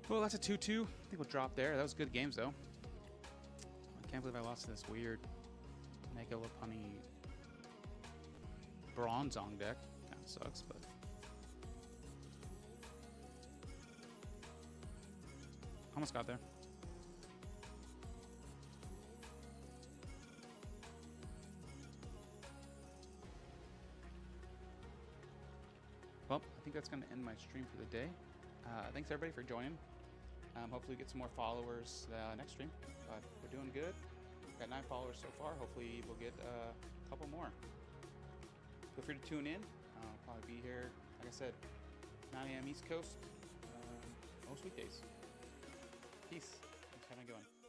Speaker 1: Well, that's a 2-2. I think we'll drop there. That was good games, though. I can't believe I lost to this weird Mega Lopunny Bronzong deck. Kind of sucks, but... almost got there. Well, I think that's going to end my stream for the day. Thanks everybody for joining. Hopefully we get some more followers next stream. But we're doing good. Got 9 followers so far. Hopefully we'll get a couple more. Feel free to tune in. I'll probably be here, like I said, 9 a.m. East Coast most weekdays. Peace. Thanks for having going.